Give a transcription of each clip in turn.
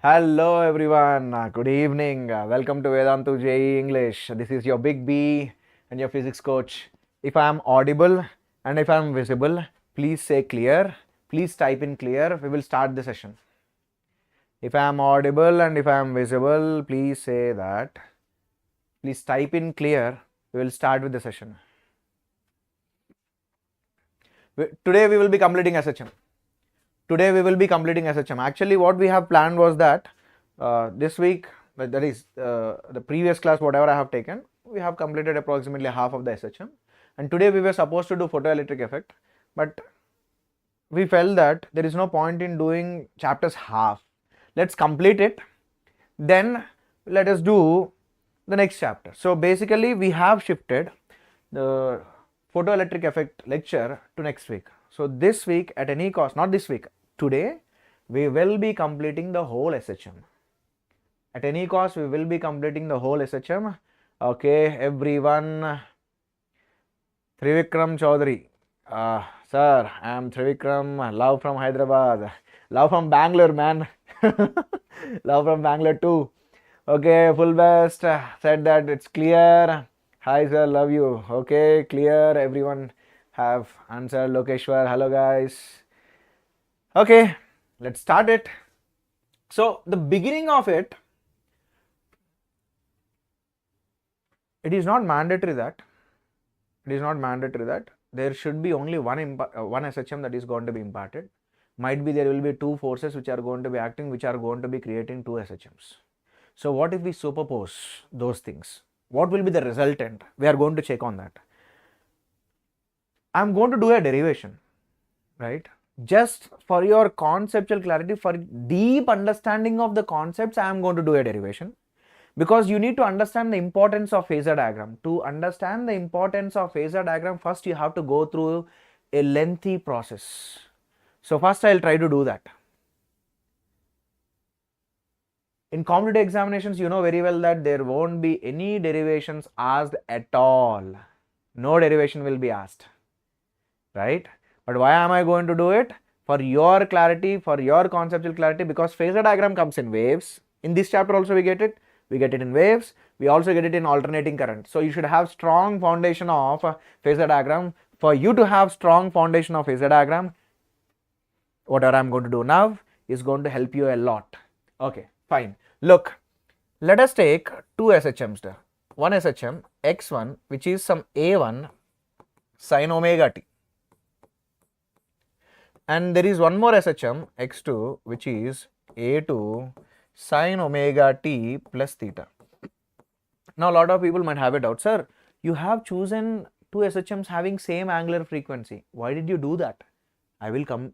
Hello everyone, good evening. Welcome to Vedantu JEE English. This is your Big B and your physics coach. If I am audible and if I am visible, please say clear. Please type in clear. We will start the session. If I am audible and if I am visible, please say that. Please type in clear. We will start with the session. Today we will be completing SHM. Actually, what we have planned was that this week, that is the previous class, whatever I have taken, we have completed approximately half of the SHM. And today we were supposed to do photoelectric effect, but we felt that there is no point in doing chapters half. Let's complete it, then let us do the next chapter. So basically, we have shifted the photoelectric effect lecture to next week. So this week, at any cost, not this week, today we will be completing the whole SHM. At any cost, we will be completing the whole SHM. Okay, everyone. Trivikram Chaudhary. Sir, I am Trivikram. Love from Hyderabad. Love from Bangalore, man. Love from Bangalore too. Okay, full best. Said that it's clear. Hi, sir. Love you. Okay, clear. Everyone have answered. Lokeshwar. Hello, guys. Okay, let's start it. So, the beginning of it, it is not mandatory that there should be only one SHM that is going to be imparted. Might be there will be two forces which are going to be acting, which are going to be creating two SHMs. So what if we superpose those things? What will be the resultant? We are going to check on that. I am going to do a derivation, right? Just for your conceptual clarity, for deep understanding of the concepts, I am going to do a derivation. Because you need to understand the importance of phasor diagram. To understand the importance of phasor diagram, first you have to go through a lengthy process. So first I will try to do that. In competitive examinations, you know very well that there won't be any derivations asked at all. No derivation will be asked, right? But why am I going to do it? For your clarity, for your conceptual clarity, because phasor diagram comes in waves. In this chapter also we get it. We get it in waves, we also get it in alternating current. So you should have strong foundation of phasor diagram. For you to have strong foundation of phasor diagram, whatever I am going to do now is going to help you a lot. Okay, fine. Look, let us take two SHMs there. One SHM x1, which is some a1 sin omega t. And there is one more SHM x2, which is a2 sin omega t plus theta. Now a lot of people might have a doubt, sir, you have chosen two SHMs having same angular frequency. Why did you do that? I will come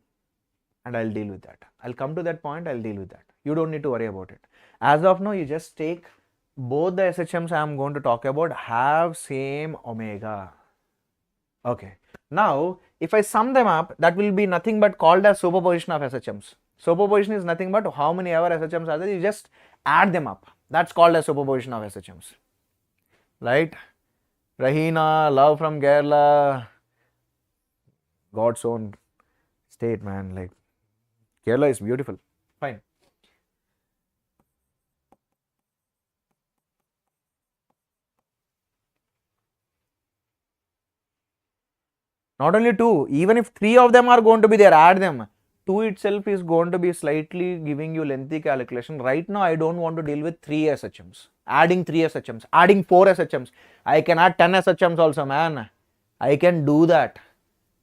and I'll deal with that. I'll come to that point, I'll deal with that. You don't need to worry about it. As of now, you just take both the SHMs I am going to talk about have same omega. Okay. Now, if I sum them up, that will be nothing but called as superposition of SHMs. Superposition is nothing but how many ever SHMs are there, you just add them up. That's called as superposition of SHMs. Right? Rahina, love from Kerala. God's own state, man. Like, Kerala is beautiful. Fine. Not only two, even if three of them are going to be there, add them. 2 itself is going to be slightly giving you lengthy calculation. Right now, I don't want to deal with 3 SHMs. Adding 3 SHMs, adding 4 SHMs. I can add 10 SHMs also, man. I can do that.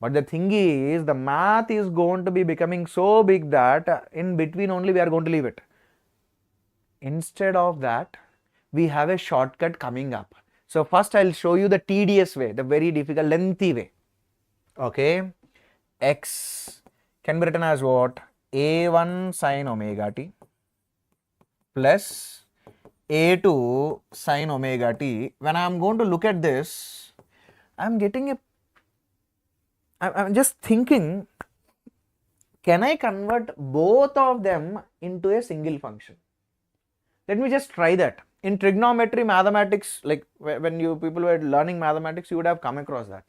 But the thing is, the math is going to be becoming so big that in between only we are going to leave it. Instead of that, we have a shortcut coming up. So first I'll show you the tedious way, the very difficult, lengthy way. Okay, x can be written as what? a1 sin omega t plus a2 sin omega t. When I am going to look at this, I'm just thinking, can I convert both of them into a single function? Let me just try that. In trigonometry, mathematics, like when you people were learning mathematics, you would have come across that.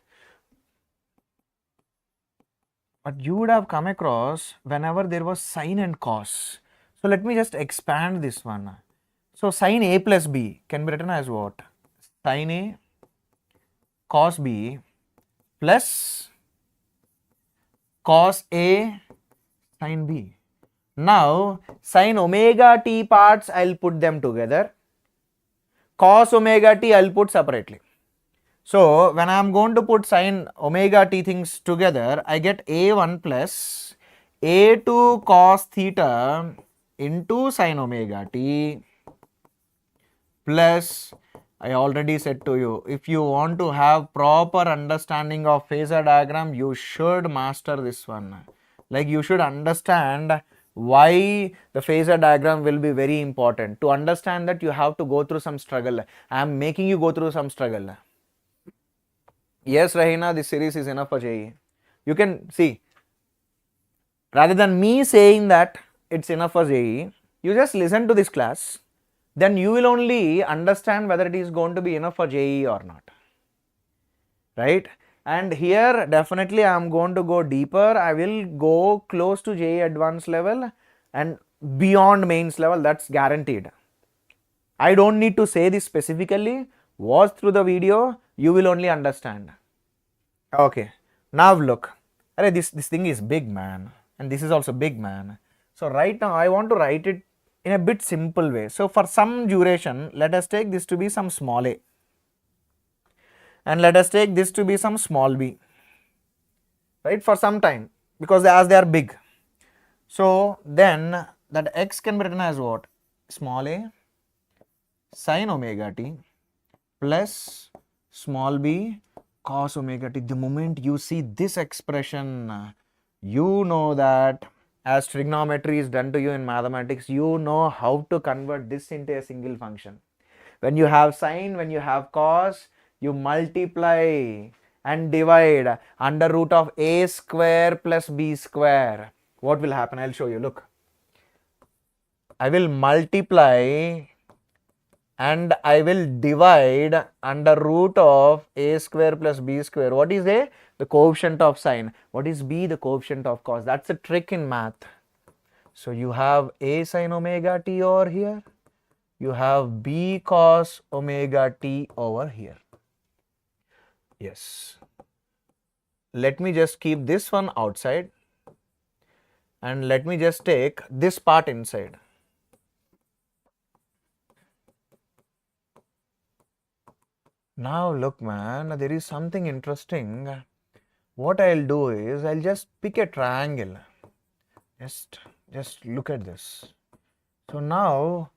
But you would have come across whenever there was sine and cos. So let me just expand this one. So sin A plus B can be written as what? Sin A cos B plus cos A sin B. Now sin omega t parts I'll put them together. Cos omega t I'll put separately. So when I am going to put sin omega t things together, I get A1 plus A2 cos theta into sin omega t plus, I already said to you, if you want to have proper understanding of phasor diagram, you should master this one. Like you should understand why the phasor diagram will be very important. To understand that, you have to go through some struggle. I am making you go through some struggle. Yes, Rahina, this series is enough for JEE. You can see, rather than me saying that it's enough for JEE, you just listen to this class, then you will only understand whether it is going to be enough for JEE or not, right? And here definitely I am going to go deeper. I will go close to JEE advanced level and beyond mains level, that's guaranteed. I don't need to say this specifically. Watch through the video, you will only understand. Okay, now look, this thing is big, man, and this is also big, man. So right now I want to write it in a bit simple way. So for some duration, let us take this to be some small a, and let us take this to be some small b, right, for some time, because as they are big. So then that x can be written as what? Small a sin omega t plus small b cos omega t. The moment you see this expression, you know that as trigonometry is done to you in mathematics, you know how to convert this into a single function. When you have sine, when you have cos, you multiply and divide under root of a square plus b square. What will happen? I'll show you. Look, I will multiply and I will divide under root of a square plus b square. What is a? The coefficient of sine. What is b? The coefficient of cos. That's a trick in math. So you have a sin omega t over here. You have b cos omega t over here. Yes. Let me just keep this one outside and let me just take this part inside. Now look, man, there is something interesting. What I'll do is I'll just pick a triangle. Just look at this. So now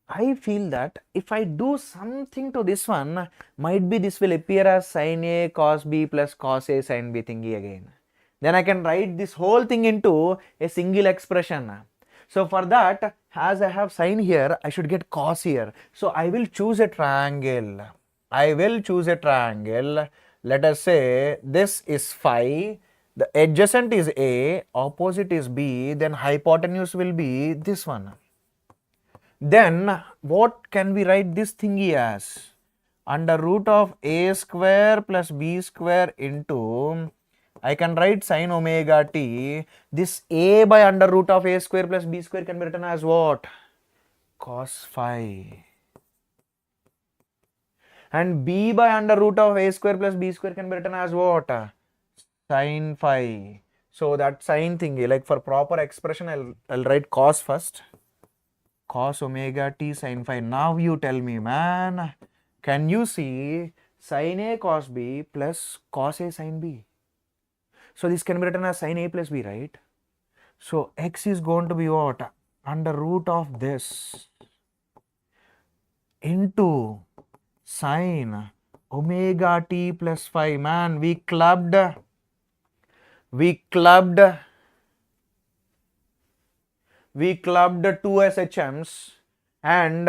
I feel that if I do something to this one, might be this will appear as sin A cos B plus cos A sin B thingy again. Then I can write this whole thing into a single expression. So for that, as I have sin here, I should get cos here. So I will choose a triangle. Let us say this is phi, the adjacent is A, opposite is B, then hypotenuse will be this one. Then what can we write this thingy as? Under root of a square plus b square into, I can write sin omega t. This a by under root of a square plus b square can be written as what? Cos phi. And b by under root of a square plus b square can be written as what? Sin phi. So that sin thingy, like for proper expression, I'll write cos first. Cos omega t sin phi. Now you tell me, man, can you see sin a cos b plus cos a sin b? So this can be written as sin a plus b, right? So x is going to be what? Under root of this into sin omega t plus phi. Man, we clubbed two SHMs, and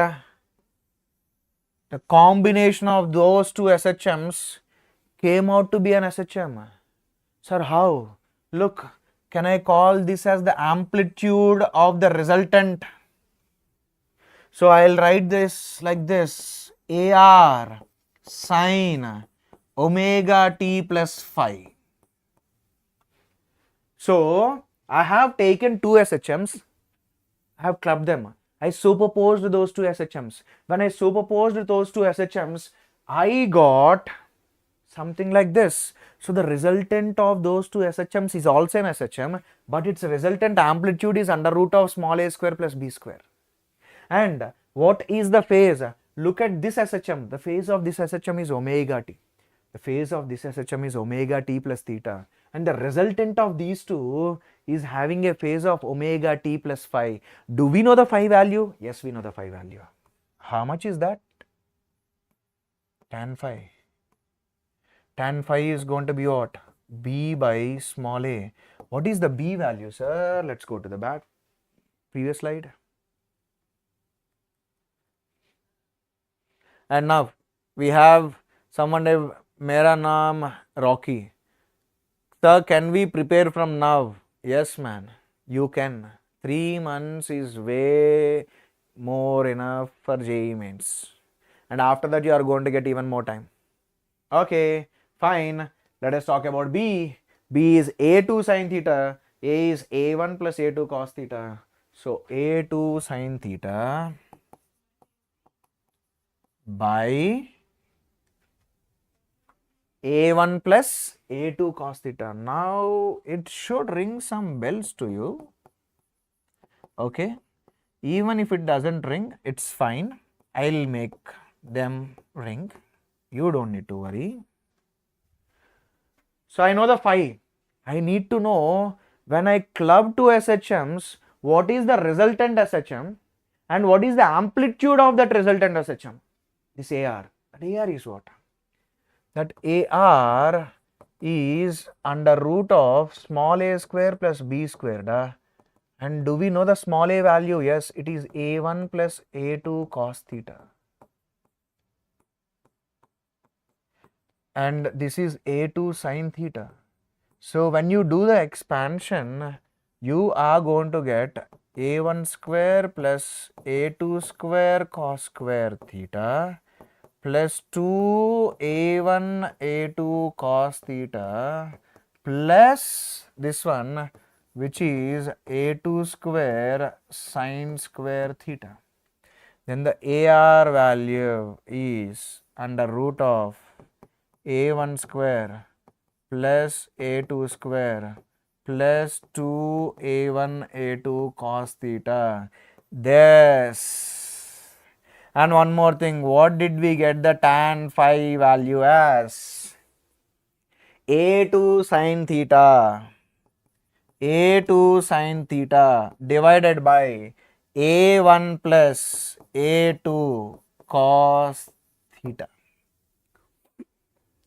the combination of those two SHMs came out to be an SHM. Sir, how? Look, can I call this as the amplitude of the resultant? So I'll write this like this: AR sin omega t plus phi. So I have taken two SHMs. I have clubbed them. I superposed those two SHMs. When I superposed those two SHMs, I got something like this. So the resultant of those two SHMs is also an SHM, but its resultant amplitude is under root of small a square plus b square. And what is the phase? Look at this SHM. The phase of this SHM is omega t. The phase of this SHM is omega t plus theta. And the resultant of these two is having a phase of omega t plus phi. Do we know the phi value? Yes, we know the phi value. How much is that? Tan phi. Tan phi is going to be what? B by small a. What is the b value, sir? Let's go to the back. Previous slide. And now we have someone named Mera Naam Rocky. Sir, can we prepare from now? Yes, man, you can. 3 months is way more enough for JEE mains. And after that, you are going to get even more time. Okay, fine. Let us talk about B. B is A2 sin theta. A is A1 plus A2 cos theta. So, A2 sin theta by A1 plus A2 cos theta. Now it should ring some bells to you. Okay. Even if it doesn't ring, it's fine. I'll make them ring. You don't need to worry. So I know the phi. I need to know when I club two SHMs, what is the resultant SHM and what is the amplitude of that resultant SHM? This AR. That AR is what? That AR is under root of small a square plus b squared. And do we know the small a value? Yes, it is A1 plus A2 cos theta. And this is A2 sin theta. So when you do the expansion, you are going to get A1 square plus A2 square cos square theta plus 2A1 A2 cos theta plus this one, which is A2 square sin square theta. Then the AR value is under root of A1 square plus A2 square plus 2A1 A2 cos theta. This. And one more thing, what did we get the tan phi value as? A2 sin theta. A2 sin theta divided by A1 plus A2 cos theta.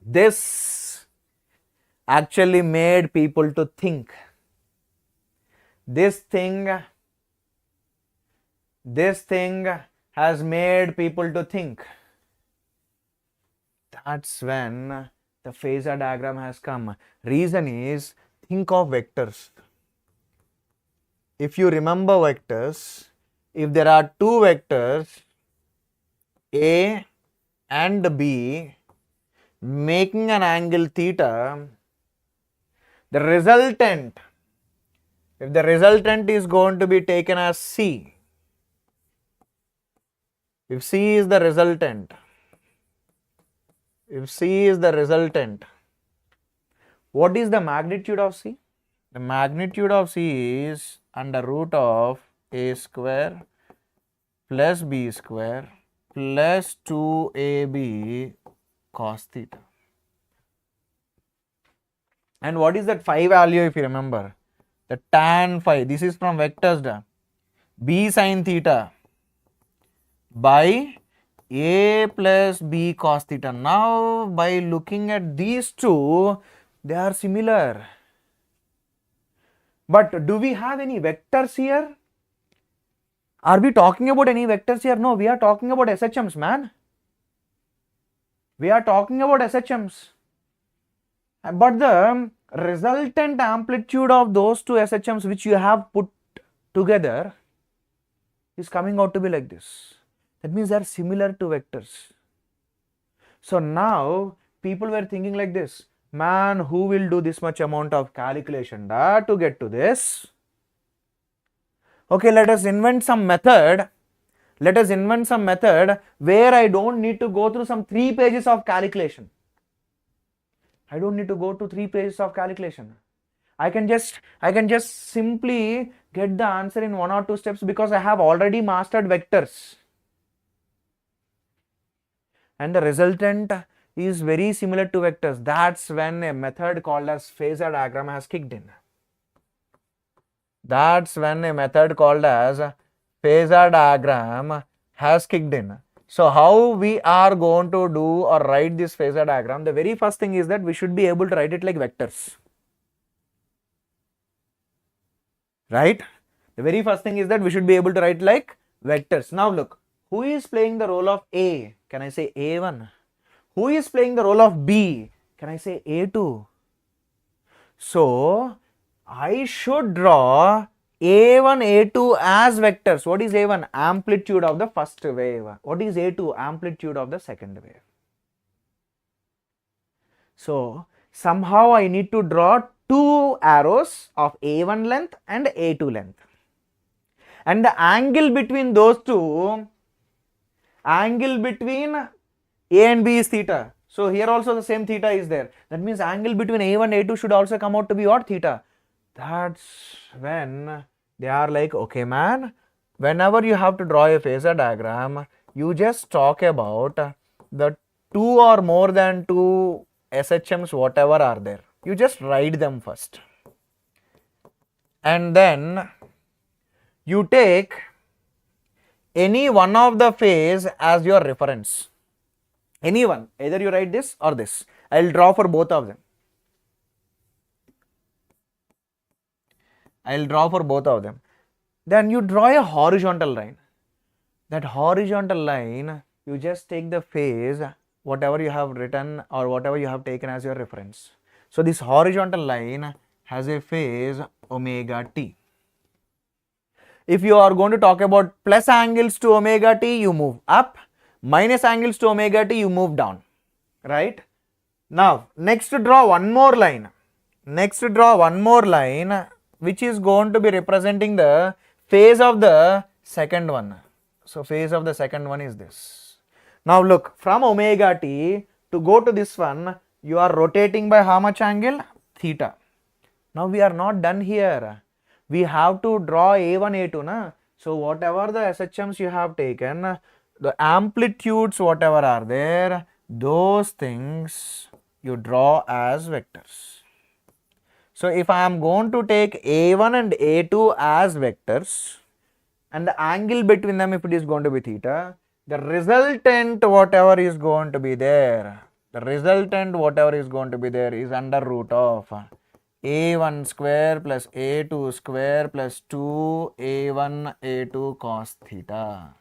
This actually made people to think. This thing has made people to think. That's when the phasor diagram has come. Reason is, think of vectors. If you remember vectors, if there are two vectors A and B making an angle theta, the resultant, if the resultant is going to be taken as C, if C is the resultant, what is the magnitude of C? The magnitude of C is under root of A square plus B square plus 2AB cos theta. And what is that phi value if you remember? The tan phi, this is from vectors, B sin theta by A plus B cos theta. Now by looking at these two, they are similar. But do we have any vectors here? Are we talking about any vectors here? No, we are talking about SHMs, man. We are talking about SHMs. But the resultant amplitude of those two SHMs which you have put together is coming out to be like this. That means they are similar to vectors. So now people were thinking like this, man, who will do this much amount of calculation to get to this? Okay, let us invent some method. Let us invent some method where I don't need to go through some 3 pages of calculation. I don't need to go to 3 pages of calculation. I can just simply get the answer in 1 or 2 steps because I have already mastered vectors. And the resultant is very similar to vectors. That's when a method called as phasor diagram has kicked in. That's when a method called as phasor diagram has kicked in. So how we are going to do or write this phasor diagram? The very first thing is that we should be able to write it like vectors. Right? The very first thing is that we should be able to write like vectors. Now look, who is playing the role of A? Can I say A1? Who is playing the role of B? Can I say A2? So I should draw A1, A2 as vectors. What is A1? Amplitude of the first wave. What is A2? Amplitude of the second wave. So somehow I need to draw 2 arrows of A1 length and A2 length. And the angle between those two, angle between A and B is theta. So here also the same theta is there. That means angle between A1 and A2 should also come out to be what? Theta. That's when they are like, okay man, whenever you have to draw a phasor diagram, you just talk about the 2 or more than 2 SHMs whatever are there. You just write them first. And then you take any one of the phase as your reference. Any one, either you write this or this. I will draw for both of them. I will draw for both of them. Then you draw a horizontal line. That horizontal line, you just take the phase, whatever you have written or whatever you have taken as your reference. So this horizontal line has a phase omega t. If you are going to talk about plus angles to omega t, you move up. Minus angles to omega t, you move down. Right? Now, next draw one more line. Next draw one more line which is going to be representing the phase of the second one. So phase of the second one is this. Now look, from omega t to go to this one, you are rotating by how much angle? Theta. Now we are not done here. We have to draw A1, A2. Na? So whatever the SHMs you have taken, the amplitudes whatever are there, those things you draw as vectors. So if I am going to take A1 and A2 as vectors and the angle between them if it is going to be theta, the resultant whatever is going to be there, is under root of A1 square plus A2 square plus 2 A1 A2 cos theta.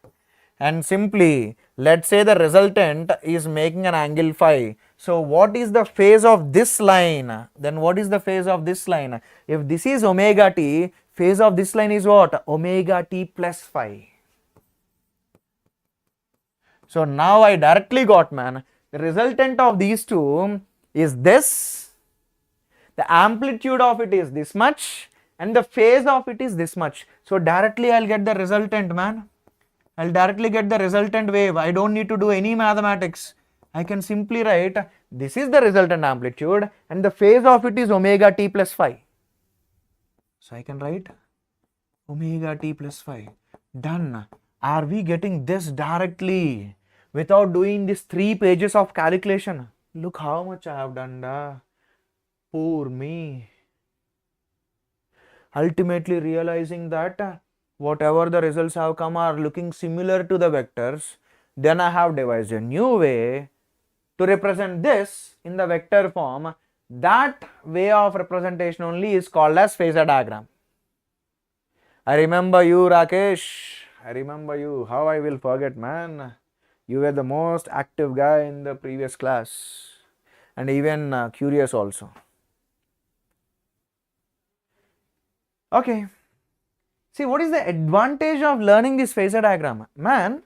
And simply, let's say the resultant is making an angle phi. So what is the phase of this line? Then what is the phase of this line? If this is omega t, phase of this line is what? Omega t plus phi. So now I directly got, man, the resultant of these two is this. The amplitude of it is this much and the phase of it is this much. So directly I'll get the resultant, man. I'll directly get the resultant wave. I don't need to do any mathematics. I can simply write this is the resultant amplitude and the phase of it is omega t plus phi. So I can write omega t plus phi. Done. Are we getting this directly without doing this 3 pages of calculation? Look how much I have done. Poor me. Ultimately realizing that whatever the results have come are looking similar to the vectors, then I have devised a new way to represent this in the vector form. That way of representation only is called as phasor diagram. I remember you, Rakesh. I remember you. How I will forget, man. You were the most active guy in the previous class and even curious also. Okay. See, what is the advantage of learning this phasor diagram? Man,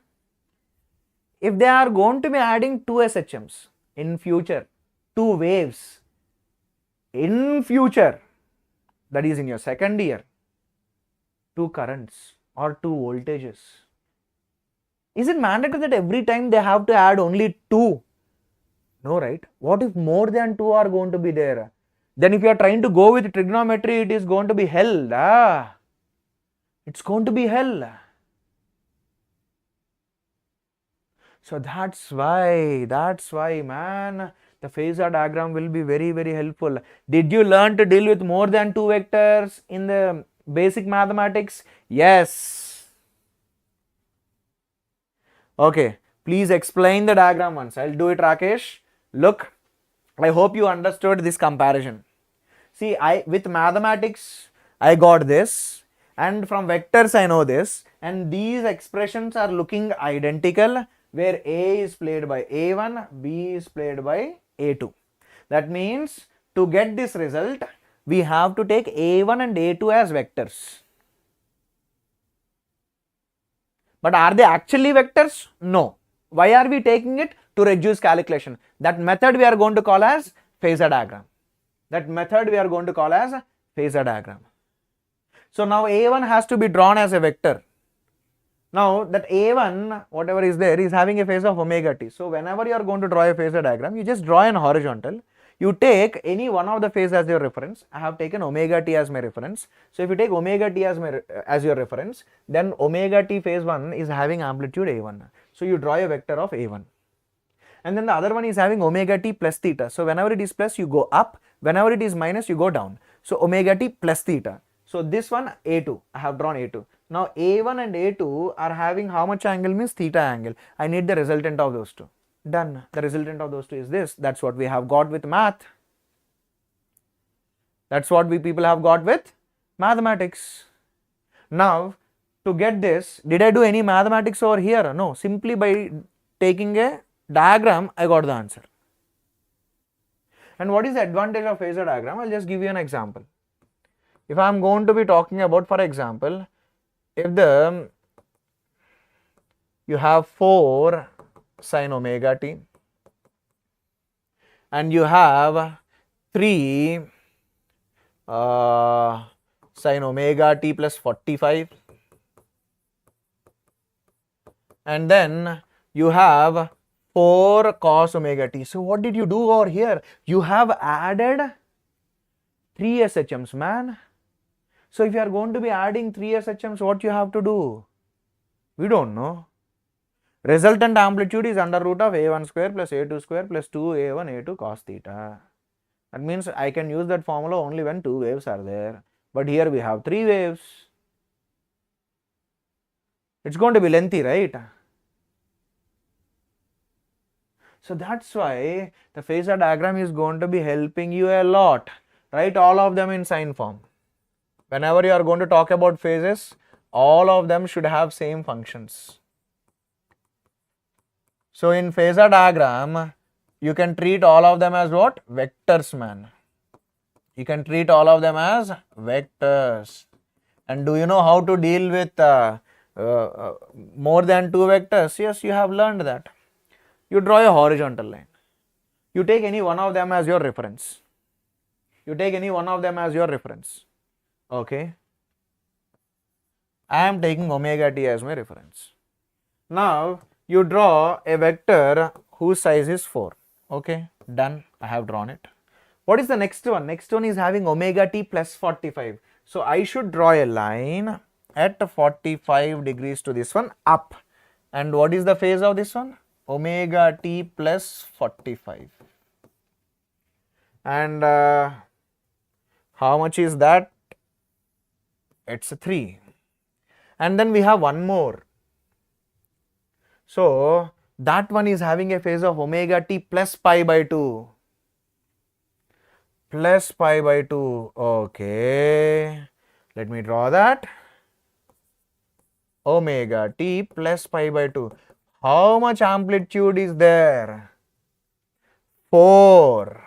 if they are going to be adding 2 SHMs in future, 2 waves in future, that is in your second year, two currents or two voltages. Is it mandatory that every time they have to add only two? No, right? What if more than two are going to be there? Then if you are trying to go with trigonometry, it is going to be hell. It's going to be hell. So that's why man, the phasor diagram will be very, very helpful. Did you learn to deal with more than two vectors in the basic mathematics? Yes. Okay, please explain the diagram once. I'll do it, Rakesh. Look, I hope you understood this comparison. See, with mathematics, I got this, and from vectors I know this, and these expressions are looking identical, where A is played by A1, B is played by A2. That means to get this result, we have to take A1 and A2 as vectors. But are they actually vectors? No. Why are we taking it? To reduce calculation. That method we are going to call as phasor diagram. That method we are going to call as phasor diagram. So now A1 has to be drawn as a vector. Now that A1, whatever is there, is having a phase of omega t. So whenever you are going to draw a phasor diagram, you just draw an horizontal. You take any one of the phase as your reference. I have taken omega t as my reference. So if you take omega t as your reference, then omega t phase 1 is having amplitude A1. So you draw a vector of A1. And then the other one is having omega t plus theta. So whenever it is plus, you go up. Whenever it is minus, you go down. So omega t plus theta. So this one A2, I have drawn A2. Now A1 and A2 are having how much angle means theta angle. I need the resultant of those two. Done. The resultant of those two is this. That's what we have got with math. That's what we people have got with mathematics. Now to get this, did I do any mathematics over here? No. Simply by taking a diagram, I got the answer. And what is the advantage of phasor diagram? I'll just give you an example. If I am going to be talking about, for example, if you have 4 sin omega t and you have 3 sin omega t plus 45, and then you have 4 cos omega t. So what did you do over here? You have added 3 SHMs, man. So if you are going to be adding 3 SHMs, what you have to do? We don't know. Resultant amplitude is under root of A1 square plus A2 square plus 2A1 A2 cos theta. That means I can use that formula only when 2 waves are there. But here we have 3 waves. It's going to be lengthy, right? So that's why the phasor diagram is going to be helping you a lot. Write all of them in sign form. Whenever you are going to talk about phases, all of them should have same functions. So in phasor diagram, you can treat all of them as what? Vectors, man. You can treat all of them as vectors. And do you know how to deal with more than 2 vectors? Yes, you have learned that. You draw a horizontal line. You take any one of them as your reference. Okay. I am taking omega t as my reference. Now you draw a vector whose size is 4. Okay, done. I have drawn it. What is the next one? Next one is having omega t plus 45. So I should draw a line at 45 degrees to this one up. And what is the phase of this one? Omega t plus 45. And how much is that? It's 3. And then we have one more. So that one is having a phase of omega t plus pi by 2. Plus pi by 2. Okay. Let me draw that. Omega t plus pi by 2. How much amplitude is there? 4.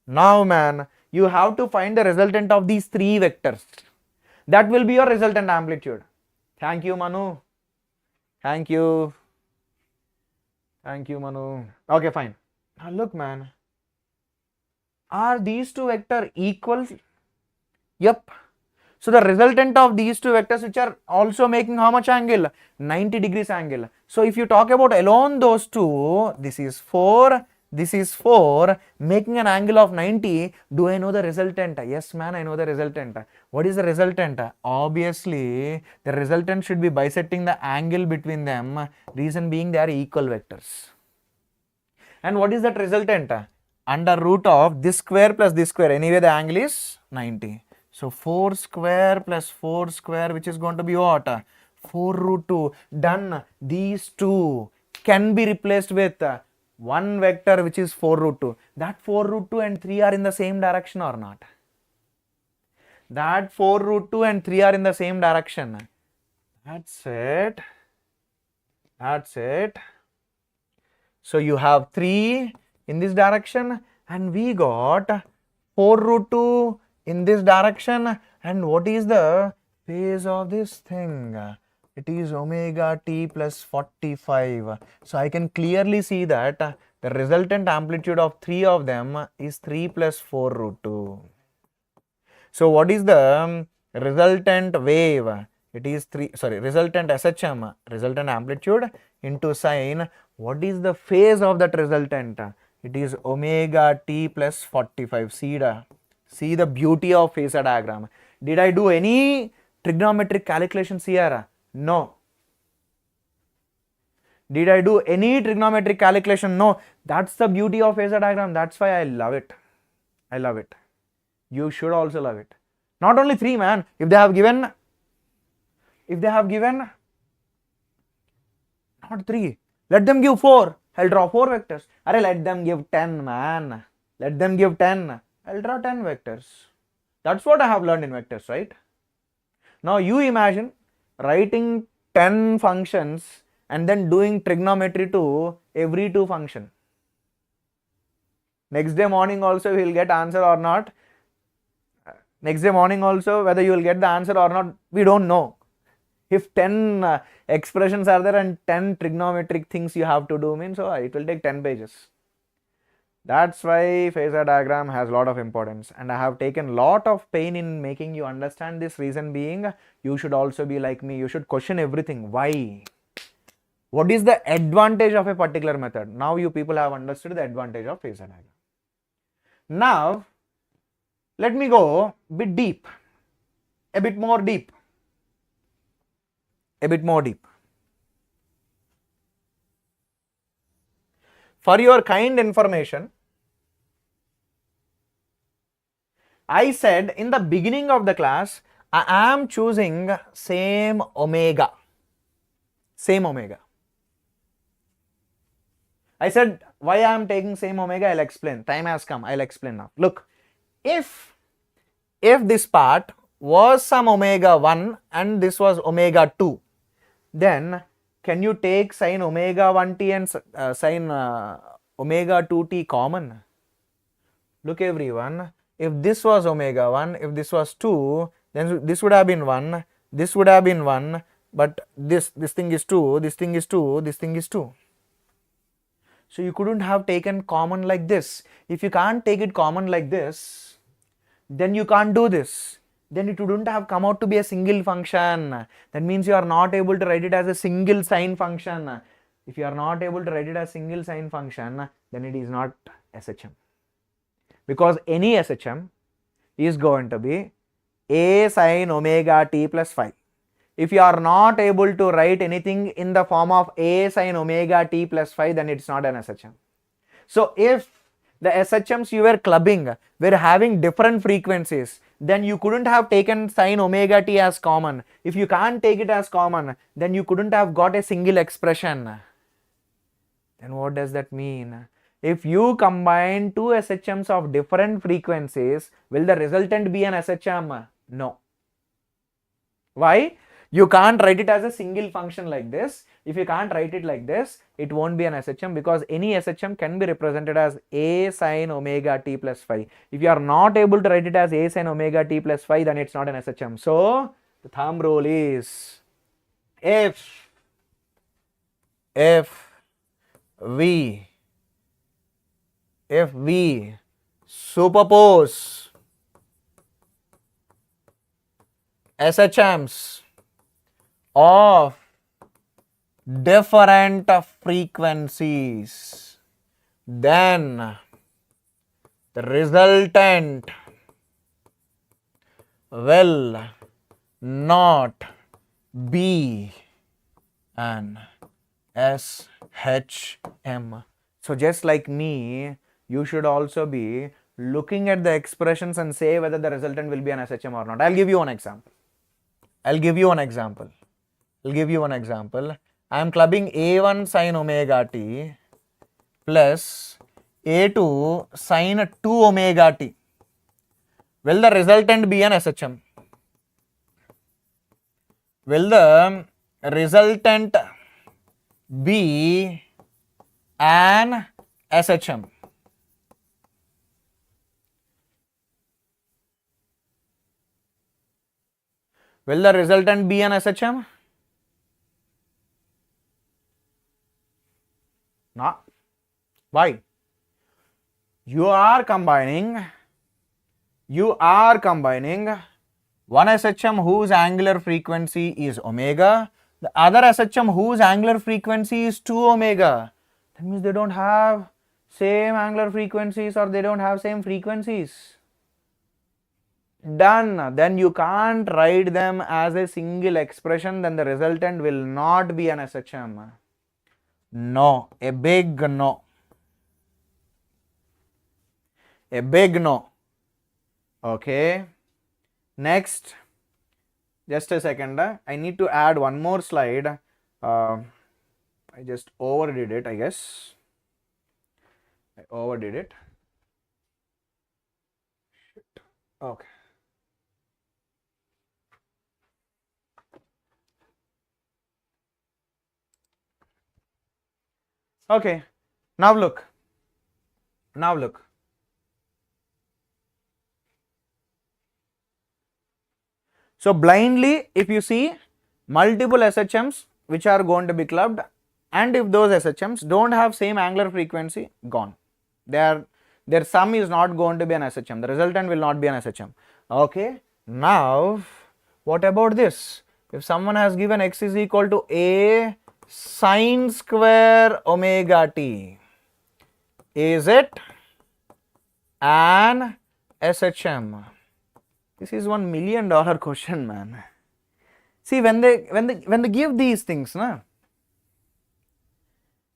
Now, man, you have to find the resultant of these 3 vectors. That will be your resultant amplitude. Thank you, Manu. Thank you, Manu. Okay, fine. Now look, man. Are these 2 vectors equal? Yep. So the resultant of these two vectors which are also making how much angle? 90 degrees angle. So if you talk about alone those two, this is 4, this is 4, making an angle of 90. Do I know the resultant? Yes man, I know the resultant. What is the resultant? Obviously, the resultant should be bisecting the angle between them. Reason being they are equal vectors. And what is that resultant? Under root of this square plus this square. Anyway, the angle is 90. So 4 square plus 4 square, which is going to be what? 4 root 2. Done. These two can be replaced with one vector which is 4 root 2. That 4 root 2 and 3 are in the same direction or not? That 4 root 2 and 3 are in the same direction. That's it. That's it. So you have 3 in this direction and we got 4 root 2 in this direction. And what is the phase of this thing? It is omega t plus 45. So I can clearly see that the resultant amplitude of 3 of them is 3 plus 4 root 2. So what is the resultant wave? It is resultant SHM, resultant amplitude into sine. What is the phase of that resultant? It is omega t plus 45. See the beauty of phasor diagram. Did I do any trigonometric calculations here? No. Did I do any trigonometric calculation? No. That's the beauty of phasor diagram. That's why I love it. I love it. You should also love it. Not only 3, man. If they have given not 3, let them give 4. I'll draw 4 vectors. Arey, let them give 10, man. Let them give 10. I'll draw 10 vectors. That's what I have learned in vectors, right? Now you imagine writing 10 functions and then doing trigonometry to every 2 function. Next day morning also we will get answer or not. Next day morning also whether you will get the answer or not, we don't know. If 10 expressions are there and 10 trigonometric things you have to do, means so it will take 10 pages. That's why phasor diagram has a lot of importance, and I have taken lot of pain in making you understand this. Reason being, you should also be like me. You should question everything. Why? What is the advantage of a particular method? Now you people have understood the advantage of phasor diagram. Now let me go a bit deep, a bit more deep. For your kind information, I said in the beginning of the class, I am choosing same omega. I said why I am taking same omega, I'll explain. Time has come, I'll explain now. Look, if this part was some omega 1 and this was omega 2, then can you take sine omega 1t and sine omega 2t common? Look everyone, if this was omega 1, if this was 2, then this would have been 1, this would have been 1, but this thing is 2, this thing is 2, this thing is 2. So you couldn't have taken common like this. If you can't take it common like this, then you can't do this. Then it wouldn't have come out to be a single function. That means you are not able to write it as a single sine function. If you are not able to write it as single sine function, then it is not SHM. Because any SHM is going to be a sine omega t plus phi. If you are not able to write anything in the form of a sine omega t plus phi, then it's not an SHM. So if the SHMs you were clubbing were having different frequencies, then you couldn't have taken sine omega t as common. If you can't take it as common, then you couldn't have got a single expression. Then what does that mean? If you combine two SHMs of different frequencies, will the resultant be an SHM? No. Why? You can't write it as a single function like this. If you can't write it like this, it won't be an SHM, because any SHM can be represented as a sine omega t plus phi. If you are not able to write it as a sine omega t plus phi, then it's not an SHM. So the thumb rule is, if we superpose SHMs of different frequencies, then the resultant will not be an SHM. So just like me, you should also be looking at the expressions and say whether the resultant will be an SHM or not. I'll give you one example. I am clubbing A1 sin omega t plus A2 sin 2 omega t. Will the resultant be an SHM? Will the resultant be an SHM? Will the resultant be an SHM? No. Why? You are combining one SHM whose angular frequency is omega, the other SHM whose angular frequency is 2 omega. That means they don't have same angular frequencies or they don't have same frequencies. Done. Then you can't write them as a single expression, then the resultant will not be an SHM. No, a big no. A big no. Okay. Next, just a second. I need to add one more slide. I just overdid it, I guess. I overdid it. Shit. Okay. Okay. Now look. So blindly, if you see multiple SHMs which are going to be clubbed, and if those SHMs don't have same angular frequency, gone. Their sum is not going to be an SHM. The resultant will not be an SHM. Okay. Now, what about this? If someone has given x is equal to a sin square omega t, is it an SHM? This is $1 million question, man. See, when they give these things, na,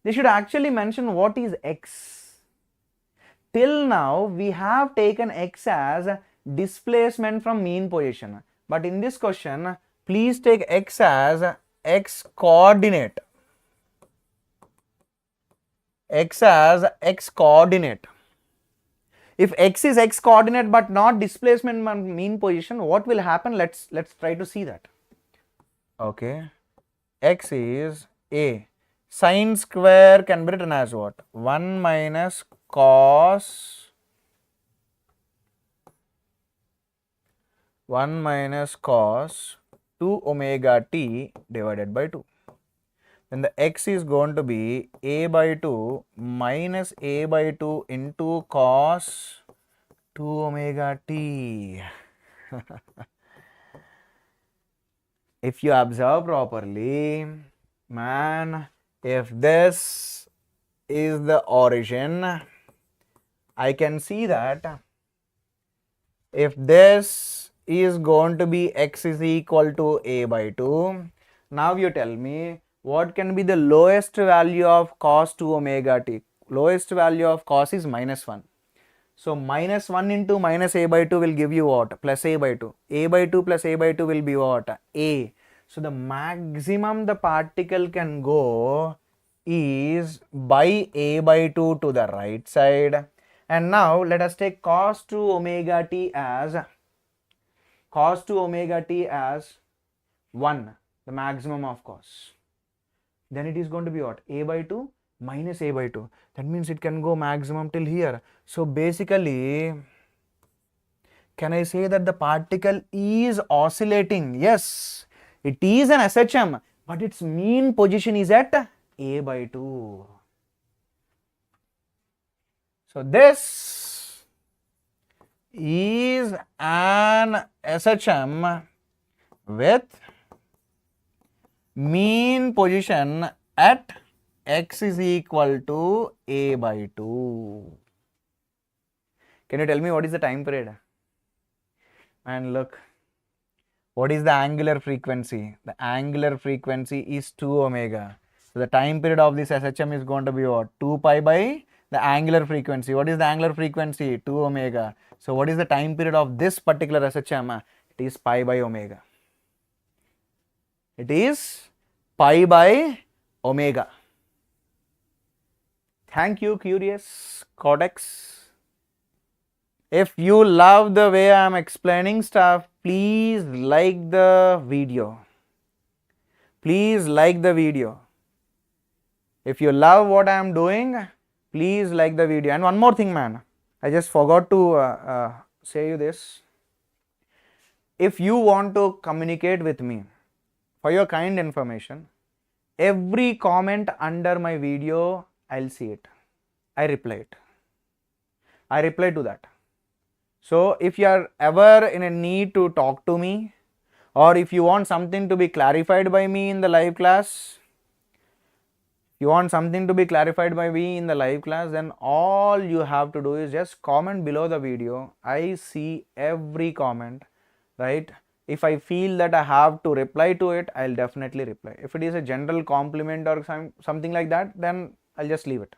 they should actually mention what is x. Till now, we have taken x as displacement from mean position. But in this question, please take x as x coordinate. X as x coordinate. If x is x coordinate but not displacement from mean position, what will happen? Let's try to see that. Okay. X is a. Sin square can be written as what? 1 minus cos 2 omega t divided by 2. Then the x is going to be a by 2 minus a by 2 into cos 2 omega t. If you observe properly, man, if this is the origin, I can see that if this is going to be x is equal to a by 2, now you tell me what can be the lowest value of cos 2 omega t. Lowest value of cos is minus 1. So minus 1 into minus a by 2 will give you what? Plus a by 2. A by 2 plus a by 2 will be what? A. So the maximum the particle can go is by a by 2 to the right side. And now let us take cos 2 omega t as 1, the maximum of cos. Then it is going to be what? A by 2 minus a by 2. That means it can go maximum till here. So basically, can I say that the particle is oscillating? Yes, it is an SHM, but its mean position is at a by 2. So this is an SHM with mean position at x is equal to a by 2. Can you tell me what is the time period? And look, what is the angular frequency? The angular frequency is 2 omega. So the time period of this SHM is going to be what? 2 pi by the angular frequency. What is the angular frequency? 2 omega. So what is the time period of this particular SHM? It is pi by omega. It is pi by omega. Thank you, curious cortex. If you love the way I am explaining stuff, please like the video. Please like the video. If you love what I am doing, please like the video. And one more thing, man, I just forgot to say you this. If you want to communicate with me, for your kind information, every comment under my video, I'll see it. I reply it. I reply to that. So if you are ever in a need to talk to me, or if you want something to be clarified by me in the live class, then all you have to do is just comment below the video. I see every comment, right? If I feel that I have to reply to it, I'll definitely reply. If it is a general compliment or something like that, then I'll just leave it,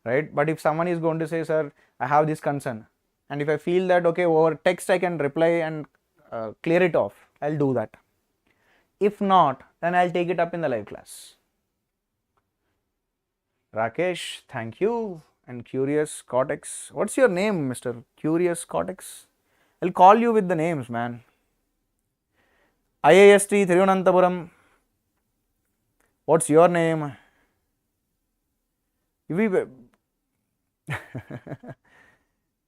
right? But if someone is going to say, sir, I have this concern, and if I feel that, okay, over text I can reply and clear it off, I'll do that. If not, then I'll take it up in the live class. Rakesh, thank you. And Curious Cortex. What's your name, Mr. Curious Cortex? I'll call you with the names, man. IIST Thiruvananthapuram. What's your name?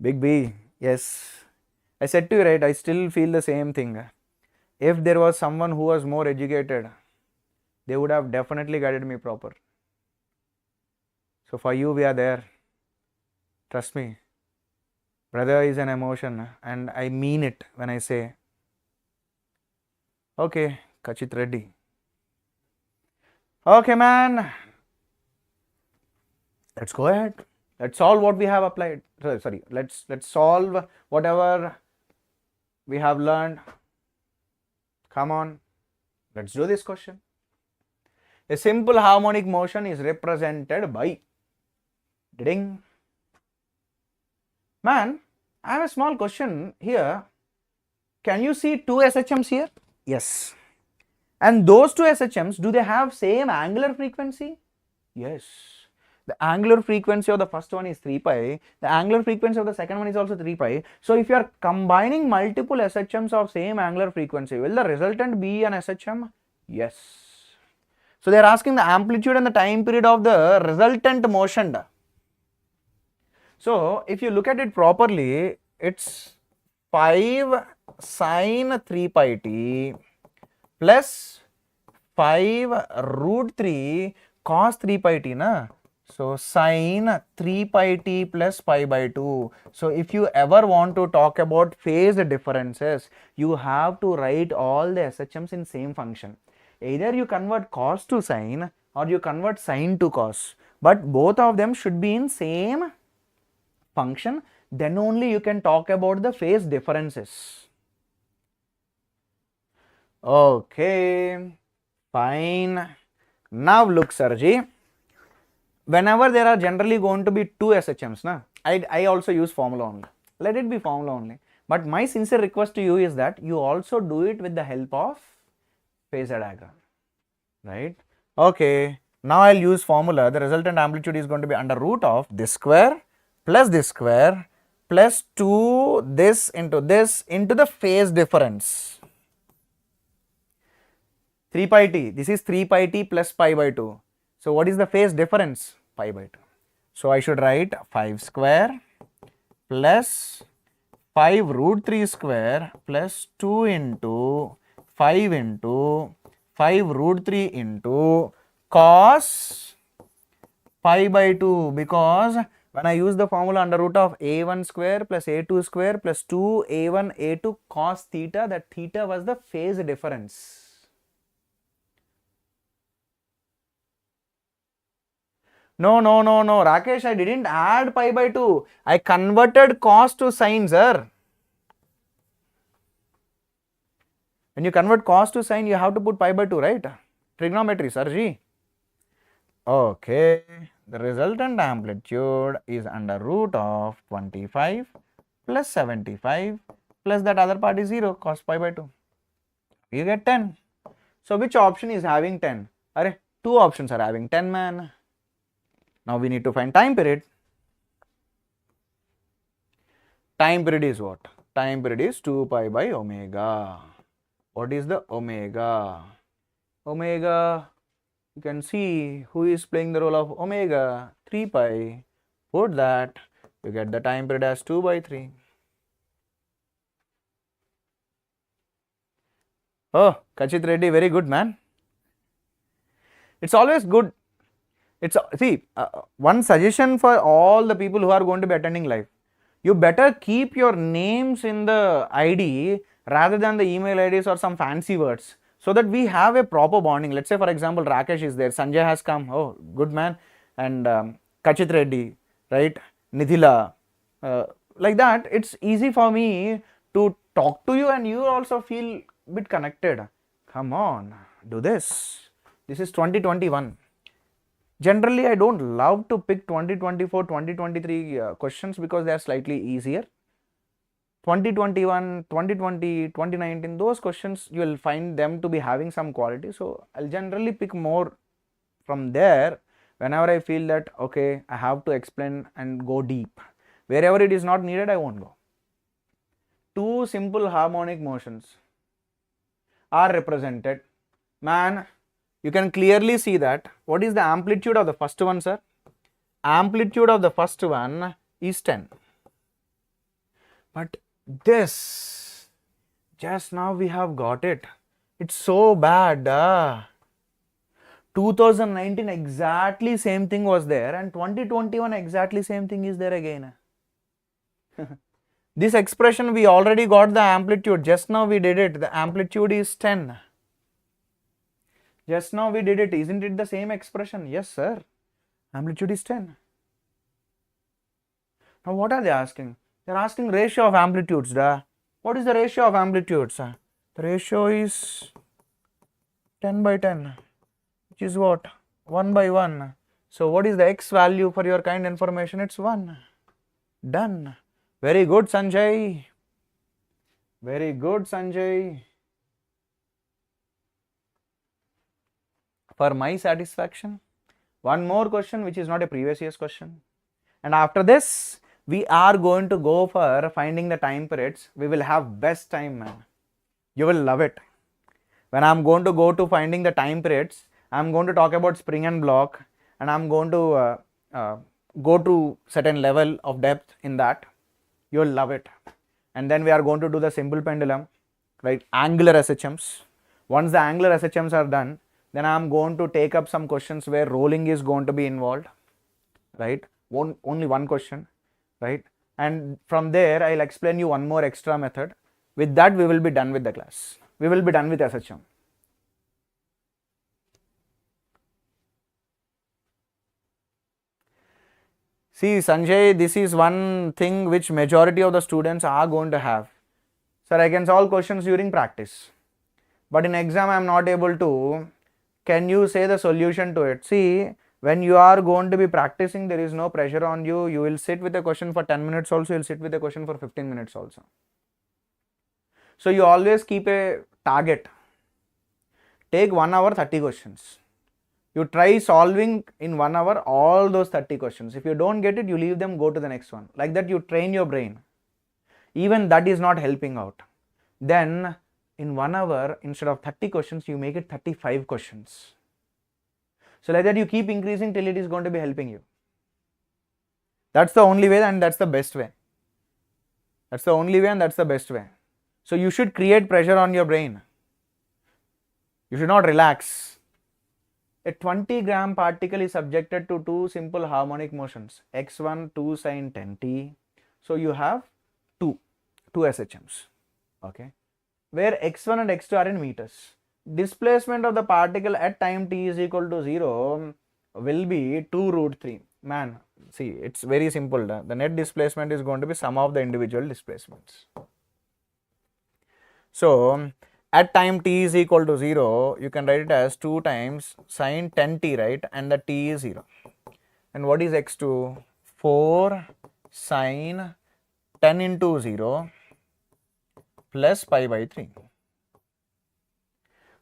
Big B. Yes. I said to you, right, I still feel the same thing. If there was someone who was more educated, they would have definitely guided me proper. So for you, we are there. Trust me. Brother is an emotion, and I mean it when I say, okay, 𝐂𝐡𝐞𝐤 ready. Okay, man. Let's go ahead. Let's solve what we have applied. Sorry, let's solve whatever we have learned. Come on. Let's do this question. A simple harmonic motion is represented by ding. Man, I have a small question here. Can you see two SHMs here? Yes. And those two SHMs, do they have same angular frequency? Yes. The angular frequency of the first one is 3 pi. The angular frequency of the second one is also 3 pi. So if you are combining multiple SHMs of same angular frequency, will the resultant be an SHM? Yes. So they are asking the amplitude and the time period of the resultant motion. So if you look at it properly, it's 5 sine 3 pi t plus 5 root 3 cos 3 pi t, na? So sine 3 pi t plus pi by 2. So if you ever want to talk about phase differences, you have to write all the SHMs in same function. Either you convert cos to sine or you convert sine to cos, but both of them should be in same function. Then only you can talk about the phase differences. Okay, fine. Now look, Sarji. Whenever there are generally going to be two SHMs, na, I also use formula only. Let it be formula only. But my sincere request to you is that you also do it with the help of phasor diagram, right? Okay, now I'll use formula. The resultant amplitude is going to be under root of this square plus 2 this into the phase difference. 3 pi t, this is 3 pi t plus pi by 2. So what is the phase difference? Pi by 2. So I should write 5 square plus 5 root 3 square plus 2 into 5 root 3 into cos pi by 2, because When I use the formula under root of a1 square plus a2 square plus 2 a1 a2 cos theta, that theta was the phase difference. No, Rakesh, I didn't add pi by 2. I converted cos to sine, sir. When you convert cos to sine, you have to put pi by 2, right? Trigonometry, sir. Ji. Okay. The resultant amplitude is under root of 25 plus 75 plus that other part is 0, cos pi by 2. You get 10. So which option is having 10? Arre, two options are having 10, man. Now we need to find time period. Time period is what? Time period is 2 pi by omega. What is the omega? Omega, you can see who is playing the role of omega, 3 pi. Put that, you get the time period as 2 by 3. Oh, Kachit Reddy, very good, man. It's always good. It's see, one suggestion for all the people who are going to be attending live. You better keep your names in the ID rather than the email IDs or some fancy words, so that we have a proper bonding. Let's say, for example, Rakesh is there, Sanjay has come, oh, good man, and Kachit Reddy, right, Nithila, like that, it's easy for me to talk to you and you also feel a bit connected. Come on, do this. This is 2021. Generally, I don't love to pick 2024, 2023 questions because they are slightly easier. 2021, 2020, 2019, those questions you will find them to be having some quality. So I'll generally pick more from there whenever I feel that, okay, I have to explain and go deep. Wherever it is not needed, I won't go. Two simple harmonic motions are represented. Man, you can clearly see that. What is the amplitude of the first one, sir? Amplitude of the first one is 10. But this, just now we have got it. It's so bad. 2019 exactly same thing was there, and 2021 exactly same thing is there again. This expression we already got the amplitude. Just now we did it. The amplitude is 10. Just now we did it. Isn't it the same expression? Yes, sir. Amplitude is 10. Now what are they asking? They are asking ratio of amplitudes. What is the ratio of amplitudes? The ratio is 10 by 10, which is what? 1 by 1. So what is the x value for your kind information? It's 1. Done. Very good, Sanjay. Very good, Sanjay. For my satisfaction, one more question which is not a previous year's question. And after this, we are going to go for finding the time periods. We will have best time, man. You will love it. When I'm going to go to finding the time periods, I'm going to talk about spring and block, and I'm going to go to certain level of depth in that. You will love it. And then we are going to do the simple pendulum, right? Angular SHMs. Once the angular SHMs are done, then I am going to take up some questions where rolling is going to be involved, right? Only one question, right? And from there, I'll explain you one more extra method. With that, we will be done with the class. We will be done with SHM. See, Sanjay, this is one thing which majority of the students are going to have. Sir, I can solve questions during practice, but in exam, I am not able to. Can you say the solution to it? See, when you are going to be practicing, there is no pressure on you. You will sit with a question for 10 minutes also, you will sit with a question for 15 minutes also. So you always keep a target. Take 1 hour, 30 questions. You try solving in 1 hour all those 30 questions. If you don't get it, you leave them, go to the next one. Like that, you train your brain. Even that is not helping out. Then in 1 hour, instead of 30 questions, you make it 35 questions. So like that, you keep increasing till it is going to be helping you. That's the only way, and that's the best way. That's the only way and that's the best way. So you should create pressure on your brain. You should not relax. A 20-gram particle is subjected to two simple harmonic motions, x1 2 sine 10t. So you have two SHMs, okay, where x1 and x2 are in meters. Displacement of the particle at time t is equal to 0 will be 2 root 3. Man, see, it's very simple. The net displacement is going to be sum of the individual displacements. So at time t is equal to 0, you can write it as 2 times sine 10t, right? And the t is 0. And what is x2? 4 sine 10 into 0 plus pi by 3.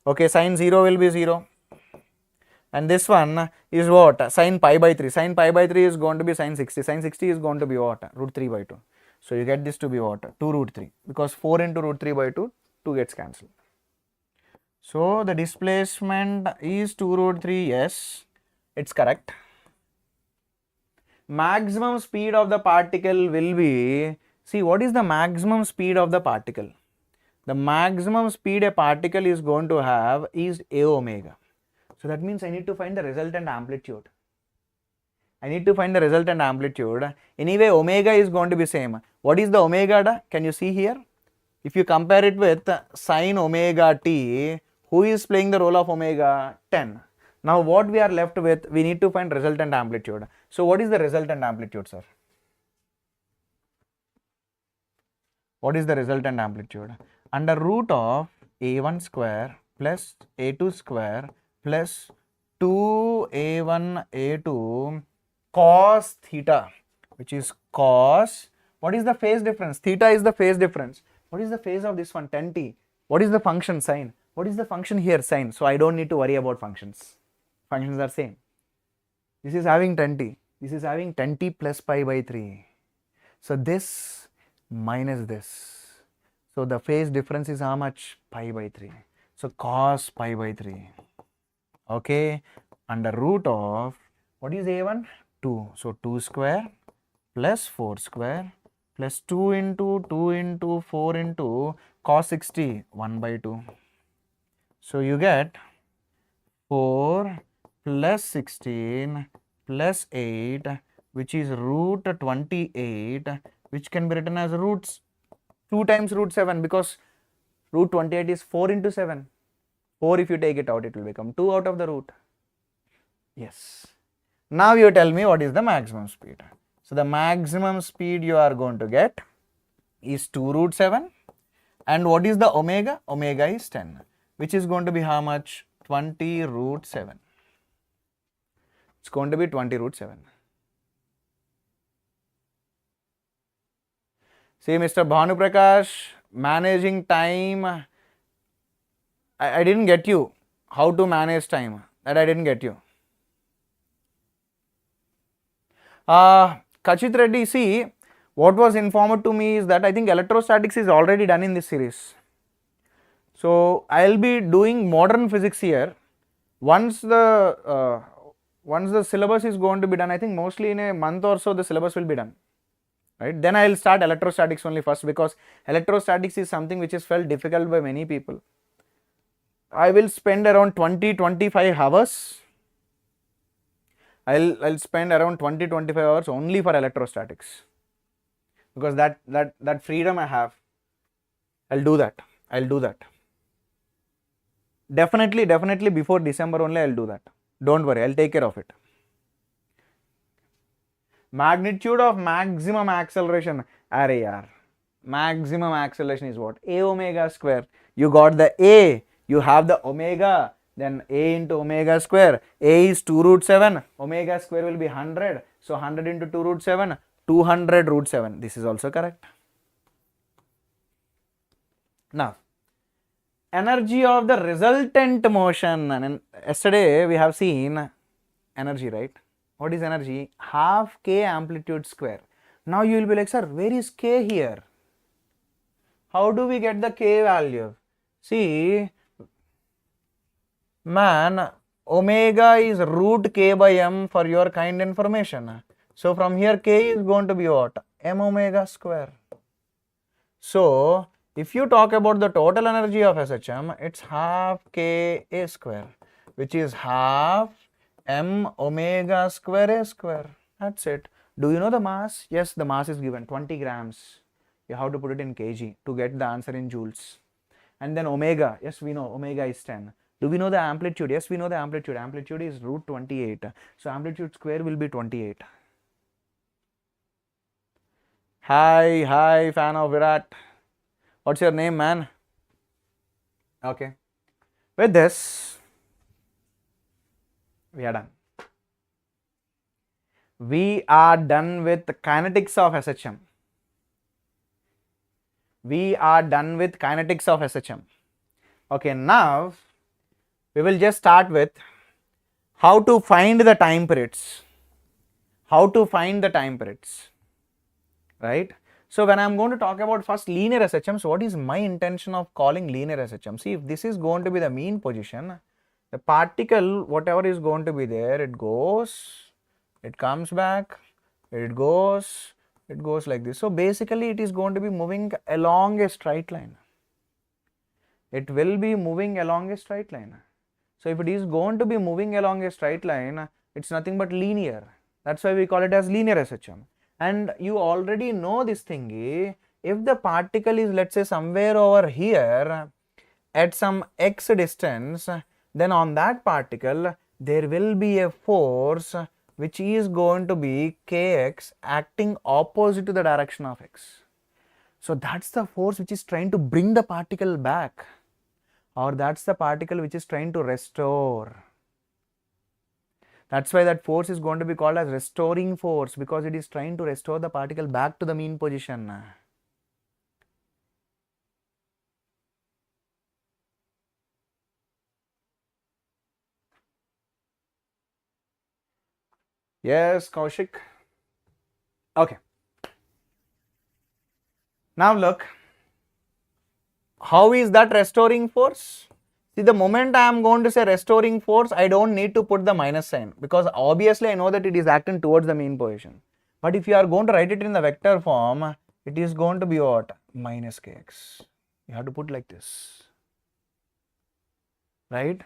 Okay, sine 0 will be 0. And this one is what? Sine pi by 3. Sine pi by 3 is going to be sine 60. Sine 60 is going to be what? Root 3 by 2. So you get this to be what? 2 root 3. Because 4 into root 3 by 2, 2 gets cancelled. So the displacement is 2 root 3. Yes, it's correct. Maximum speed of the particle will be, see, what is the maximum speed of the particle? The maximum speed a particle is going to have is a omega. So that means I need to find the resultant amplitude. Anyway, omega is going to be same. What is the omega? Can you see here? If you compare it with sine omega t, who is playing the role of omega? 10. Now what we are left with, we need to find resultant amplitude. So what is the resultant amplitude, sir? What is the resultant amplitude? Under root of a1 square plus a2 square plus 2a1 a2 cos theta, which is cos, what is the phase difference? Theta is the phase difference. What is the phase of this one? 10t. What is the function? Sine. What is the function here? Sine. So I don't need to worry about functions. Functions are same. This is having 10t. This is having 10t plus pi by 3. So this minus this. So the phase difference is how much? Pi by 3. So cos pi by 3. Okay. Under root of, what is a1? 2. So 2 square plus 4 square plus 2 into 4 into cos 60, 1 by 2. So you get 4 plus 16 plus 8, which is root 28, which can be written as roots 2 times root 7, because root 28 is 4 into 7. 4, if you take it out, it will become 2 out of the root. Yes. Now you tell me what is the maximum speed. So the maximum speed you are going to get is 2 root 7. And what is the omega? Omega is 10, which is going to be how much? 20 root 7. It's going to be 20 root 7. See, Mr. Bhanu Prakash, managing time. I didn't get you. How to manage time? That I didn't get you. Kachit Reddy, see, what was informed to me is that I think electrostatics is already done in this series. So I'll be doing modern physics here. Once the syllabus is going to be done, I think mostly in a month or so the syllabus will be done. Right? Then I'll start electrostatics only first, because electrostatics is something which is felt difficult by many people. I will spend around 20-25 hours. I'll spend around 20-25 hours only for electrostatics, because that freedom I have. I'll do that. Definitely before December only I'll do that. Don't worry, I'll take care of it. Magnitude of maximum acceleration. Array yaar. Maximum acceleration is what? A omega square. You got the A, you have the omega, then A into omega square. A is 2 root 7, omega square will be 100. So 100 into 2 root 7, 200 root 7. This is also correct. Now, energy of the resultant motion. And yesterday we have seen energy, right? What is energy? Half k amplitude square. Now you will be like, sir, where is k here? How do we get the k value? See, man, omega is root k by m for your kind information. So from here k is going to be what? M omega square. So if you talk about the total energy of SHM, it's half k a square, which is half m omega square a square. That's it. Do you know the mass? Yes, the mass is given 20 grams. You have to put it in kg to get the answer in joules. And then omega, yes, we know omega is 10. Do we know the amplitude? Yes, we know the amplitude. Amplitude is root 28. So amplitude square will be 28. Hi, fan of Virat. What's your name, man? Okay. With this, we are done. We are done with the kinetics of SHM. We are done with kinetics of SHM. Okay, now we will just start with how to find the time periods. How to find the time periods, right? So when I am going to talk about first linear SHMs, what is my intention of calling linear SHM? See, if this is going to be the mean position, the particle, whatever is going to be there, it goes, it comes back, it goes like this. So basically it is going to be moving along a straight line. It will be moving along a straight line. So if it is going to be moving along a straight line, it's nothing but linear. That's why we call it as linear SHM. And you already know this thingy. If the particle is, let's say, somewhere over here at some x distance, then on that particle there will be a force which is going to be kx acting opposite to the direction of x. So that's the force which is trying to bring the particle back, or that's the particle which is trying to restore. That's why that force is going to be called as restoring force, because it is trying to restore the particle back to the mean position. Yes, Kaushik. Okay. Now look, how is that restoring force? See, the moment I am going to say restoring force, I don't need to put the minus sign, because obviously I know that it is acting towards the mean position. But if you are going to write it in the vector form, it is going to be what? Minus kx. You have to put like this, right?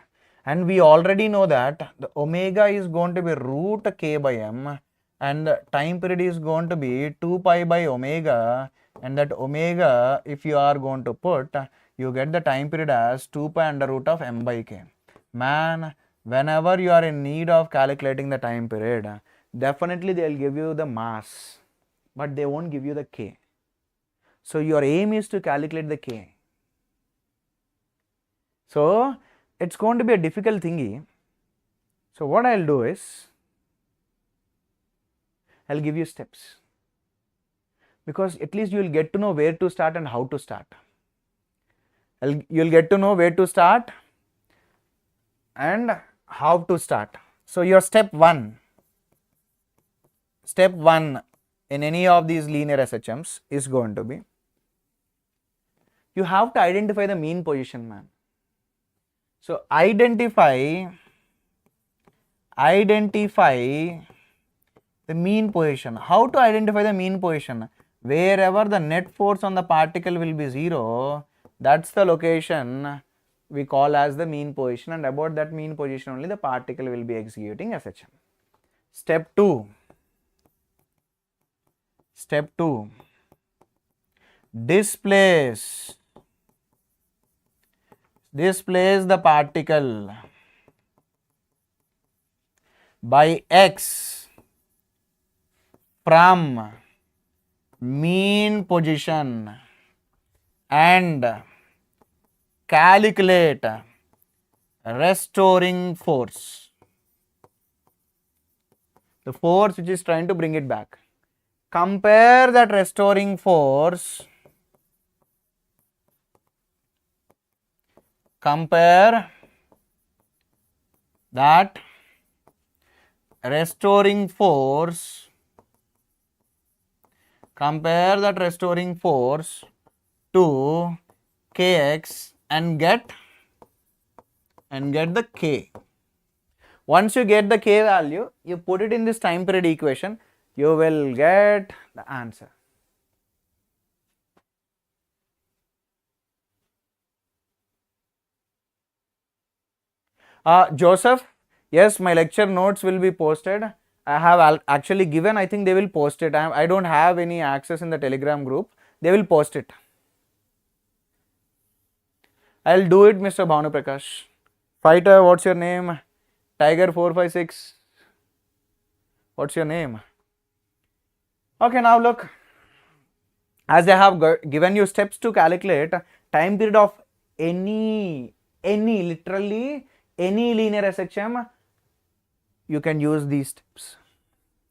And we already know that the omega is going to be root k by m, and the time period is going to be 2 pi by omega, and that omega, if you are going to put, you get the time period as 2 pi under root of m by k. Man, whenever you are in need of calculating the time period, definitely they will give you the mass, but they won't give you the k. So your aim is to calculate the k. So it's going to be a difficult thingy. So what I'll do is, I'll give you steps, because at least you will get to know where to start and how to start. You'll get to know where to start and how to start. So your step one in any of these linear SHMs is going to be, you have to identify the mean position, man. So identify the mean position. How to identify the mean position? Wherever the net force on the particle will be 0, that's the location we call as the mean position, and about that mean position only the particle will be executing SHM. Step 2. Displace the particle by x from mean position and calculate restoring force, the force which is trying to bring it back. Compare that restoring force, compare that restoring force to kx and get the k. Once you get the k value, you put it in this time period equation, you will get the answer. Joseph, yes, my lecture notes will be posted. I have actually given, I think they will post it. I don't have any access in the Telegram group. They will post it. I'll do it, Mr. Bhanu Prakash. Fighter, what's your name? Tiger 456. What's your name? Okay, now look. As I have given you steps to calculate time period of literally any linear SHM, you can use these steps.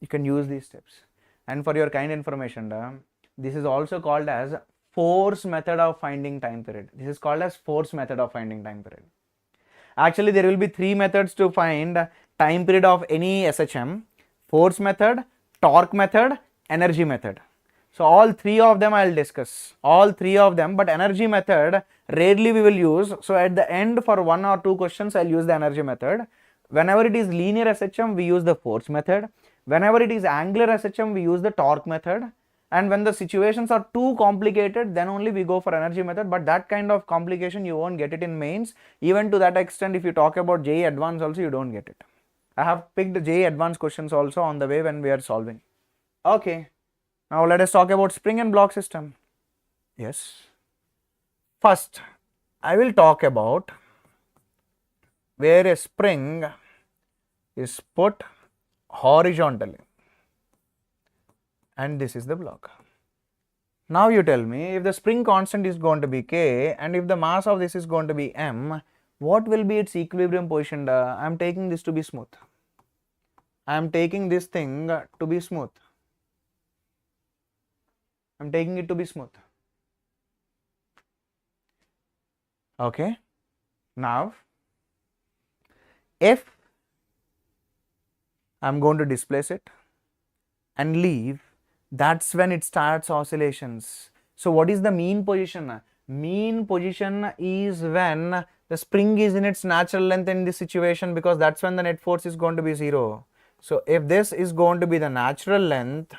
You can use these steps. And for your kind information, this is also called as force method of finding time period. This is called as force method of finding time period. Actually, there will be three methods to find time period of any SHM: force method, torque method, energy method. So all three of them I will discuss, all three of them, but energy method rarely we will use. So at the end, for one or two questions, I will use the energy method. Whenever it is linear SHM, we use the force method. Whenever it is angular SHM, we use the torque method. And when the situations are too complicated, then only we go for energy method. But that kind of complication, you won't get it in mains. Even to that extent, if you talk about JEE advanced also, you don't get it. I have picked JEE advanced questions also on the way when we are solving. Okay. Now let us talk about spring and block system. Yes. First, I will talk about where a spring is put horizontally and this is the block. Now you tell me, if the spring constant is going to be K and if the mass of this is going to be M, what will be its equilibrium position? I am taking this to be smooth. I am taking this thing to be smooth. I am taking it to be smooth. Okay. Now, if I am going to displace it and leave, that's when it starts oscillations. So what is the mean position? Mean position is when the spring is in its natural length in this situation, because that's when the net force is going to be 0. So if this is going to be the natural length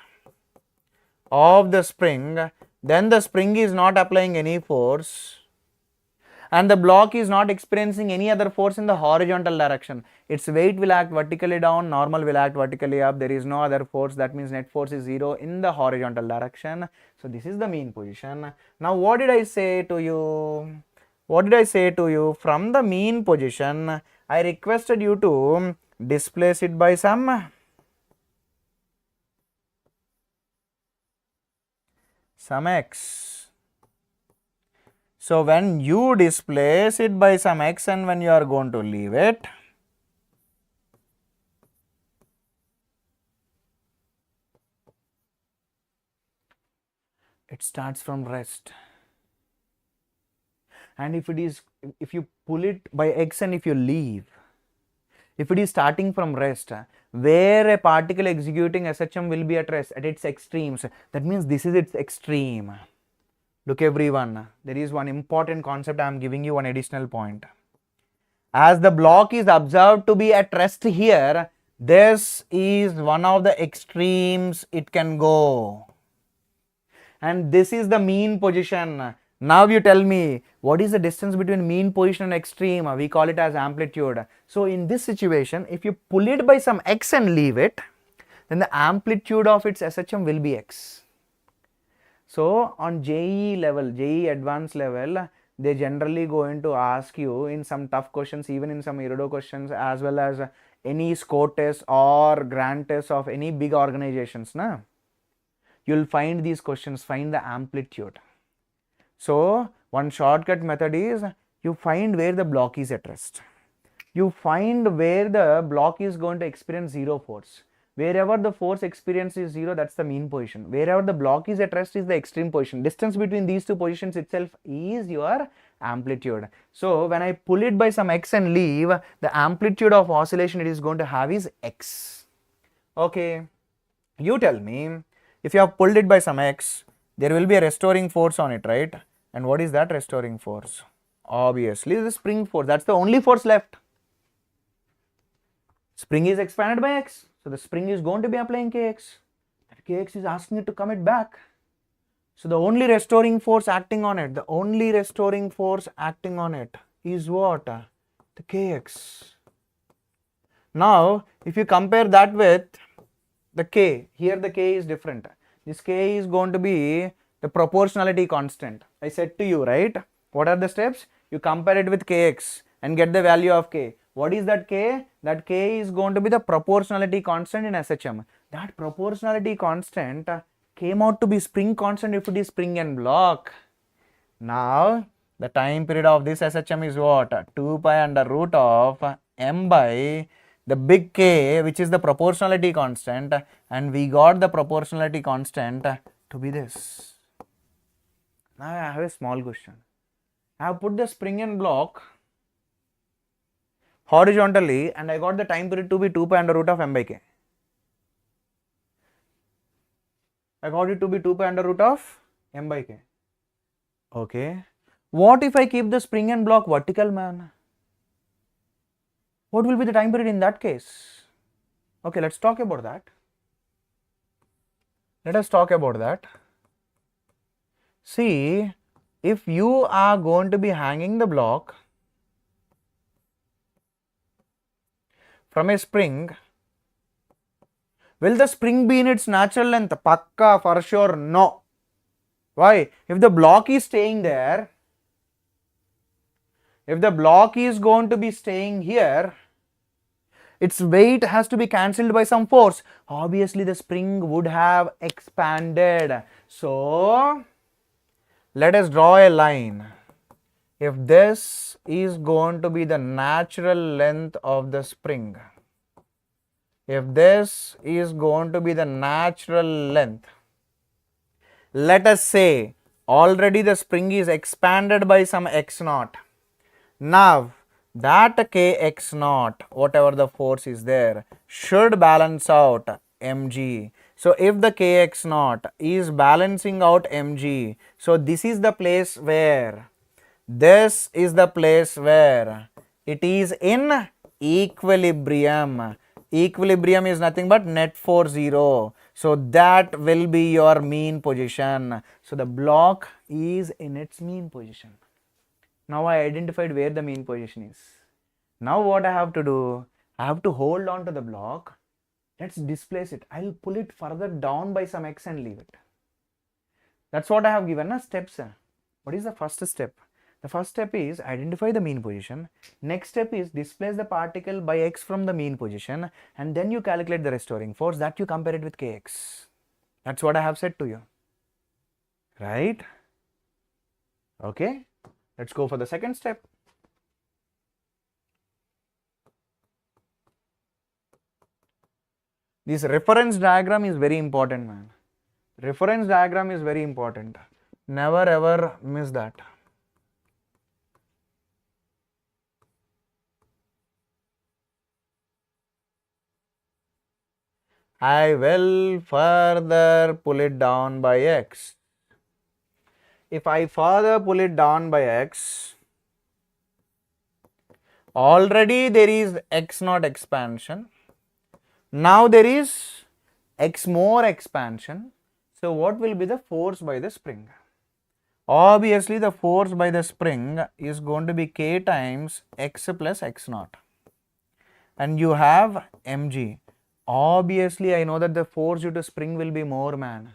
of the spring, then the spring is not applying any force and the block is not experiencing any other force in the horizontal direction. Its weight will act vertically down, normal will act vertically up. There is no other force. That means net force is 0 in the horizontal direction. So this is the mean position. Now what did I say to you? What did I say to you? From the mean position, I requested you to displace it by some x. So when you displace it by some x and when you are going to leave it, it starts from rest. And if you pull it by x and if you leave, if it is starting from rest, where a particle executing SHM will be at rest, at its extremes, that means this is its extreme. Look everyone, there is one important concept. I am giving you one additional point. As the block is observed to be at rest here, this is one of the extremes it can go. And this is the mean position. Now you tell me, what is the distance between mean position and extreme? We call it as amplitude. So in this situation, if you pull it by some x and leave it, then the amplitude of its SHM will be x. So on JEE level, JEE advanced level, they generally going to ask you in some tough questions, even in some Irido questions, as well as any score test or grant test of any big organizations. You'll find these questions, find the amplitude. So one shortcut method is, you find where the block is at rest. You find where the block is going to experience 0 force. Wherever the force experience is 0, that's the mean position. Wherever the block is at rest is the extreme position. Distance between these two positions itself is your amplitude. So when I pull it by some x and leave, the amplitude of oscillation it is going to have is x. Okay, you tell me, if you have pulled it by some x, there will be a restoring force on it, right? And what is that restoring force? Obviously the spring force. That's the only force left. Spring is expanded by x. So the spring is going to be applying Kx. That Kx is asking it to commit back. So the only restoring force acting on it, is what? The Kx. Now, if you compare that with the K, here the K is different. This K is going to be the proportionality constant. I said to you, right? What are the steps? You compare it with Kx and get the value of K. What is that K? That K is going to be the proportionality constant in SHM. That proportionality constant came out to be spring constant if it is spring and block. Now, the time period of this SHM is what? 2 pi under root of m by the big K, which is the proportionality constant, and we got the proportionality constant to be this. Now, I have a small question. I have put the spring and block horizontally and I got the time period to be 2 pi under root of m by K. I got it to be 2 pi under root of m by K. Okay. What if I keep the spring and block vertical, man? What will be the time period in that case? Okay, let's talk about that. Let us talk about that. See, if you are going to be hanging the block from a spring, will the spring be in its natural length? Pakka, for sure, no. Why? If the block is staying there, if the block is going to be staying here, its weight has to be cancelled by some force. Obviously, the spring would have expanded. So, let us draw a line. If this is going to be the natural length of the spring, if this is going to be the natural length, let us say already the spring is expanded by some x naught. Now, that kx naught, whatever the force is there, should balance out mg. So, if the kx naught is balancing out mg, so this is the place where, this is the place where it is in equilibrium. Equilibrium is nothing but net force 0. So, that will be your mean position. So, the block is in its mean position. Now, I identified where the mean position is. Now, what I have to do? I have to hold on to the block. Let's displace it. I'll pull it further down by some x and leave it. That's what I have given as steps. What is the first step? The first step is identify the mean position. Next step is displace the particle by x from the mean position, and then you calculate the restoring force, that you compare it with kx. That's what I have said to you. Right? Okay. Let's go for the second step. This reference diagram is very important, man. Reference diagram is very important. Never ever miss that. I will further pull it down by x. If I further pull it down by x, already there is x naught expansion. Now there is x more expansion. So, what will be the force by the spring? Obviously, the force by the spring is going to be k times x plus x naught. And you have mg. Obviously, I know that the force due to spring will be more, man.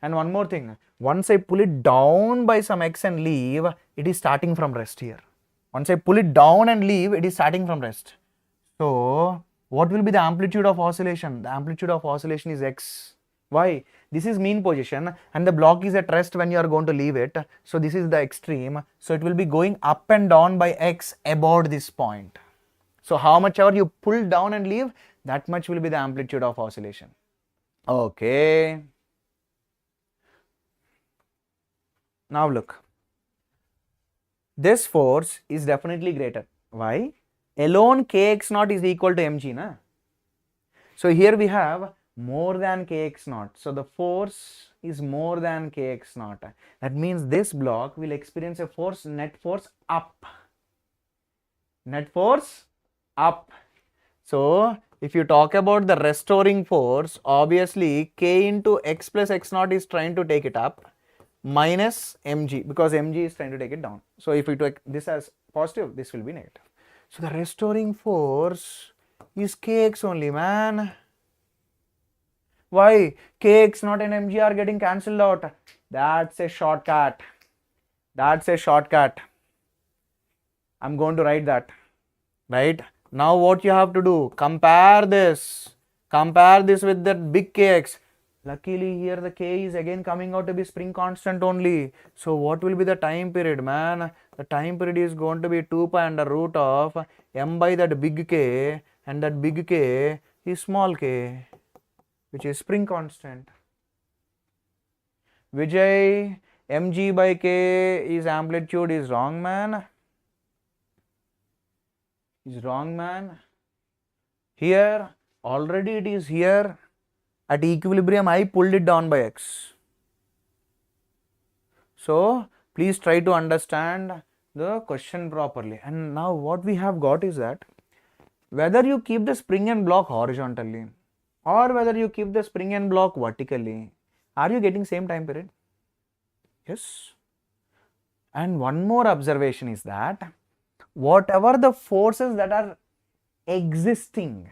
And one more thing, once I pull it down by some x and leave, it is starting from rest here. Once I pull it down and leave, it is starting from rest. So, what will be the amplitude of oscillation? The amplitude of oscillation is x. Why? This is mean position and the block is at rest when you are going to leave it. So, this is the extreme. So, it will be going up and down by x about this point. So, how much ever you pull down and leave, that much will be the amplitude of oscillation. Okay. Now, look. This force is definitely greater. Why? Alone kx naught is equal to mg, na? So, here we have more than kx naught. So, the force is more than kx naught. That means this block will experience a force, net force up. Net force up. So, if you talk about the restoring force, obviously k into x plus x naught is trying to take it up, minus mg, because mg is trying to take it down. So, if we take this as positive, this will be negative. So the restoring force is kx only, man. Why? Kx not an mg are getting cancelled out. That's a shortcut. That's a shortcut. I'm going to write that. Right? Now what you have to do? Compare this. Compare this with that big kx. Luckily here the k is again coming out to be spring constant only. So what will be the time period, man? The time period is going to be 2 pi under root of m by that big K, and that big K is small k, which is spring constant. Vijay, mg by k is amplitude is wrong, man. Is wrong, man. Here already it is here. At equilibrium I pulled it down by x. So please try to understand the question properly. And now what we have got is that whether you keep the spring and block horizontally or whether you keep the spring and block vertically, are you getting same time period? Yes. And one more observation is that whatever the forces that are existing,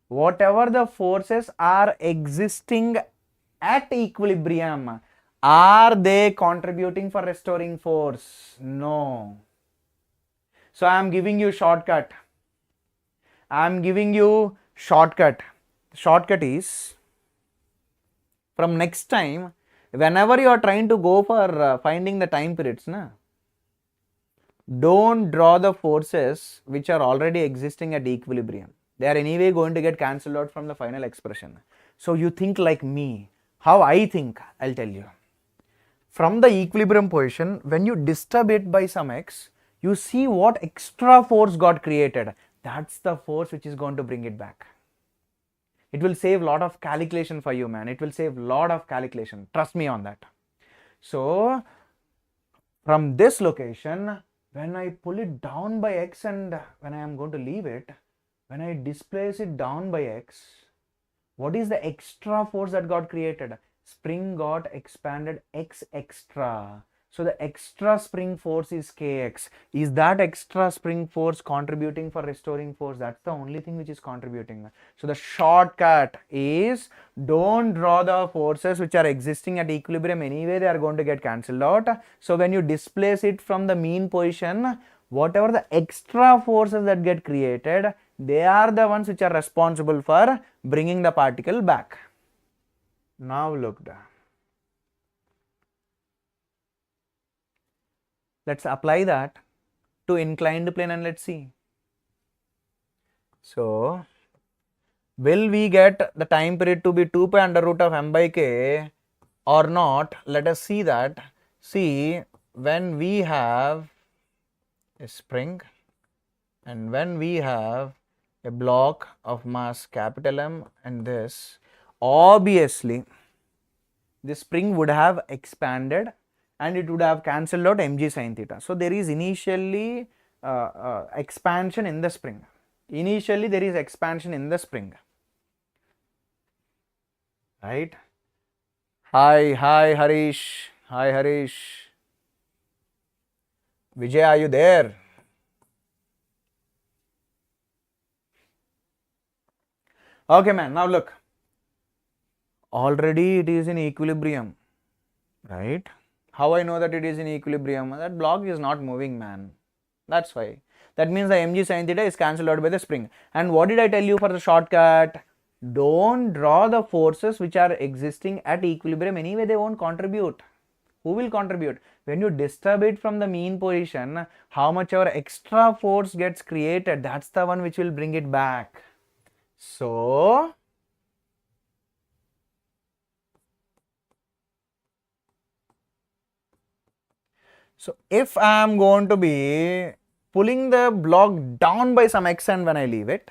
whatever the forces are existing at equilibrium, are they contributing for restoring force? No. So I am giving you shortcut. I am giving you shortcut. Shortcut is, from next time, whenever you are trying to go for finding the time periods, don't draw the forces which are already existing at equilibrium. They are anyway going to get cancelled out from the final expression. So you think like me. How I think, I'll tell you. From the equilibrium position, when you disturb it by some x, you see what extra force got created. That's the force which is going to bring it back. It will save a lot of calculation for you, man. It will save a lot of calculation. Trust me on that. So, from this location, when I pull it down by x and when I am going to leave it, when I displace it down by x, what is the extra force that got created? Spring got expanded x extra. So the extra spring force is kx. Is that extra spring force contributing for restoring force? That's the only thing which is contributing. So the shortcut is, don't draw the forces which are existing at equilibrium. Anyway, they are going to get cancelled out. So when you displace it from the mean position, whatever the extra forces that get created, they are the ones which are responsible for bringing the particle back. Now look there. Let's apply that to inclined plane and let's see. So, will we get the time period to be 2 pi under root of m by k or not? Let us see that. See, when we have a spring and when we have a block of mass capital M and this, obviously the spring would have expanded and it would have cancelled out mg sin theta. So there is initially expansion in the spring. Initially there is expansion in the spring. Right? Hi Harish. Hi Harish. Vijay, are you there? Okay, man. Now look. Already it is in equilibrium. Right? How I know that it is in equilibrium? That block is not moving, man. That's why. That means the mg sin theta is cancelled out by the spring. And what did I tell you for the shortcut? Don't draw the forces which are existing at equilibrium. Anyway, they won't contribute. Who will contribute? When you disturb it from the mean position, how much our extra force gets created, that's the one which will bring it back. So, if I am going to be pulling the block down by some x and when I leave it,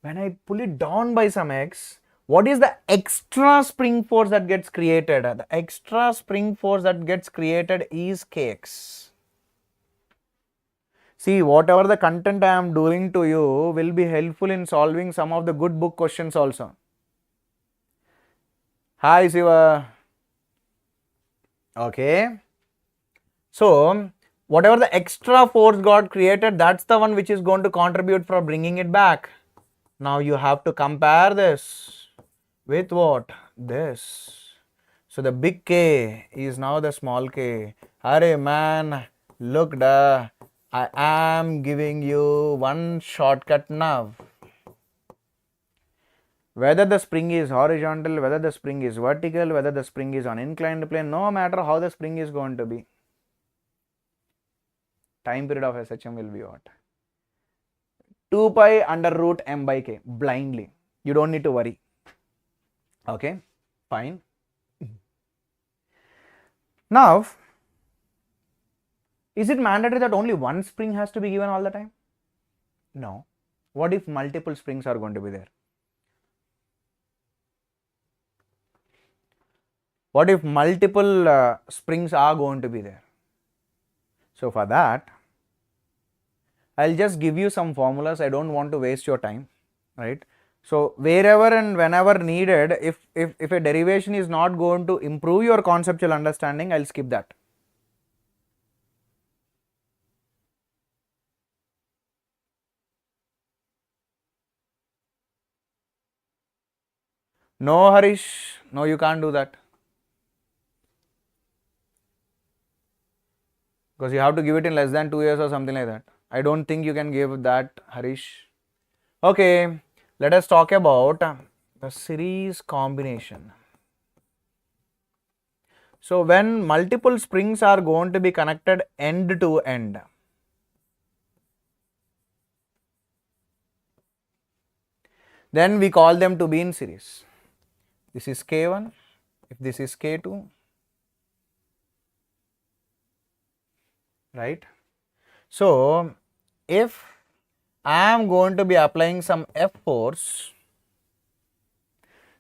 when I pull it down by some x, what is the extra spring force that gets created? The extra spring force that gets created is kx. See, whatever the content I am doing to you will be helpful in solving some of the good book questions also. Hi Siva. Okay. So, whatever the extra force got created, that's the one which is going to contribute for bringing it back. Now you have to compare this with what? This. So the big K is now the small k. Arey man, look da, I am giving you one shortcut now. Whether the spring is horizontal, whether the spring is vertical, whether the spring is on inclined plane, no matter how the spring is going to be, time period of SHM will be what? 2 pi under root m by k, blindly. You don't need to worry. Okay, fine. Now, is it mandatory that only one spring has to be given all the time? No. What if multiple springs are going to be there? What if multiple springs are going to be there? So for that, I'll just give you some formulas. I don't want to waste your time, right? So wherever and whenever needed, if a derivation is not going to improve your conceptual understanding, I'll skip that. No, Harish, no, you can't do that. Because you have to give it in less than 2 years or something like that. I don't think you can give that, Harish. Okay, let us talk about the series combination. So when multiple springs are going to be connected end to end, then we call them to be in series. This is K1, if this is K2, right? So if I am going to be applying some F force,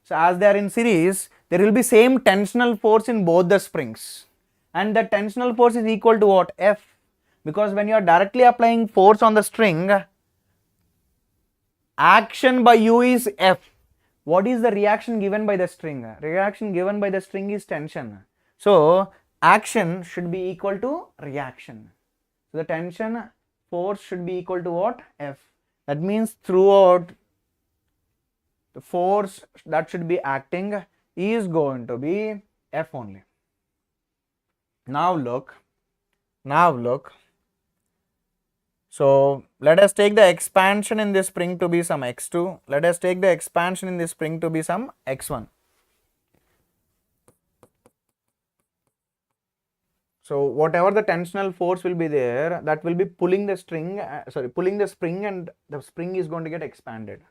so as they are in series, there will be same tensional force in both the springs, and the tensional force is equal to what? F, because when you are directly applying force on the string, action by you is F. What is the reaction given by the string? Reaction given by the string is tension. So action should be equal to reaction. So the tension force should be equal to what? F. That means throughout the force that should be acting is going to be F only. Now look. So let us take the expansion in this spring to be some x2. Let us take the expansion in this spring to be some x1. So whatever the tensional force will be there, that will be pulling the string, pulling the spring, and the spring is going to get expanded.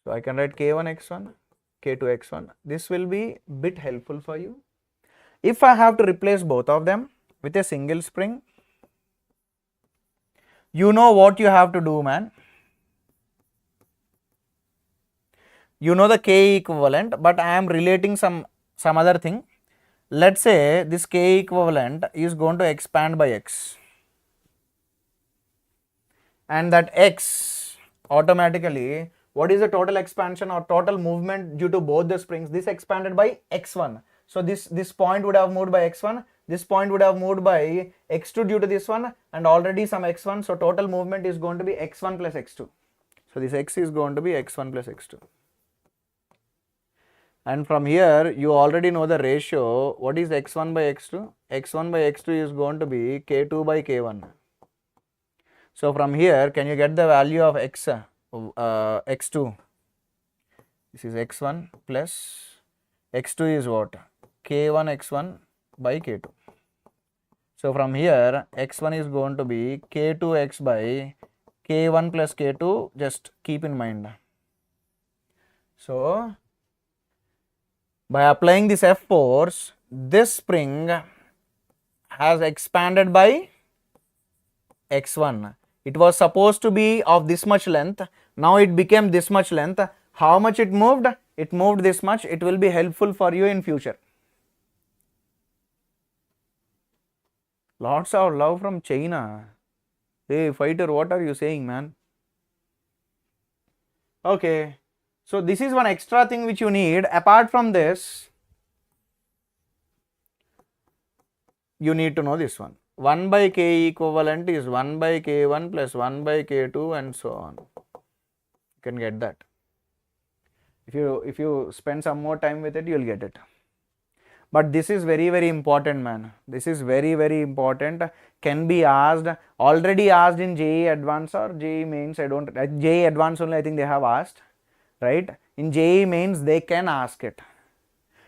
So I can write K1 x1, K2 x1. This will be bit helpful for you. If I have to replace both of them with a single spring, you know what you have to do, man. You know the K equivalent, but I am relating some other thing. Let's say this K equivalent is going to expand by x, and that x automatically, what is the total expansion or total movement due to both the springs? This expanded by x1. So this point would have moved by x1, this point would have moved by x2 due to this one, and already some x1. So total movement is going to be x1 plus x2. So this x is going to be x1 plus x2. And from here you already know the ratio. What is x1 by x2? x1 by x2 is going to be k2 by k1. So from here, can you get the value of x, x2? This is x1 plus x2 is what? K1 x1 by k2. So from here, x1 is going to be k2x by k1 plus k2, just keep in mind. So by applying this F force, this spring has expanded by x1. It was supposed to be of this much length. Now it became this much length. How much it moved? It moved this much. It will be helpful for you in future. Lots of love from China. Hey fighter, what are you saying, man? Okay. So this is one extra thing which you need. Apart from this, you need to know this one. 1 by K equivalent is 1 by K1 plus 1 by K2 and so on. You can get that. If you spend some more time with it, you will get it. But this is very, very important, man. This is very, very important. Can be asked, already asked in JEE Advanced or JEE Mains. JEE Advanced only I think they have asked, right? In JEE Mains they can ask it.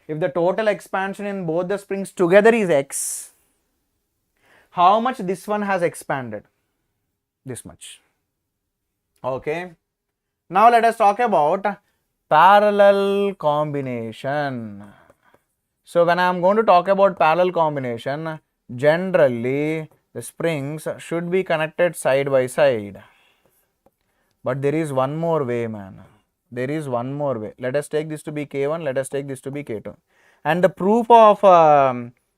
If the total expansion in both the springs together is X, how much this one has expanded? This much. Okay. Now let us talk about parallel combination. So when I am going to talk about parallel combination, generally the springs should be connected side by side. But there is one more way, man. There is one more way. Let us take this to be K1, let us take this to be K2. And the proof of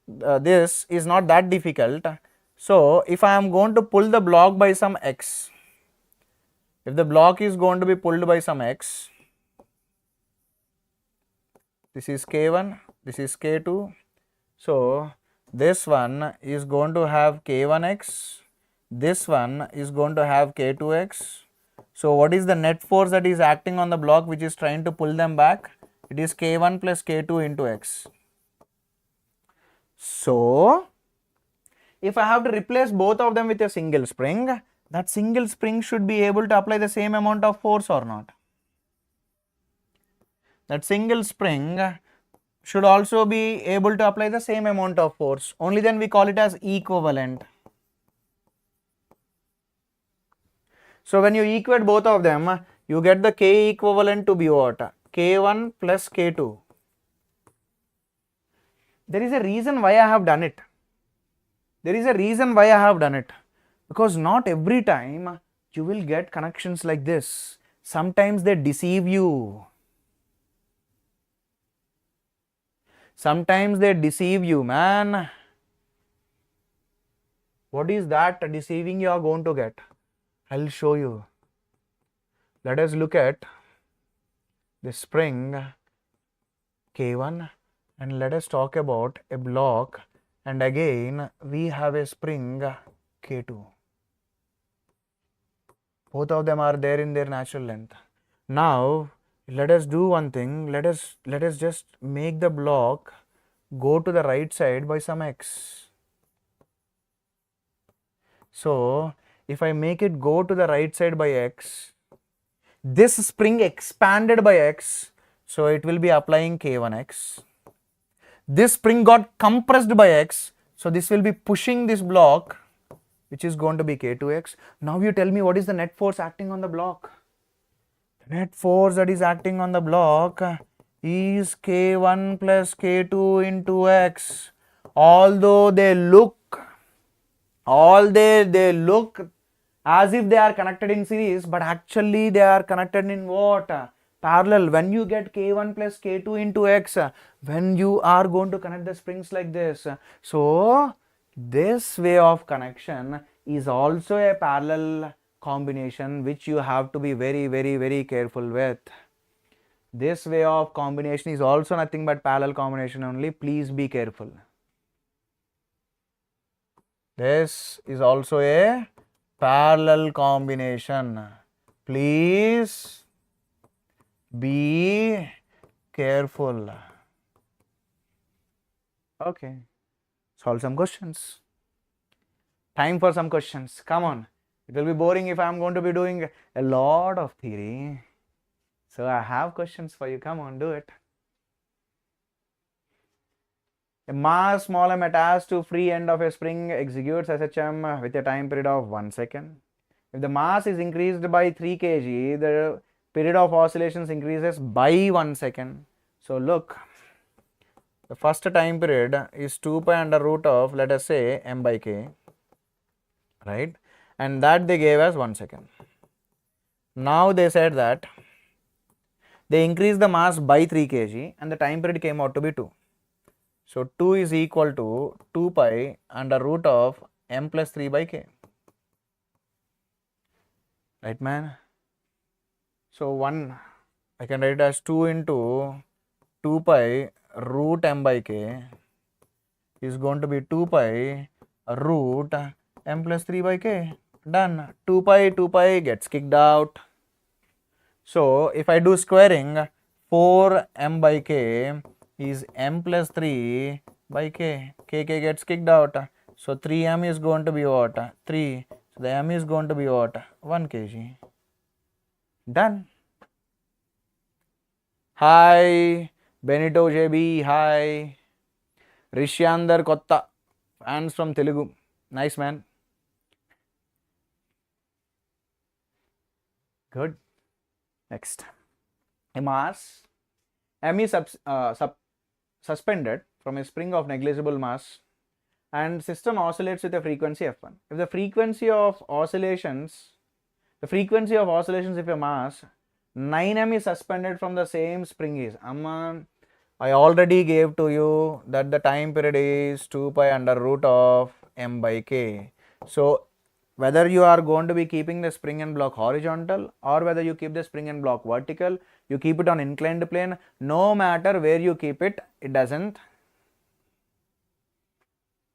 this is not that difficult. So if I am going to pull the block by some X, if the block is going to be pulled by some X, this is K1, this is K2. So this one is going to have K1x, this one is going to have K2x. So what is the net force that is acting on the block which is trying to pull them back? It is K1 plus K2 into X. So if I have to replace both of them with a single spring, that single spring should be able to apply the same amount of force or not? That single spring should also be able to apply the same amount of force. Only then we call it as equivalent. So when you equate both of them, you get the K equivalent to be what? K1 plus K2. There is a reason why I have done it. There is a reason why I have done it. Because not every time you will get connections like this. Sometimes they deceive you. Sometimes they deceive you, man. What is that deceiving you are going to get? I'll show you. Let us look at the spring K1 and let us talk about a block, and again we have a spring K2. Both of them are there in their natural length. Now let us do one thing. Let us just make the block go to the right side by some X. So if I make it go to the right side by X, this spring expanded by X, so it will be applying K1x. This spring got compressed by X, so this will be pushing this block, which is going to be K2x. Now you tell me what is the net force acting on the block? The net force that is acting on the block is K1 plus K2 into X. Although they look as if they are connected in series, but actually they are connected in what? Parallel. When you get K1 plus K2 into X, when you are going to connect the springs like this. So this way of connection is also a parallel combination which you have to be very, very, very careful with. This way of combination is also nothing but parallel combination only. Please be careful. This is also a parallel combination. Please be careful. Okay. Solve some questions. Time for some questions. Come on. It will be boring if I am going to be doing a lot of theory. So I have questions for you. Come on, do it. A mass small m attached to free end of a spring executes SHM with a time period of 1 second. If the mass is increased by 3 kg, the period of oscillations increases by 1 second. So look, the first time period is 2 pi under root of, let us say, m by k, right? And that they gave as 1 second. Now they said that they increased the mass by 3 kg and the time period came out to be 2. So 2 is equal to 2 pi under root of m plus 3 by k. Right, man? So 1, I can write it as 2 into 2 pi root m by k is going to be 2 pi root m plus 3 by k. Done. 2 pi gets kicked out. So if I do squaring, 4m by k is m plus 3 by k. K gets kicked out. So 3m is going to be what? 3. So the m is going to be what? 1 kg. Done. Hi, Benito JB. Hi. Rishyandar Kotta. Fans from Telugu. Nice, man. Good. Next. A mass m is suspended from a spring of negligible mass and system oscillates with a frequency f1. If the frequency of oscillations if a mass 9m is suspended from the same spring is, I already gave to you that the time period is 2 pi under root of m by k. So whether you are going to be keeping the spring and block horizontal or whether you keep the spring and block vertical, you keep it on inclined plane, no matter where you keep it, it doesn't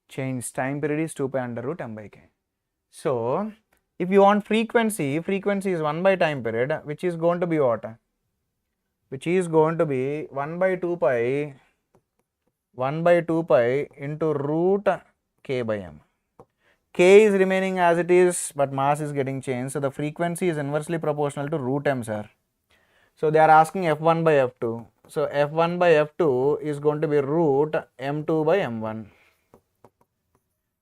change. Time period is 2 pi under root m by k. So if you want frequency is 1 by time period, which is going to be what? Which is going to be 1 by 2 pi into root k by m. K is remaining as it is, but mass is getting changed. So the frequency is inversely proportional to root m, sir. So they are asking f1 by f2. So f1 by f2 is going to be root m2 by m1.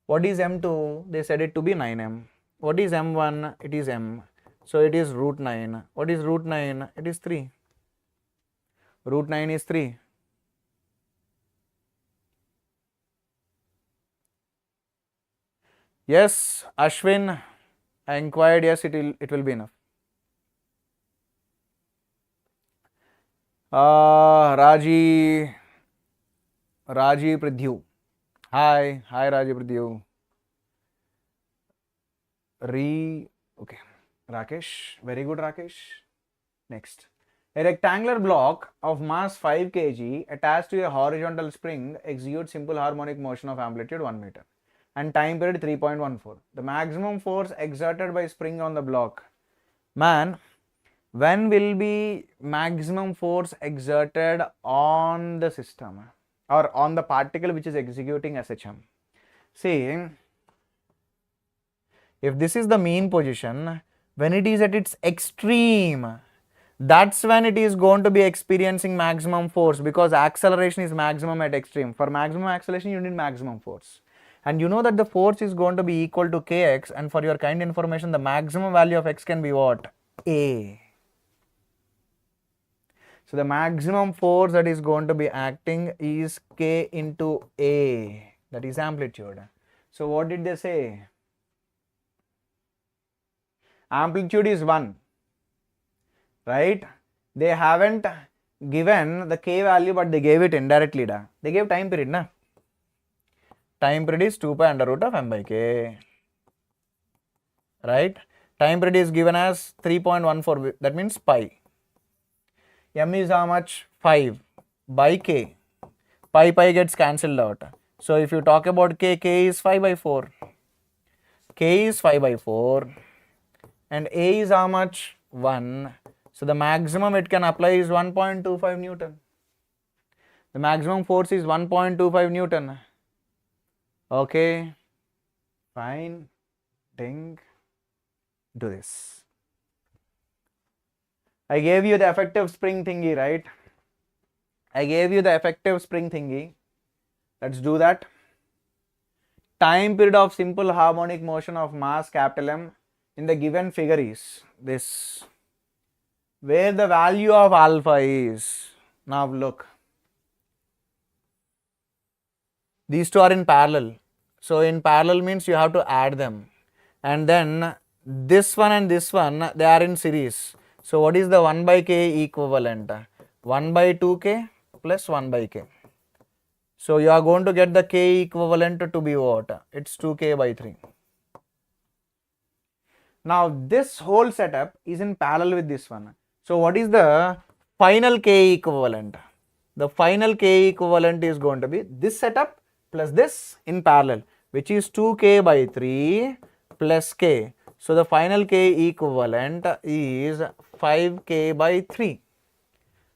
What is m2? They said it to be 9m. What is m1? It is m. So it is root 9. What is root 9? It is 3. Root 9 is 3. Yes, Ashwin, I inquired. Yes, it will be enough. Raji Pridhu. Hi Raji Pridhu. Okay, Rakesh, very good Rakesh. Next, a rectangular block of mass 5 kg attached to a horizontal spring executes simple harmonic motion of amplitude 1 meter and time period 3.14. The maximum force exerted by spring on the block. Man, when will be maximum force exerted on the system or on the particle which is executing SHM? See, if this is the mean position, when it is at its extreme, that's when it is going to be experiencing maximum force, because acceleration is maximum at extreme. For maximum acceleration, you need maximum force. And you know that the force is going to be equal to kx, and for your kind information, the maximum value of x can be what? A. So the maximum force that is going to be acting is k into A, that is amplitude. So what did they say? Amplitude is 1, right? They haven't given the k value, but they gave it indirectly. They gave time period. Na? Time period is 2 pi under root of m by k, right? Time period is given as 3.14, that means pi. M is how much? 5 by k. Pi gets cancelled out. So if you talk about k is 5 by 4. K is 5 by 4 and A is how much? 1. So the maximum it can apply is 1.25 Newton. The maximum force is 1.25 Newton. Okay, fine, ding, do this. I gave you the effective spring thingy, right? I gave you the effective spring thingy. Let's do that. Time period of simple harmonic motion of mass capital M in the given figure is this, where the value of alpha is. Now look, these two are in parallel. So in parallel means you have to add them, and then this one and this one, they are in series. So what is the 1 by k equivalent? 1 by 2k plus 1 by k. So you are going to get the k equivalent to be what? It's 2k by 3. Now this whole setup is in parallel with this one. So what is the final k equivalent? The final k equivalent is going to be this setup plus this in parallel. which is 2k by 3 plus k. So the final k equivalent is 5k by 3.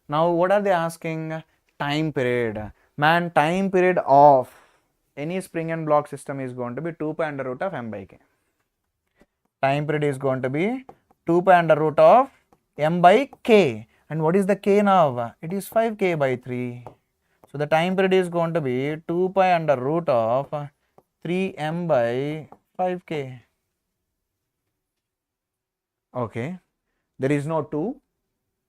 Now what are they asking? Time period. Man, time period of any spring and block system is going to be 2 pi under root of m by k. Time period is going to be 2 pi under root of m by k. And what is the k now? It is 5k by 3. So the time period is going to be 2 pi under root of 3m by 5k. Okay. There is no 2.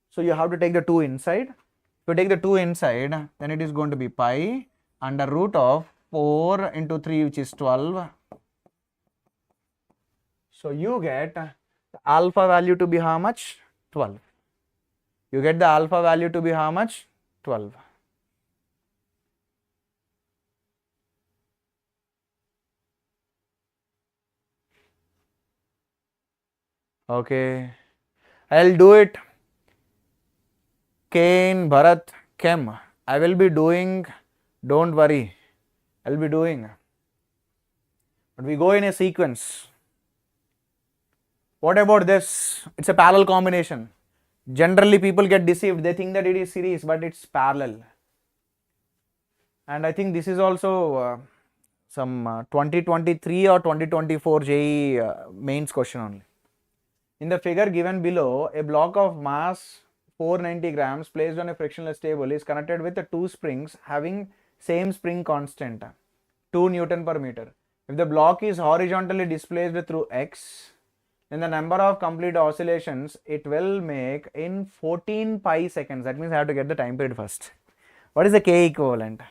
So you have to take the 2 inside. If you take the 2 inside, then it is going to be pi under root of 4 into 3, which is 12. So you get the alpha value to be how much? 12. You get the alpha value to be how much? 12. Okay. I'll do it. Kane, Bharat, Chem. I will be doing, don't worry. I'll be doing. But we go in a sequence. What about this? It's a parallel combination. Generally people get deceived. They think that it is series, but it's parallel. And I think this is also some 2023 or 2024 JEE mains question only. In the figure given below, a block of mass 490 grams placed on a frictionless table is connected with the 2 springs having same spring constant, 2 Newton per meter. If the block is horizontally displaced through x, then the number of complete oscillations it will make in 14 pi seconds. That means I have to get the time period first. What is the k equivalent?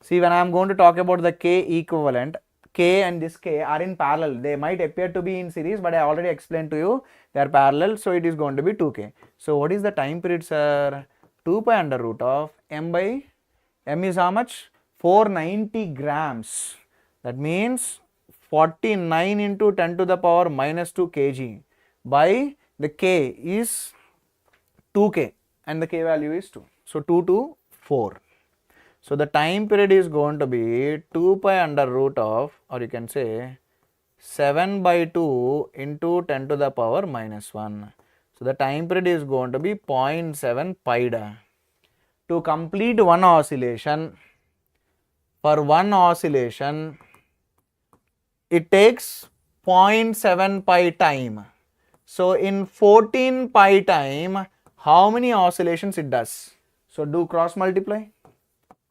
See, when I am going to talk about the k equivalent, k and this k are in parallel. They might appear to be in series, but I already explained to you they are parallel, so it is going to be 2k. So what is the time period, sir? 2 pi under root of m by m is how much? 490 grams. That means 49 into 10 to the power minus 2 kg by the k is 2k and the k value is 2. So 2 to 4. So the time period is going to be 2 pi under root of, or you can say 7 by 2 into 10 to the power minus 1. So the time period is going to be 0.7 pi. To complete one oscillation, for one oscillation, it takes 0.7 pi time. So in 14 pi time, how many oscillations it does? So do cross multiply.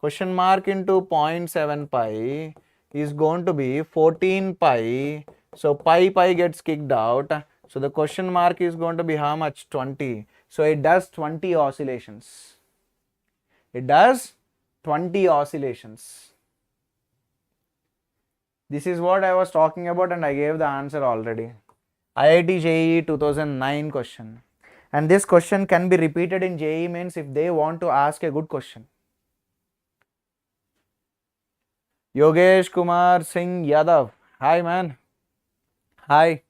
Question mark into 0.7 pi is going to be 14 pi. So pi gets kicked out. So the question mark is going to be how much? 20. So it does 20 oscillations. It does 20 oscillations. This is what I was talking about and I gave the answer already. IIT JEE 2009 question. And this question can be repeated in JEE mains if they want to ask a good question. Yogesh Kumar Singh Yadav. Hi man. Hi.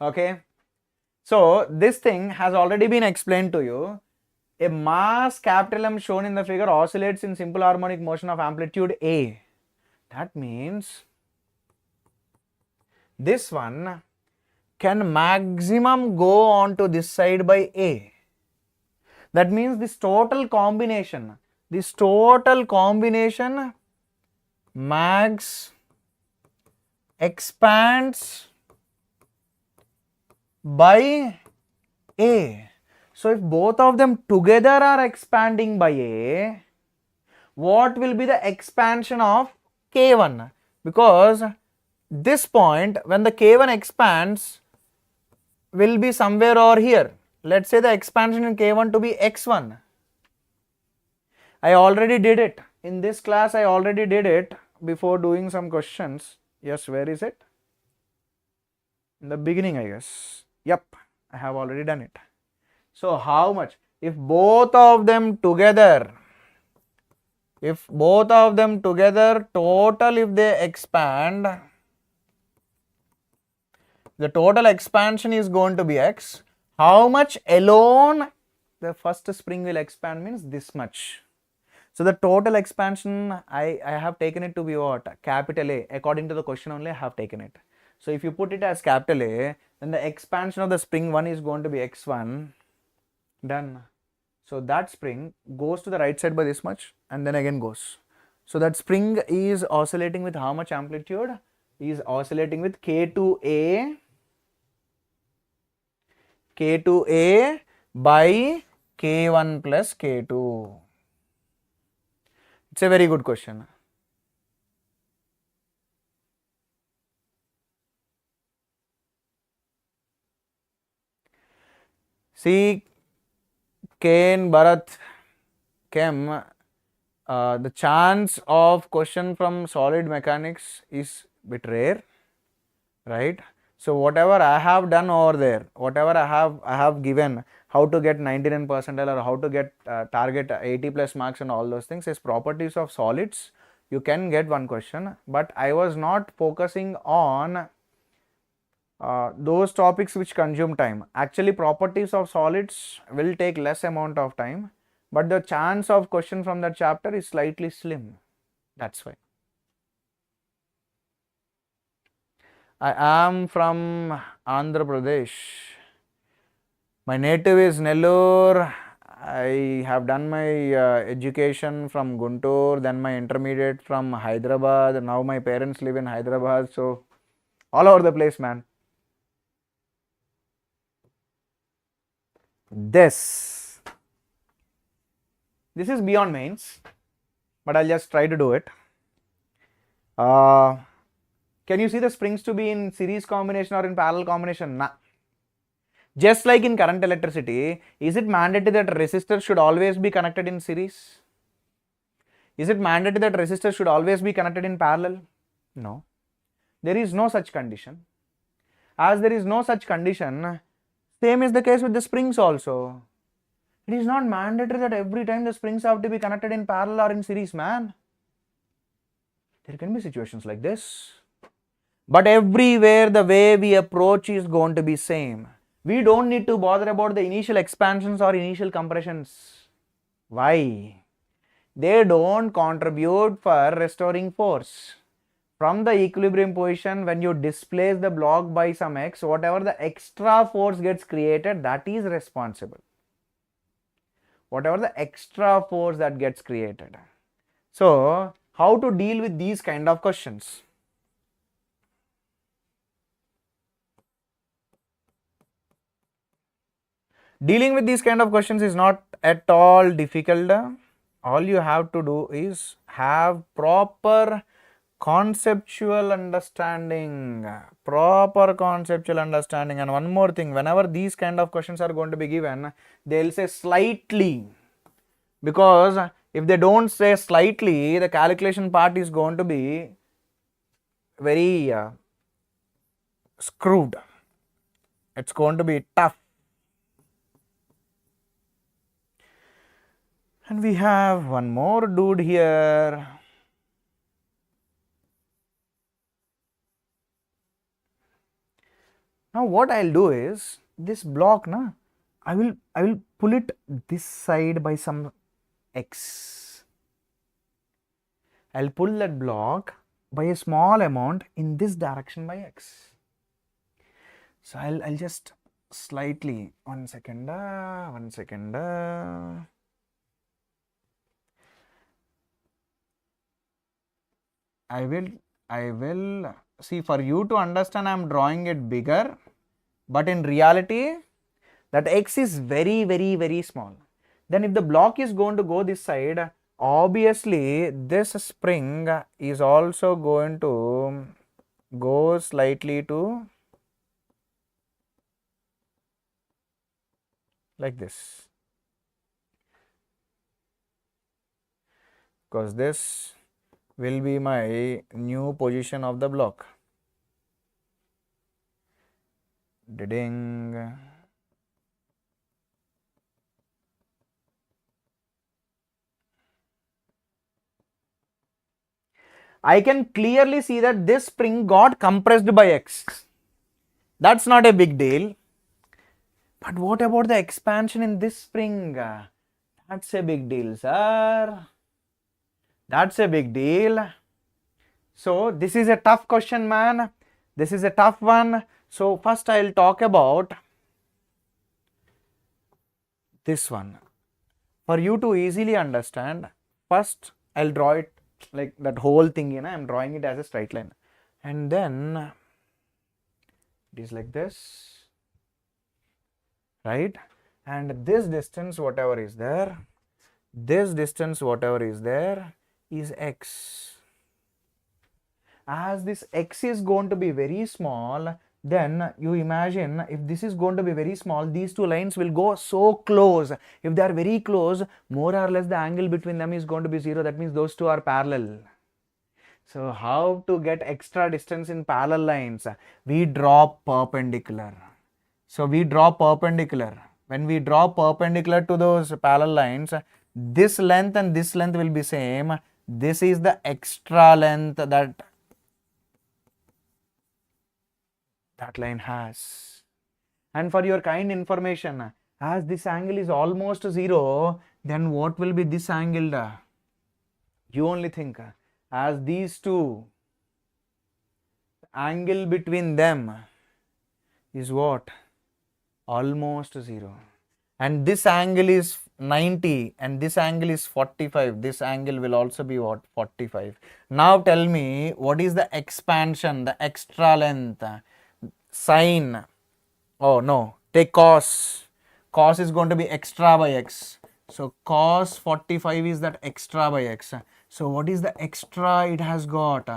Okay. So this thing has already been explained to you. A mass capital M shown in the figure oscillates in simple harmonic motion of amplitude A. That means this one can maximum go on to this side by A. That means this total combination max expands by A. So if both of them together are expanding by A, what will be the expansion of K1? Because this point, when the K1 expands, will be somewhere over here. Let's say the expansion in K1 to be x1. I already did it. In this class, I already did it before doing some questions. Yes, where is it? In the beginning, I guess. Yep, I have already done it. So how much? If both of them together, total if they expand, the total expansion is going to be x. How much alone the first spring will expand means this much. So the total expansion, I have taken it to be what? Capital A. According to the question only, I have taken it. So if you put it as capital A, then the expansion of the spring 1 is going to be x1. Done. So that spring goes to the right side by this much and then again goes. So that spring is oscillating with how much amplitude? Is oscillating with K2A by K1 plus K2. It's a very good question. See, Ken, Bharat, Kem, the chance of question from solid mechanics is bit rare, right? So whatever I have done over there, whatever I have given, how to get 99 percentile or how to get target 80 plus marks and all those things is properties of solids. You can get one question, but I was not focusing on those topics which consume time. Actually, properties of solids will take less amount of time, but the chance of question from that chapter is slightly slim. That's why. I am from Andhra Pradesh. My native is Nellore. I have done my education from Guntur, then my intermediate from Hyderabad. Now my parents live in Hyderabad, so all over the place, man. This is beyond mains, but I'll just try to do it. Can you see the springs to be in series combination or in parallel combination? Nah. Just like in current electricity, is it mandatory that resistors should always be connected in series? Is it mandatory that resistors should always be connected in parallel? No. There is no such condition. As there is no such condition, same is the case with the springs also. It is not mandatory that every time the springs have to be connected in parallel or in series, man. There can be situations like this. But everywhere the way we approach is going to be same. We don't need to bother about the initial expansions or initial compressions. Why? They don't contribute for restoring force. From the equilibrium position, when you displace the block by some x, whatever the extra force gets created, that is responsible. Whatever the extra force that gets created. So, how to deal with these kind of questions? Dealing with these kind of questions is not at all difficult. All you have to do is have proper conceptual understanding. And one more thing, whenever these kind of questions are going to be given, they'll say slightly, because if they don't say slightly, the calculation part is going to be very screwed. It's going to be tough. And we have one more dude here. Now what I'll do is, this block, I will pull it this side by some x. I'll pull that block by a small amount in this direction by x. So I'll just slightly, one second. I will see, for you to understand, I am drawing it bigger, but in reality that x is very, very, very small. Then if the block is going to go this side, obviously this spring is also going to go slightly to like this, because this will be my new position of the block. Ding. I can clearly see that this spring got compressed by x. That's not a big deal. But what about the expansion in this spring? That's a big deal, sir. That's a big deal. So this is a tough question, man. This is a tough one. So first I'll talk about this one. For you to easily understand, first I'll draw it like that whole thing, I'm drawing it as a straight line. And then it is like this, right? And this distance, whatever is there, this distance, whatever is there, is x. As this x is going to be very small, then you imagine if this is going to be very small, these two lines will go so close. If they are very close, more or less the angle between them is going to be 0. That means those two are parallel. So how to get extra distance in parallel lines? We draw perpendicular. So we draw perpendicular. When we draw perpendicular to those parallel lines, this length and this length will be same. This is the extra length that line has. And for your kind information, as this angle is almost 0, then what will be this angle? You only think. As these two, angle between them is what? Almost 0. And this angle is 90 and this angle is 45. This angle will also be what? 45. Now tell me, what is the expansion, the extra length? Sine. Oh no, take cos. Cos is going to be extra by x. So cos 45 is that extra by x. So what is the extra it has got?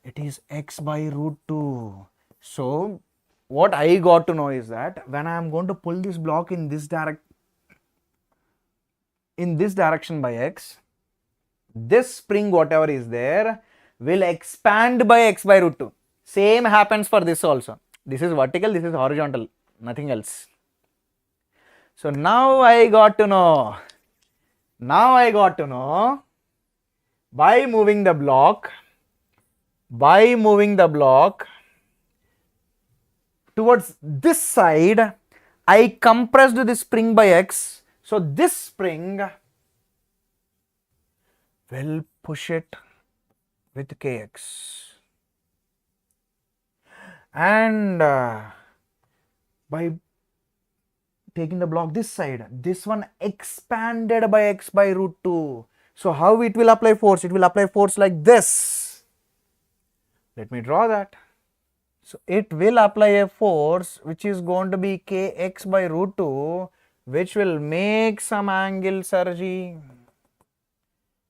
It is x by root 2. So what I got to know is that when I am going to pull this block in this direction by x, this spring whatever is there will expand by x by root 2. Same happens for this also. This is vertical, this is horizontal, nothing else. So now I got to know. By moving the block towards this side, I compressed this spring by x. So this spring will push it with kx. And by taking the block this side, this one expanded by x by root 2. So how it will apply force? It will apply force like this. Let me draw that. So it will apply a force which is going to be kx by root 2, which will make some angle, Sarji.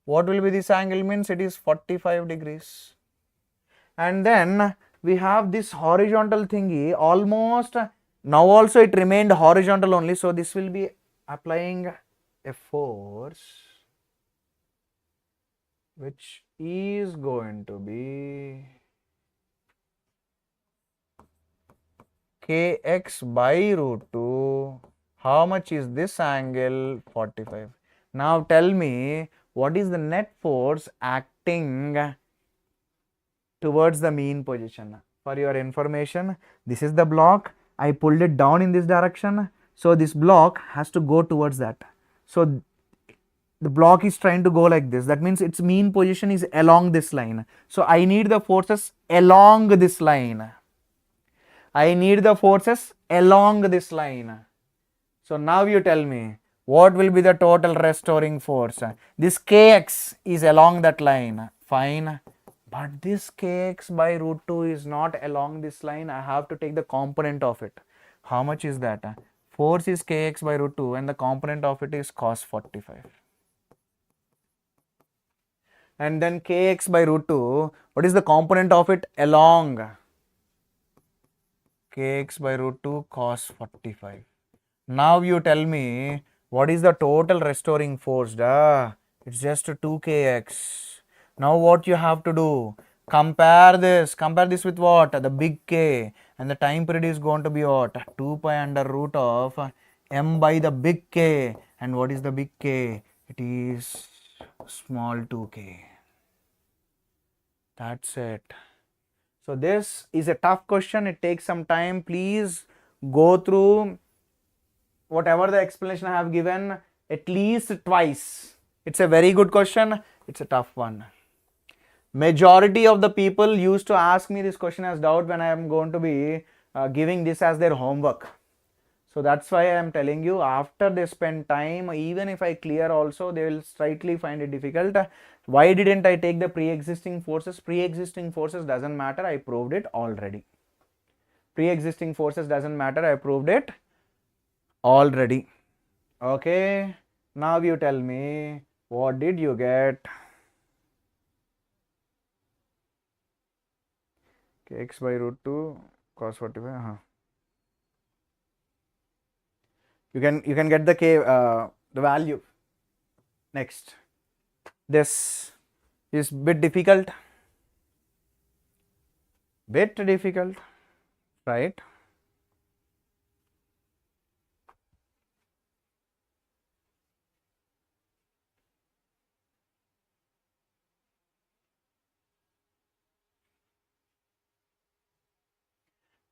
What will be this angle? Means it is 45 degrees. And then we have this horizontal thingy almost. Now also it remained horizontal only. So this will be applying a force which is going to be kx by root 2. How much is this angle? 45. Now tell me, what is the net force acting towards the mean position? For your information, this is the block. I pulled it down in this direction. So this block has to go towards that. So the block is trying to go like this. That means its mean position is along this line. So I need the forces along this line. So now you tell me, what will be the total restoring force? This kx is along that line. Fine. But this kx by root 2 is not along this line. I have to take the component of it. How much is that? Force is kx by root 2 and the component of it is cos 45. And then kx by root 2, what is the component of it along? Kx by root 2 cos 45. Now you tell me, what is the total restoring force? It's just 2kx. Now what you have to do? Compare this with what? The big K, and the time period is going to be what? 2 pi under root of m by the big K. And what is the big K? It is small 2k. That's it. So this is a tough question. It takes some time. Please go through whatever the explanation I have given at least twice. It's a very good question. It's a tough one. Majority of the people used to ask me this question as doubt when I am going to be giving this as their homework. So that's why I am telling you, after they spend time, even if I clear also, they will slightly find it difficult. Why didn't I take the pre-existing forces? Pre-existing forces doesn't matter, I proved it already. Pre-existing forces doesn't matter, I proved it already. Okay, now you tell me, what did you get? X by root 2 cos 45. You can get the the value. Next, this is bit difficult, right?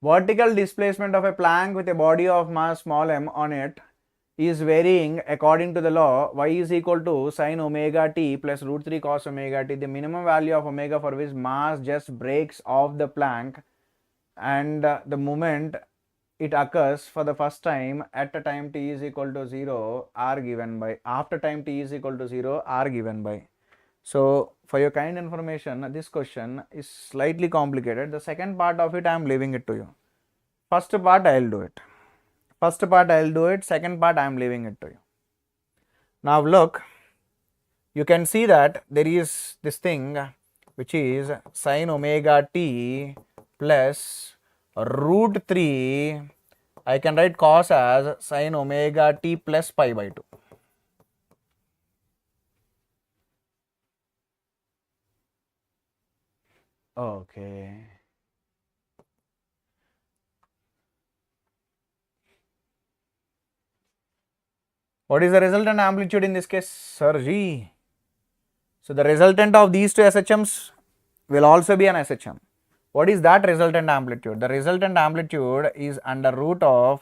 Vertical displacement of a plank with a body of mass small m on it is varying according to the law y is equal to sin omega t plus root 3 cos omega t, the minimum value of omega for which mass just breaks off the plank, and the moment it occurs for the first time at a time t is equal to 0 are given by, after time t is equal to 0 are given by. So for your kind information, this question is slightly complicated. The second part of it I am leaving it to you. First part I will do it. Second part I am leaving it to you. Now look, you can see that there is this thing which is sin omega t plus root 3. I can write cos as sin omega t plus pi by 2. Okay. What is the resultant amplitude in this case? Sir G. So the resultant of these two SHMs will also be an SHM. What is that resultant amplitude? The resultant amplitude is under root of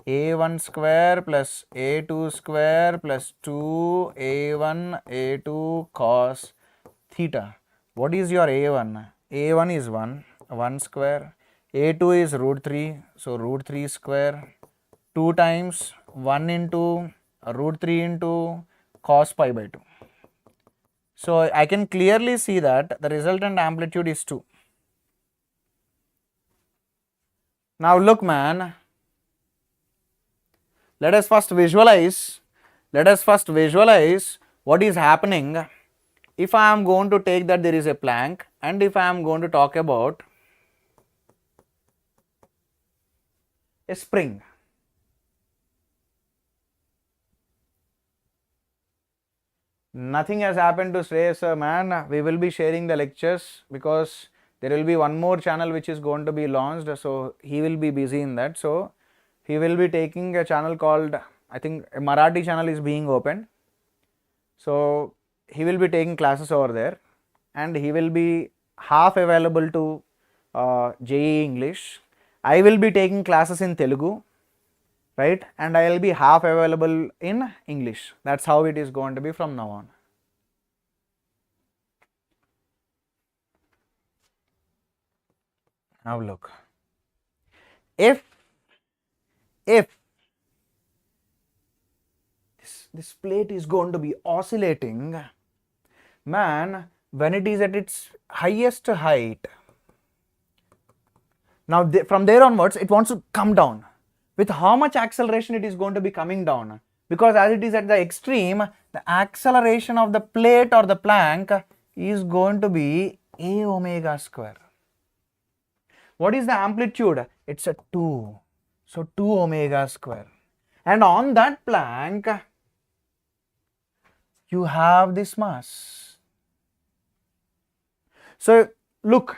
a1 square plus a2 square plus 2 a1 a2 cos theta. What is your a1? a1 is 1 square, a2 is root 3, so root 3 square, 2 times 1 into root 3 into cos pi by 2. So I can clearly see that the resultant amplitude is 2. Now look man, let us first visualize what is happening if I am going to take that there is a plank, and if I am going to talk about a spring. Nothing has happened to Shreyas man. We will be sharing the lectures because there will be one more channel which is going to be launched, so he will be busy in that. So he will be taking a channel called, I think a Marathi channel is being opened, so he will be taking classes over there, and he will be half available to JEE English. I will be taking classes in Telugu, right, and I will be half available in English. That's how it is going to be from now on. Now look, if this plate is going to be oscillating, man, when it is at its highest height, now from there onwards it wants to come down. With how much acceleration it is going to be coming down? Because as it is at the extreme, the acceleration of the plate or the plank is going to be a omega square. What is the amplitude? It's a 2. So 2 omega square. And on that plank, you have this mass. So look,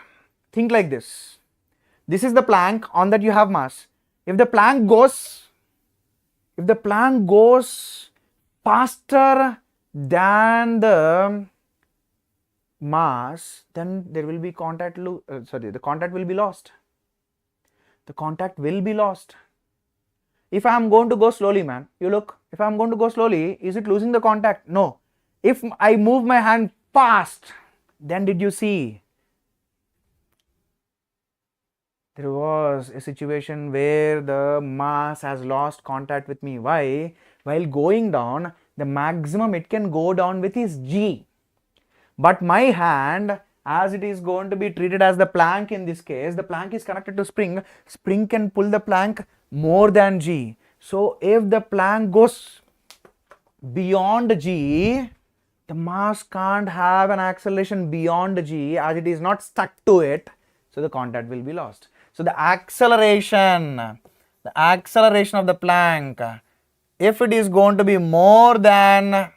think like this. This is the plank, on that you have mass. If the plank goes faster than the mass, then there will be contact, the contact will be lost. The contact will be lost. If I am going to go slowly, man, you look, if I am going to go slowly, is it losing the contact? No. If I move my hand passed, then did you see there was a situation where the mass has lost contact with me. Why? While going down, the maximum it can go down with is G. But my hand, as it is going to be treated as the plank in this case, the plank is connected to spring. Spring can pull the plank more than G. So if the plank goes beyond G, the mass can't have an acceleration beyond G as it is not stuck to it. So the contact will be lost. So the acceleration of the plank, if it is going to be more than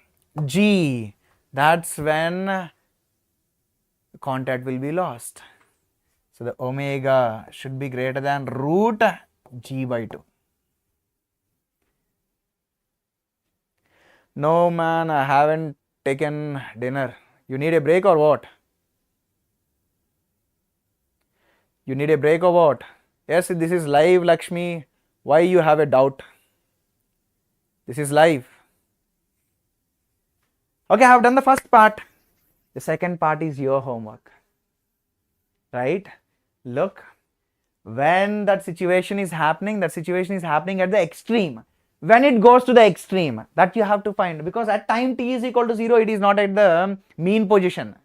G, that's when the contact will be lost. So the omega should be greater than root G by 2. No man, I haven't taken dinner. You need a break or what? You need a break or what? Yes, this is live, Lakshmi. Why you have a doubt? This is live. Okay, I have done the first part. The second part is your homework. Right? Look, when that situation is happening at the extreme. When it goes to the extreme, that you have to find, because at time t is equal to 0, it is not at the mean position.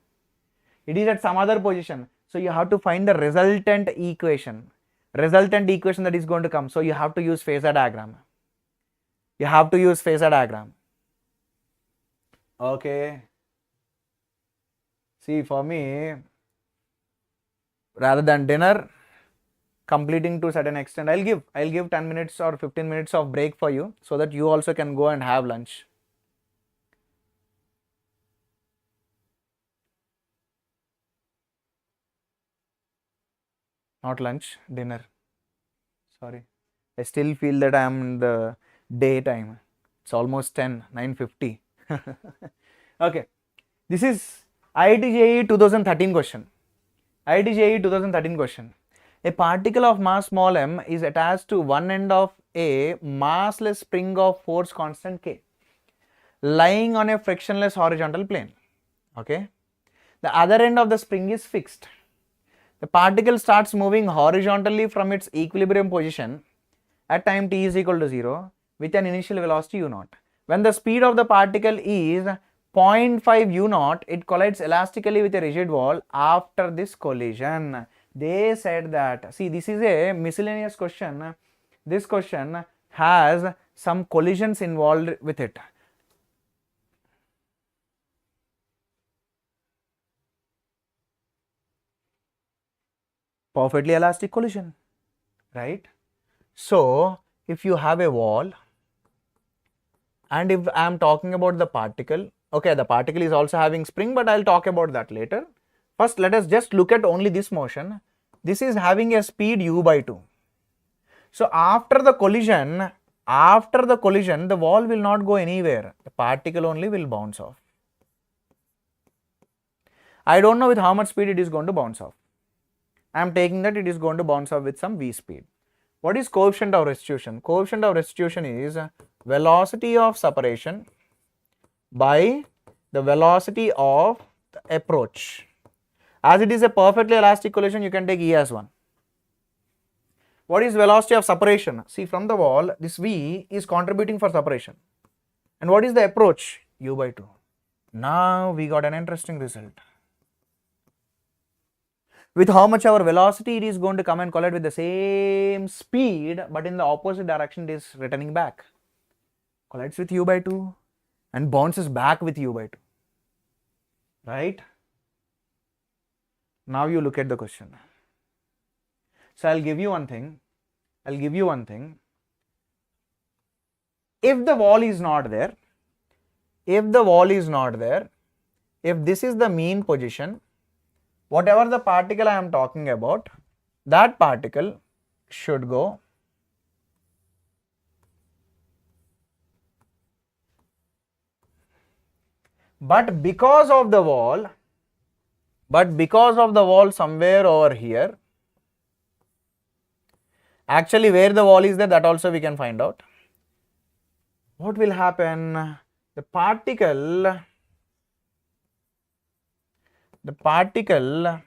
It is at some other position. So you have to find the resultant equation that is going to come. So you have to use phasor diagram. Okay. See, for me, rather than dinner, completing to a certain extent, I'll give 10 minutes or 15 minutes of break for you, so that you also can go and have lunch. Not lunch, dinner. Sorry. I still feel that I am in the daytime. It's almost 9:50. Okay. This is IIT JEE 2013 question. IIT JEE 2013 question. A particle of mass small m is attached to one end of a massless spring of force constant K, lying on a frictionless horizontal plane. Okay. The other end of the spring is fixed. The particle starts moving horizontally from its equilibrium position at time t is equal to 0 with an initial velocity u0. When the speed of the particle is 0.5 u0, it collides elastically with a rigid wall after this collision. They said that, see, this is a miscellaneous question. This question has some collisions involved with it. Perfectly elastic collision, right? So if you have a wall, and if I am talking about the particle, okay, the particle is also having spring, but I'll talk about that later. First, let us just look at only this motion. This is having a speed u by 2. So after the collision, the wall will not go anywhere. The particle only will bounce off. I don't know with how much speed it is going to bounce off. I am taking that it is going to bounce off with some v speed. What is coefficient of restitution? Coefficient of restitution is velocity of separation by the velocity of the approach. As it is a perfectly elastic collision, you can take E as 1. What is velocity of separation? See, from the wall, this v is contributing for separation. And what is the approach? U by 2. Now we got an interesting result. With how much our velocity, it is going to come and collide with the same speed, but in the opposite direction, it is returning back. Collides with u by 2 and bounces back with u by 2. Right? Now you look at the question. So I'll give you one thing. If the wall is not there, if this is the mean position, whatever the particle I am talking about, that particle should go but because of the wall somewhere over here, actually where the wall is there, that also we can find out. What will happen? The particle the particle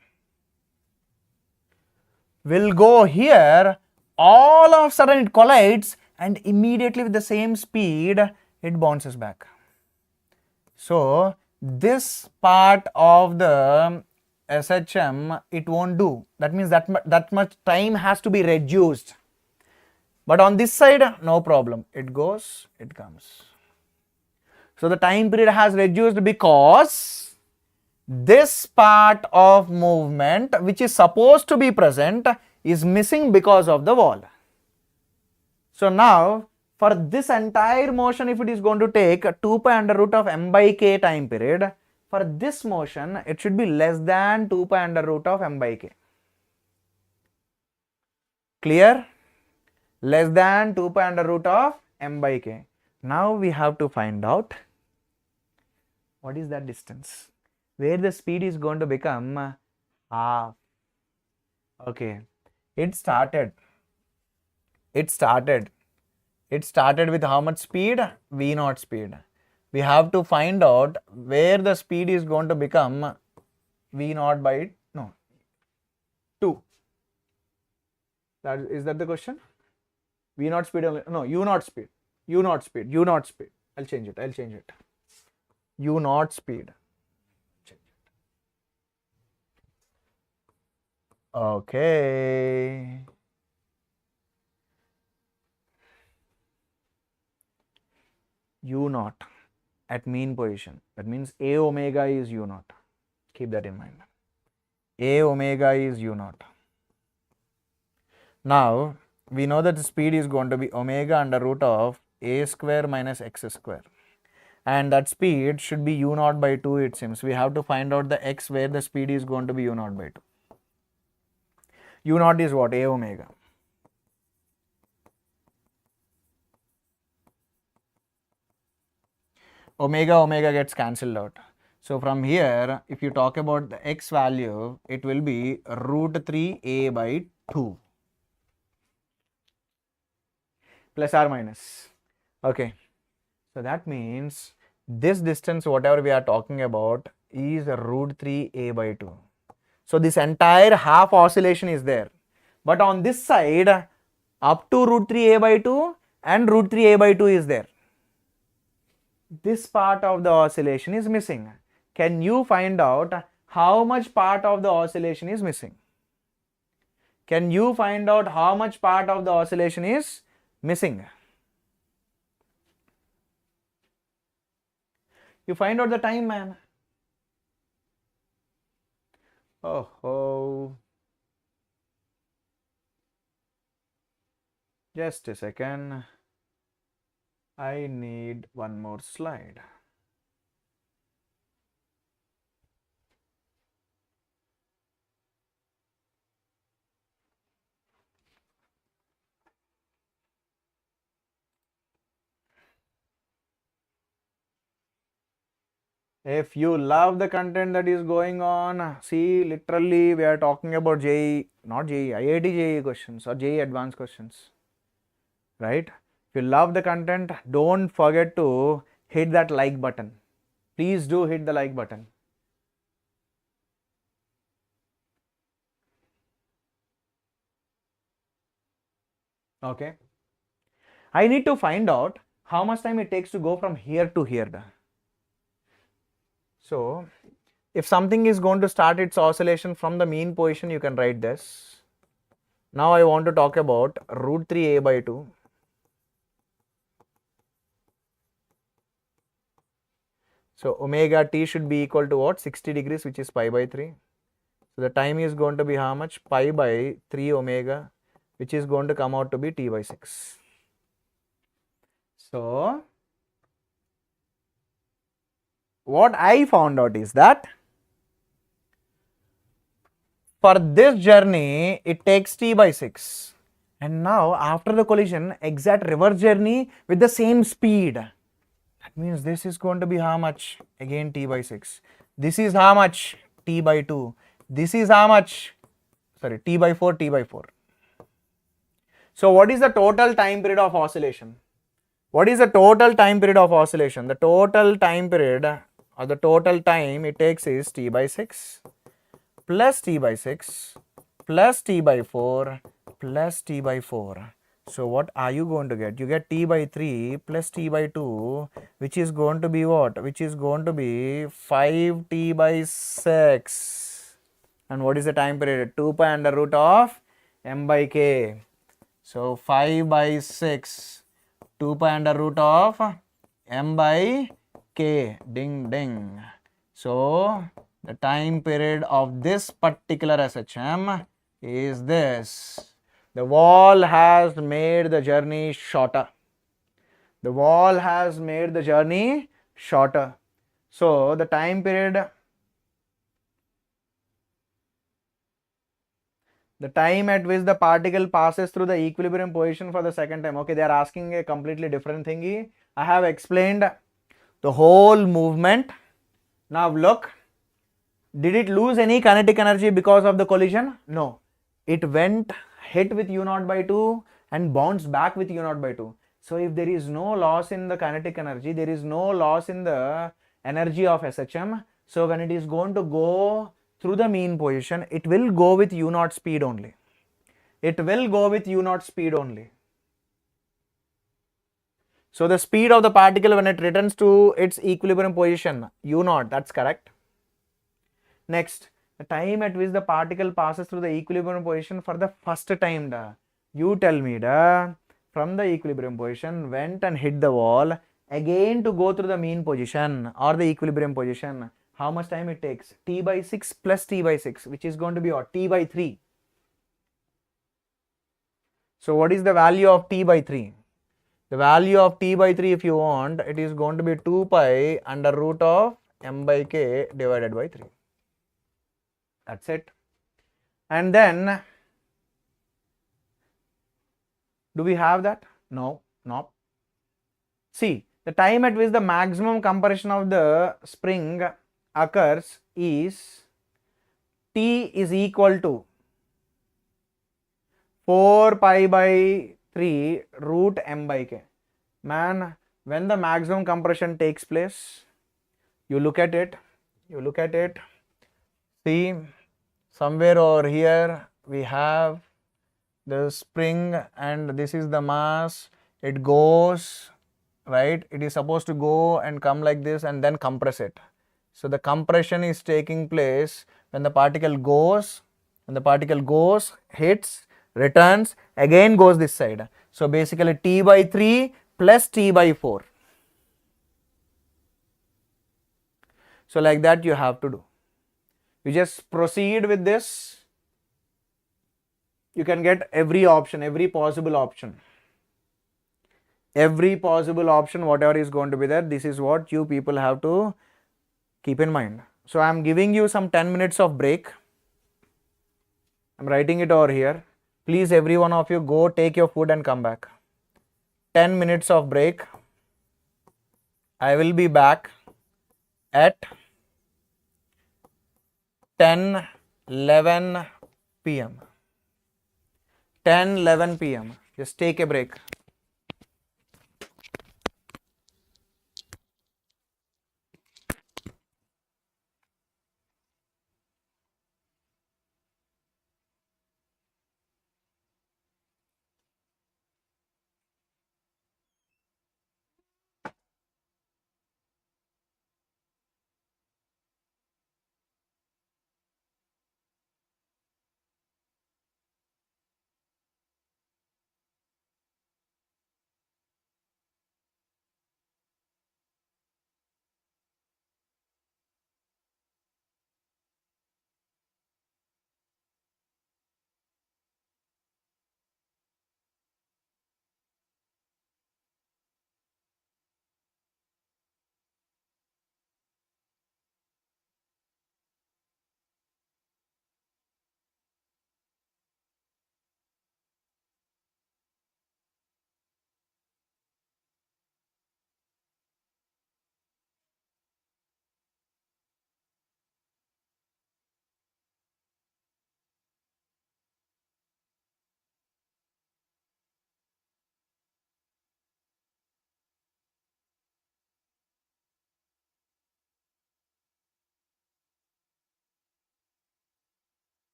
will go here, all of a sudden it collides and immediately with the same speed it bounces back. So this part of the SHM it won't do. That means that much time has to be reduced. But on this side, no problem. It goes, it comes. So the time period has reduced because this part of movement which is supposed to be present is missing because of the wall. So now for this entire motion, if it is going to take 2 pi under root of m by k time period, for this motion it should be less than 2 pi under root of m by k. Clear? Less than 2 pi under root of m by k. Now we have to find out what is that distance where the speed is going to become half. Okay, it started with how much speed? V naught speed. We have to find out where the speed is going to become V naught by 2. Is that the question? V naught speed, no, U naught speed. I'll change it. U naught speed. Okay. U naught at mean position. That means A omega is U naught. Keep that in mind. A omega is U naught. Now, we know that the speed is going to be omega under root of a square minus x square. And that speed should be u naught by 2 it seems. We have to find out the x where the speed is going to be u naught by 2. U naught is what? A omega. Omega gets cancelled out. So from here, if you talk about the x value, it will be root 3a by 2. Plus or minus. Okay. So that means this distance, whatever we are talking about, is root 3a by 2. So this entire half oscillation is there. But on this side, up to root 3a by 2 and root 3a by 2 is there. This part of the oscillation is missing. Can you find out how much part of the oscillation is missing? Can you find out how much part of the oscillation is missing? You find out the time, man. Oh. Just a second. I need one more slide. If you love the content that is going on, see, literally we are talking about JEE, not JEE, IIT JEE questions or JEE advanced questions, right? If you love the content, don't forget to hit that like button. Please do hit the like button. Okay. I need to find out how much time it takes to go from here to here. So, if something is going to start its oscillation from the mean position, you can write this. Now I want to talk about root 3a by 2. So, omega t should be equal to what? 60 degrees, which is pi by 3. So, the time is going to be how much? Pi by 3 omega, which is going to come out to be t by 6. So, what I found out is that for this journey, it takes t by 6. And now, after the collision, exact reverse journey with the same speed. That means this is going to be how much? Again t by 6. This is how much? T by 2. This is how much? Sorry, t by 4, t by 4. So, what is the total time period of oscillation? What is the total time period of oscillation? The total time period or the total time it takes is t by 6 plus t by 6 plus t by 4 plus t by 4. So what are you going to get? You get t by 3 plus t by 2, which is going to be what? Which is going to be 5t by 6. And what is the time period? 2 pi under root of m by k. So 5 by 6, 2 pi under root of m by k. Ding ding. So the time period of this particular SHM is this. The wall has made the journey shorter. The wall has made the journey shorter. So the time period, the time at which the particle passes through the equilibrium position for the second time. Okay, they are asking a completely different thingy. I have explained the whole movement. Now look, did it lose any kinetic energy because of the collision? No. It went hit with u0 by 2 and bounced back with u0 by 2. So if there is no loss in the kinetic energy, there is no loss in the energy of SHM. So when it is going to go through the mean position, it will go with u0 speed only. It will go with u0 speed only. So the speed of the particle when it returns to its equilibrium position, u0, that's correct. Next, the time at which the particle passes through the equilibrium position for the first time. You tell me, from the equilibrium position, went and hit the wall, again to go through the mean position or the equilibrium position. How much time it takes? T by 6 plus T by 6, which is going to be what? T by 3. So what is the value of T by 3? The value of T by 3, if you want, it is going to be 2 pi under root of m by k divided by 3. That's it. And then, do we have that? No, no. See, the time at which the maximum compression of the spring occurs is T is equal to 4 pi by 3 root m by k. Man, when the maximum compression takes place, you look at it, see, somewhere over here we have the spring and this is the mass. It goes, right? It is supposed to go and come like this and then compress it. So the compression is taking place when the particle goes, hits, returns, again goes this side. So basically T by 3 plus T by 4. So like that you have to do. You just proceed with this. You can get every option, every possible option. Every possible option, whatever is going to be there, this is what you people have to keep in mind. So I am giving you some 10 minutes of break. I am writing it over here. Please, every one of you, go take your food and come back. 10 minutes of break. I will be back at 10:11 p.m. 10:11 p.m. Just take a break.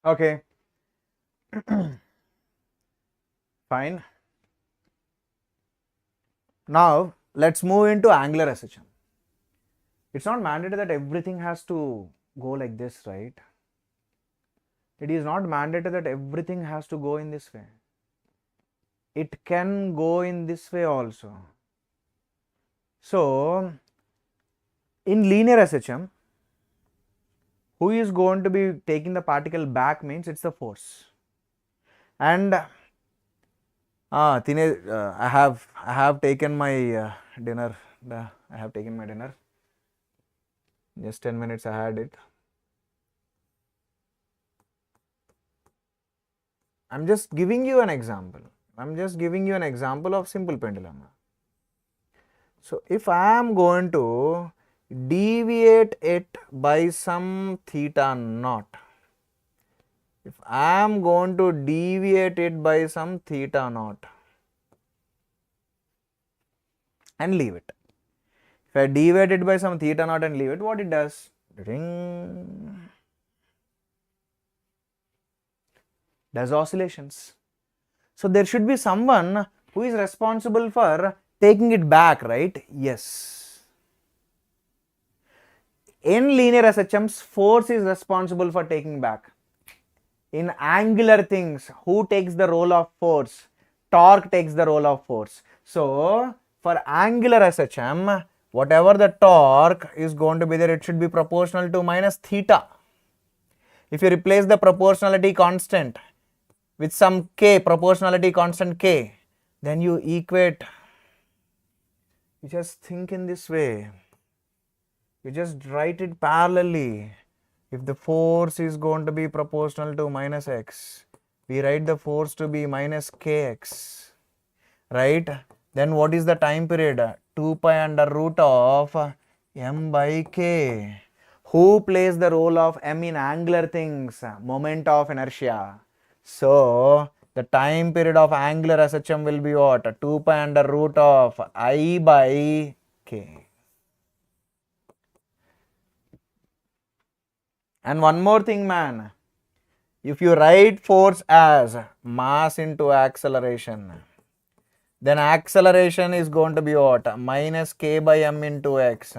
Okay. Fine. Now let's move into angular SHM. It's not mandated that everything has to go like this, right? It is not mandated that everything has to go in this way. It can go in this way also. So in linear SHM, who is going to be taking the particle back means it's the force. And I have taken my dinner. I have taken my dinner. Just 10 minutes I had it. I'm just giving you an example. I'm just giving you an example of simple pendulum. So if I am going to deviate it by some theta naught, if I am going to deviate it by some theta naught and leave it, if I deviate it by some theta naught and leave it, what it does? Ring. Does oscillations. So there should be someone who is responsible for taking it back, right? Yes. In linear SHMs, force is responsible for taking back. In angular things, who takes the role of force? Torque takes the role of force. So for angular SHM, whatever the torque is going to be there, it should be proportional to minus theta. If you replace the proportionality constant with some k, proportionality constant k, then you equate. You just think in this way. You just write it parallelly. If the force is going to be proportional to minus x, we write the force to be minus kx, right? Then what is the time period? 2 pi under root of m by k. Who plays the role of m in angular things? Moment of inertia. So the time period of angular SHM will be what? 2 pi under root of I by k. And one more thing, man. If you write force as mass into acceleration, then acceleration is going to be what? Minus k by m into x.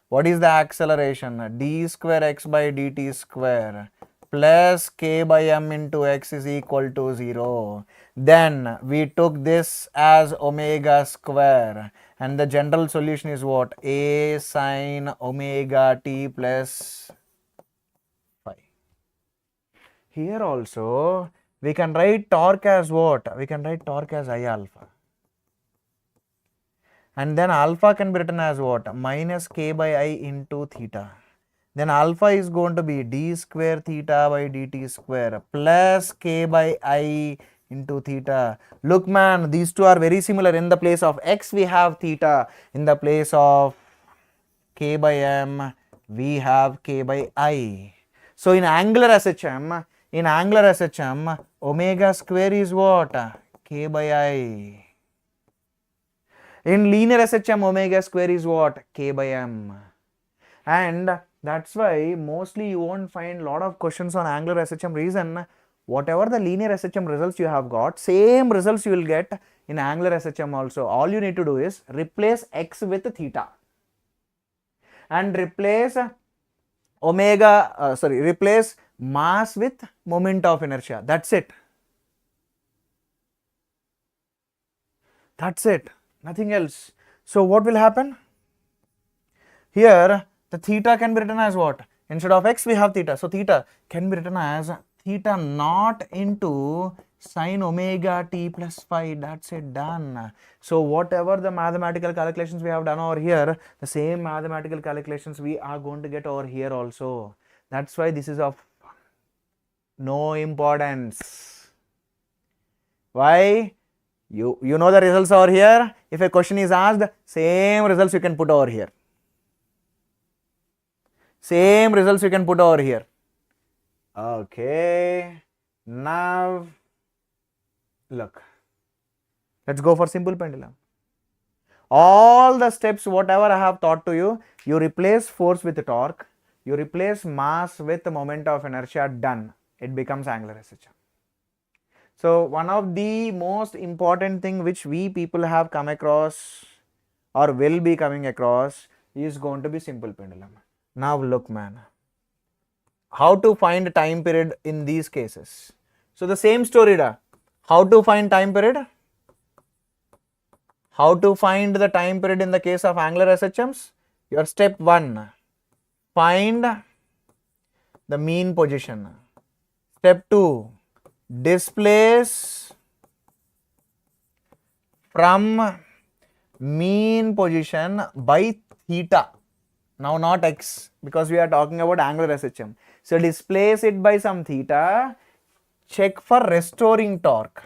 What is the acceleration? D square x by dt square plus k by m into x is equal to 0. Then we took this as omega square, and the general solution is what? A sine omega t plus phi. Here also we can write torque as what? We can write torque as I alpha. And then alpha can be written as what? Minus k by I into theta. Then alpha is going to be d square theta by dt square plus k by I into theta. Look, man, these two are very similar. In the place of x we have theta. In the place of k by m we have k by I. So in angular SHM, omega square is what? K by I. In linear SHM, omega square is what? K by m. And that's why mostly you won't find a lot of questions on angular SHM. Reason, whatever the linear SHM results you have got, same results you will get in angular SHM also. All you need to do is replace x with theta and replace replace mass with moment of inertia. That's it. That's it. Nothing else. So what will happen? Here the theta can be written as what? Instead of x we have theta. So theta can be written as theta naught into sine omega t plus phi. That's it, done. So whatever the mathematical calculations we have done over here, the same mathematical calculations we are going to get over here also. That's why this is of no importance. Why? You know the results over here. If a question is asked, same results you can put over here. Same results you can put over here. Okay. Now, look. Let's go for simple pendulum. All the steps, whatever I have taught to you, you replace force with torque. You replace mass with moment of inertia, done. it becomes angular SHM. So one of the most important thing which we people have come across or will be coming across is going to be simple pendulum. Now look man, how to find time period in these cases. So the same story da. How to find time period? How to find the time period in the case of angular SHMs? Your step 1, find the mean position. Step 2, displace from mean position by theta. Now not x, because we are talking about angular SHM. So displace it by some theta. Check for restoring torque.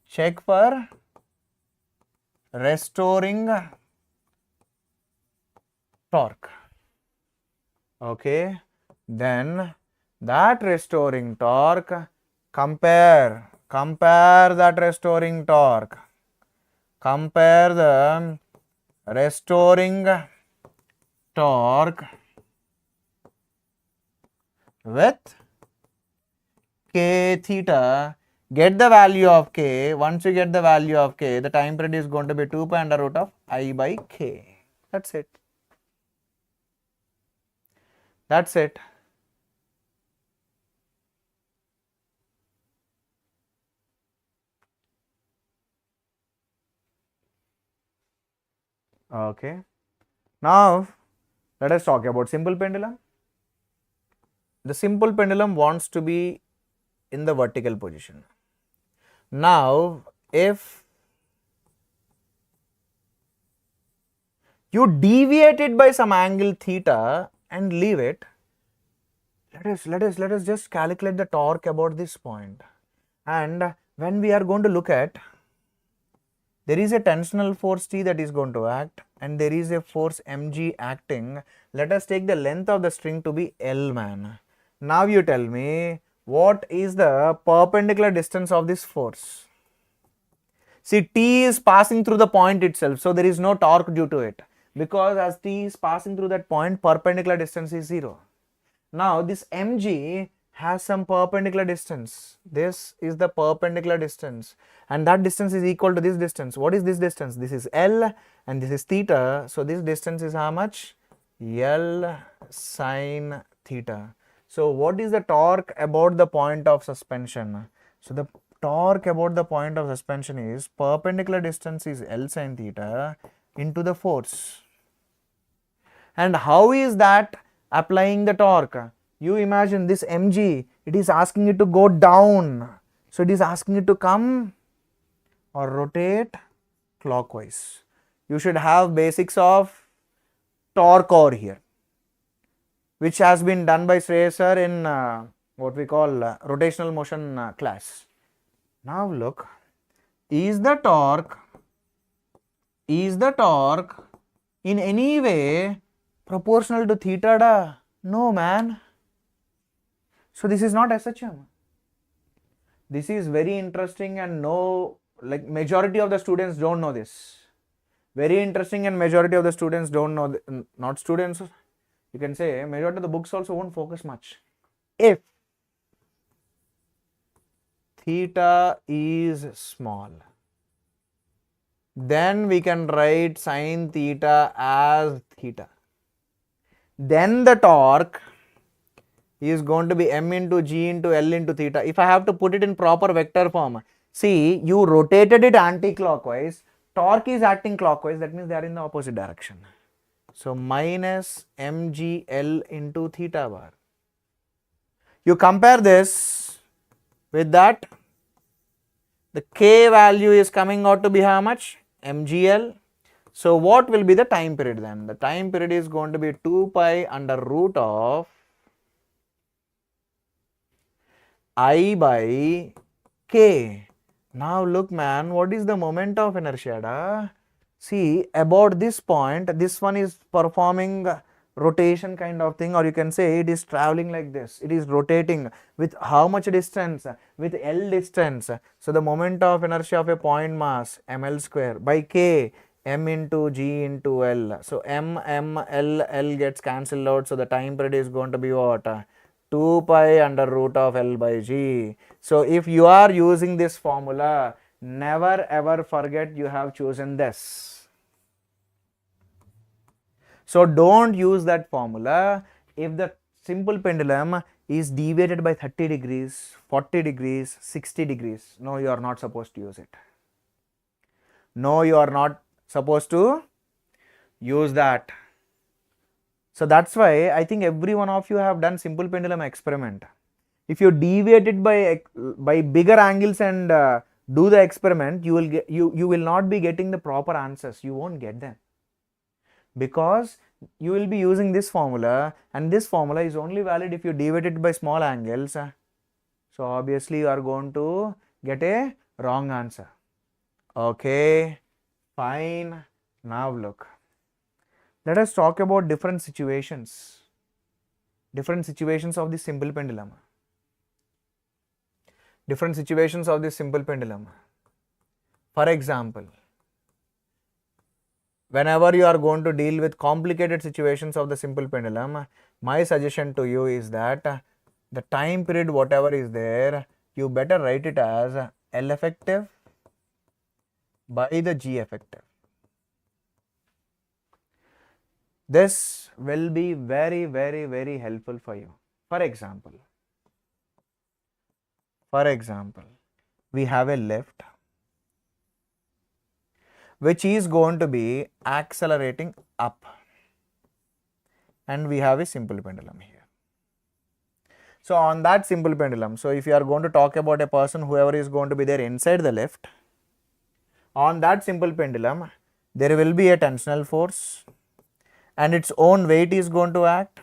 Check for restoring torque. Okay. Then that restoring torque, compare that restoring torque. Compare the restoring torque with k theta. Get the value of k. Once you get the value of k, the time period is going to be 2 pi under root of I by k. That's it. That's it. Okay. Now let us talk about simple pendulum. The simple pendulum wants to be in the vertical position. Now if you deviate it by some angle theta and leave it, let us just calculate the torque about this point. And when we are going to look at, there is a tensional force T that is going to act and there is a force mg acting. Let us take the length of the string to be L man. Now you tell me, what is the perpendicular distance of this force? See, T is passing through the point itself, so there is no torque due to it, because as T is passing through that point, perpendicular distance is 0. Now this mg has some perpendicular distance. This is the perpendicular distance and that distance is equal to this distance. What is this distance? This is L and this is theta. So this distance is how much? L sine theta. So what is the torque about the point of suspension? So the torque about the point of suspension is perpendicular distance is L sine theta into the force. And how is that applying the torque? You imagine this mg, it is asking it to go down. So it is asking it to come or rotate clockwise. You should have basics of torque over here, which has been done by Shreyas sir in what we call rotational motion class. Now look, is the torque in any way proportional to theta da? No man. So this is not SHM. This is very interesting and majority of the students don't know this. Very interesting and majority of the students don't know, not students, you can say majority of the books also won't focus much. If theta is small, then we can write sine theta as theta. Then the torque is going to be m into g into L into theta. If I have to put it in proper vector form, see, you rotated it anti-clockwise, torque is acting clockwise, that means they are in the opposite direction. So minus mgl into theta bar. You compare this with that, the k value is coming out to be how much? Mgl. So what will be the time period then? The time period is going to be 2 pi under root of I by k. Now look man, what is the moment of inertia da? See, about this point, this one is performing rotation kind of thing, or you can say it is traveling like this. It is rotating with how much distance? With L distance. So the moment of inertia of a point mass ml square by k, m into g into L. So m, L gets cancelled out. So the time period is going to be what? 2 pi under root of L by G. So if you are using this formula, never ever forget you have chosen this. So don't use that formula if the simple pendulum is deviated by 30 degrees, 40 degrees, 60 degrees. No, you are not supposed to use it. No, you are not supposed to use that. So that's why I think every one of you have done simple pendulum experiment. If you deviate it by bigger angles and do the experiment, you will not be getting the proper answers. You won't get them because you will be using this formula, and this formula is only valid if you deviate it by small angles. So obviously you are going to get a wrong answer. Okay, fine. Now look. Let us talk about different situations of the simple pendulum. Different situations of the simple pendulum. For example, whenever you are going to deal with complicated situations of the simple pendulum, my suggestion to you is that the time period whatever is there, you better write it as L effective by the G effective. This will be very, very, very helpful for you. For example, we have a lift which is going to be accelerating up, and we have a simple pendulum here. So on that simple pendulum, so if you are going to talk about a person, whoever is going to be there inside the lift, on that simple pendulum, there will be a tensional force and its own weight is going to act.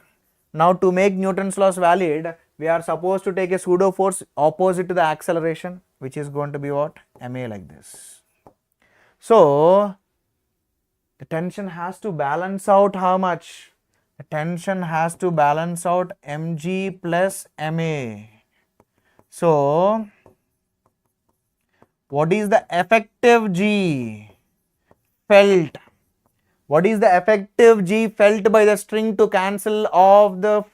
Now to make Newton's laws valid, we are supposed to take a pseudo force opposite to the acceleration, which is going to be what? ma, like this. So the tension has to balance out how much? The tension has to balance out mg plus ma. So what is the effective G felt? What is the effective G felt by the string to cancel off the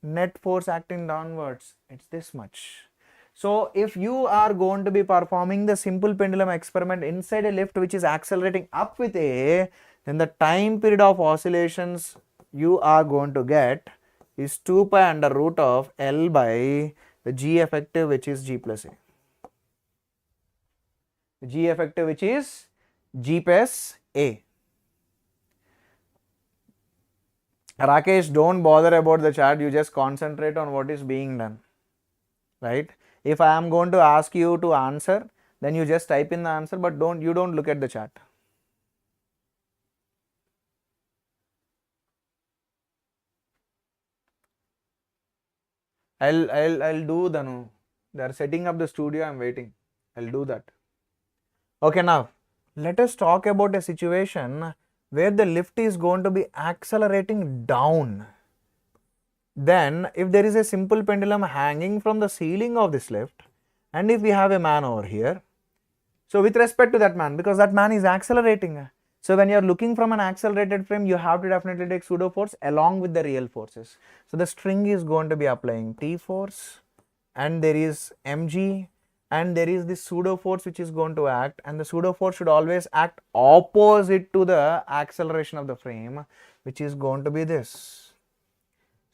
net force acting downwards? It's this much. So if you are going to be performing the simple pendulum experiment inside a lift which is accelerating up with A, then the time period of oscillations you are going to get is 2 pi under root of L by the G effective, which is G plus A. The G effective, which is G plus A. Rakesh, don't bother about the chat, you just concentrate on what is being done, right? If I am going to ask you to answer, then you just type in the answer, but you don't look at the chat. I'll do, Danu. They are setting up the studio, I'm waiting. I'll do that. Okay, now let us talk about a situation where the lift is going to be accelerating down. Then if there is a simple pendulum hanging from the ceiling of this lift, and if we have a man over here, so with respect to that man, because that man is accelerating, so when you are looking from an accelerated frame, you have to definitely take pseudo force along with the real forces. So the string is going to be applying T force, and there is mg, and there is this pseudo force which is going to act, and the pseudo force should always act opposite to the acceleration of the frame, which is going to be this.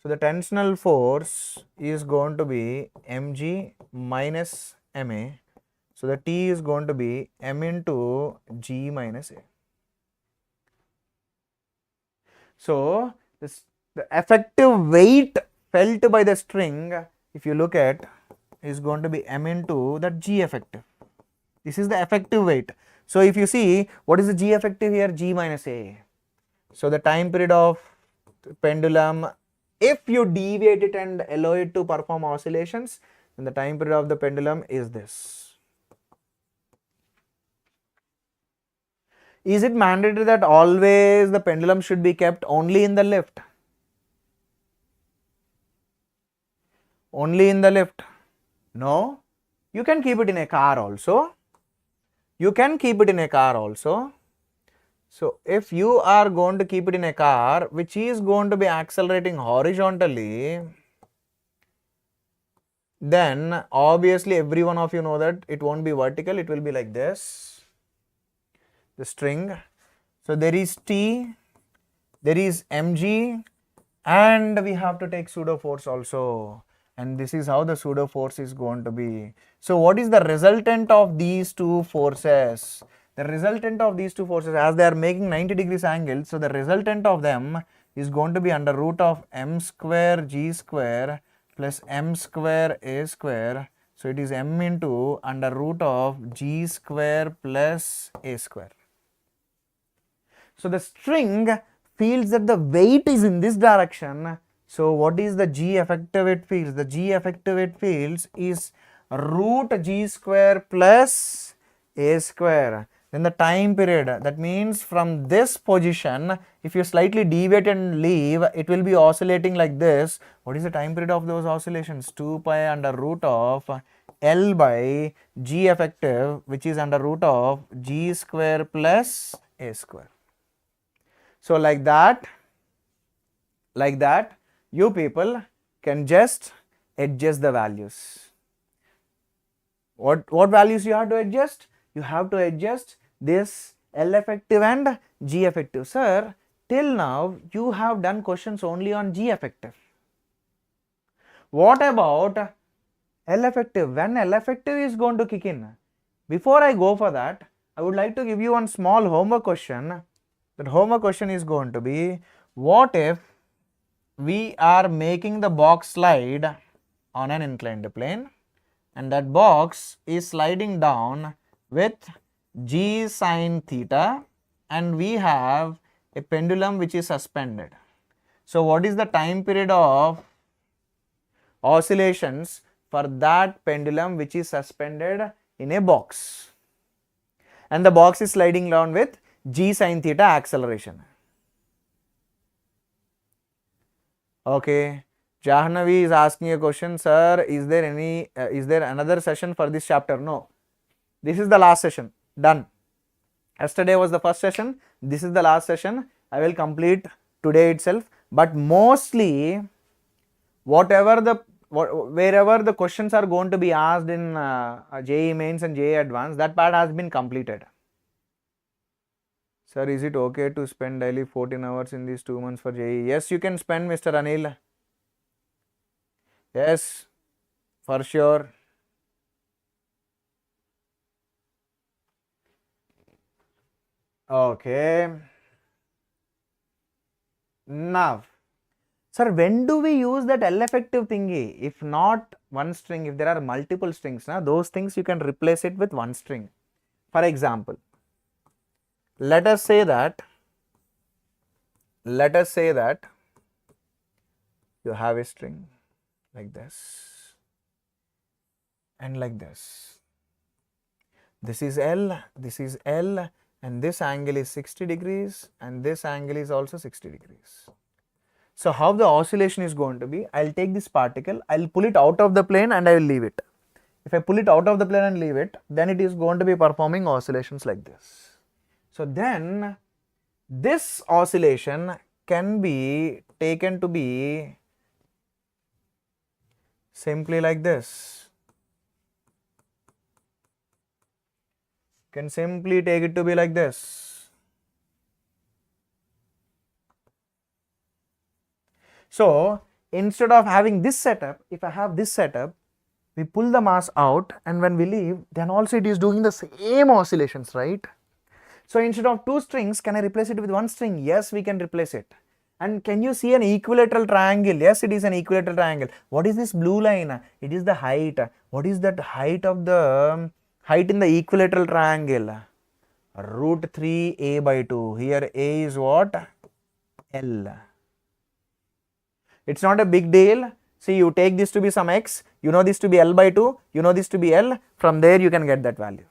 So the tensional force is going to be mg minus ma. So the T is going to be m into g minus a. So the effective weight felt by the string, if you look at, is going to be m into that G effective. This is the effective weight. So if you see, what is the G effective here? G minus A. So the time period of pendulum, if you deviate it and allow it to perform oscillations, then the time period of the pendulum is this. Is it mandatory that always the pendulum should be kept only in the lift? Only in the lift? No, you can keep it in a car also. You can keep it in a car also. So if you are going to keep it in a car which is going to be accelerating horizontally, then obviously every one of you know that it won't be vertical, it will be like this, the string. So there is T, there is mg, and we have to take pseudo force also, and this is how the pseudo force is going to be. So what is the resultant of these two forces? The resultant of these two forces, as they are making 90 degrees angle, so the resultant of them is going to be under root of m square g square plus m square a square. So it is m into under root of g square plus a square. So the string feels that the weight is in this direction. So what is the G effective it feels? The G effective it feels is root G square plus a square. Then the time period, that means from this position, if you slightly deviate and leave, it will be oscillating like this. What is the time period of those oscillations? 2 pi under root of L by G effective, which is under root of G square plus a square. So like that, you people can just adjust the values. What values you have to adjust? You have to adjust this L effective and G effective. Sir, till now you have done questions only on G effective. What about L effective? When L effective is going to kick in? Before I go for that, I would like to give you one small homework question. That homework question is going to be, what if we are making the box slide on an inclined plane and that box is sliding down with g sine theta and we have a pendulum which is suspended. So what is the time period of oscillations for that pendulum which is suspended in a box, and the box is sliding down with g sine theta acceleration? Okay, Jahnavi is asking a question, sir, is there another session for this chapter? No, this is the last session, done. Yesterday was the first session, this is the last session. I will complete today itself, but mostly wherever the questions are going to be asked in JEE mains and JEE advanced, that part has been completed. Sir, is it okay to spend daily 14 hours in these 2 months for JEE? Yes, you can spend, Mr. Anil. Yes, for sure. Okay. Now, sir, when do we use that L effective thingy? If not one string, if there are multiple strings, those things you can replace it with one string. For example, let us say that you have a string like this and like this. This is L, and this angle is 60 degrees and this angle is also 60 degrees. So how the oscillation is going to be, I'll take this particle, I'll pull it out of the plane and I will leave it. If I pull it out of the plane and leave it, then it is going to be performing oscillations like this. So then this oscillation can be taken to be simply like this. Can simply take it to be like this. So instead of having this setup, if I have this setup, we pull the mass out and when we leave, then also it is doing the same oscillations, right? So instead of two strings, can I replace it with one string? Yes, we can replace it. And can you see an equilateral triangle? Yes, it is an equilateral triangle. What is this blue line? It is the height. What is that height of the height in the equilateral triangle? Root 3a by 2. Here a is what? L. It's not a big deal. See, you take this to be some x, you know this to be L by 2, you know this to be L, from there you can get that value.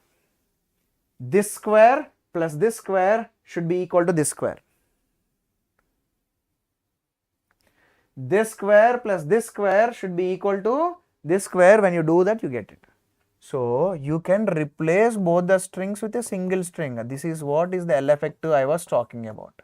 This square plus this square should be equal to this square. This square plus this square should be equal to this square. When you do that, you get it. So you can replace both the strings with a single string. This is what is the L effective I was talking about.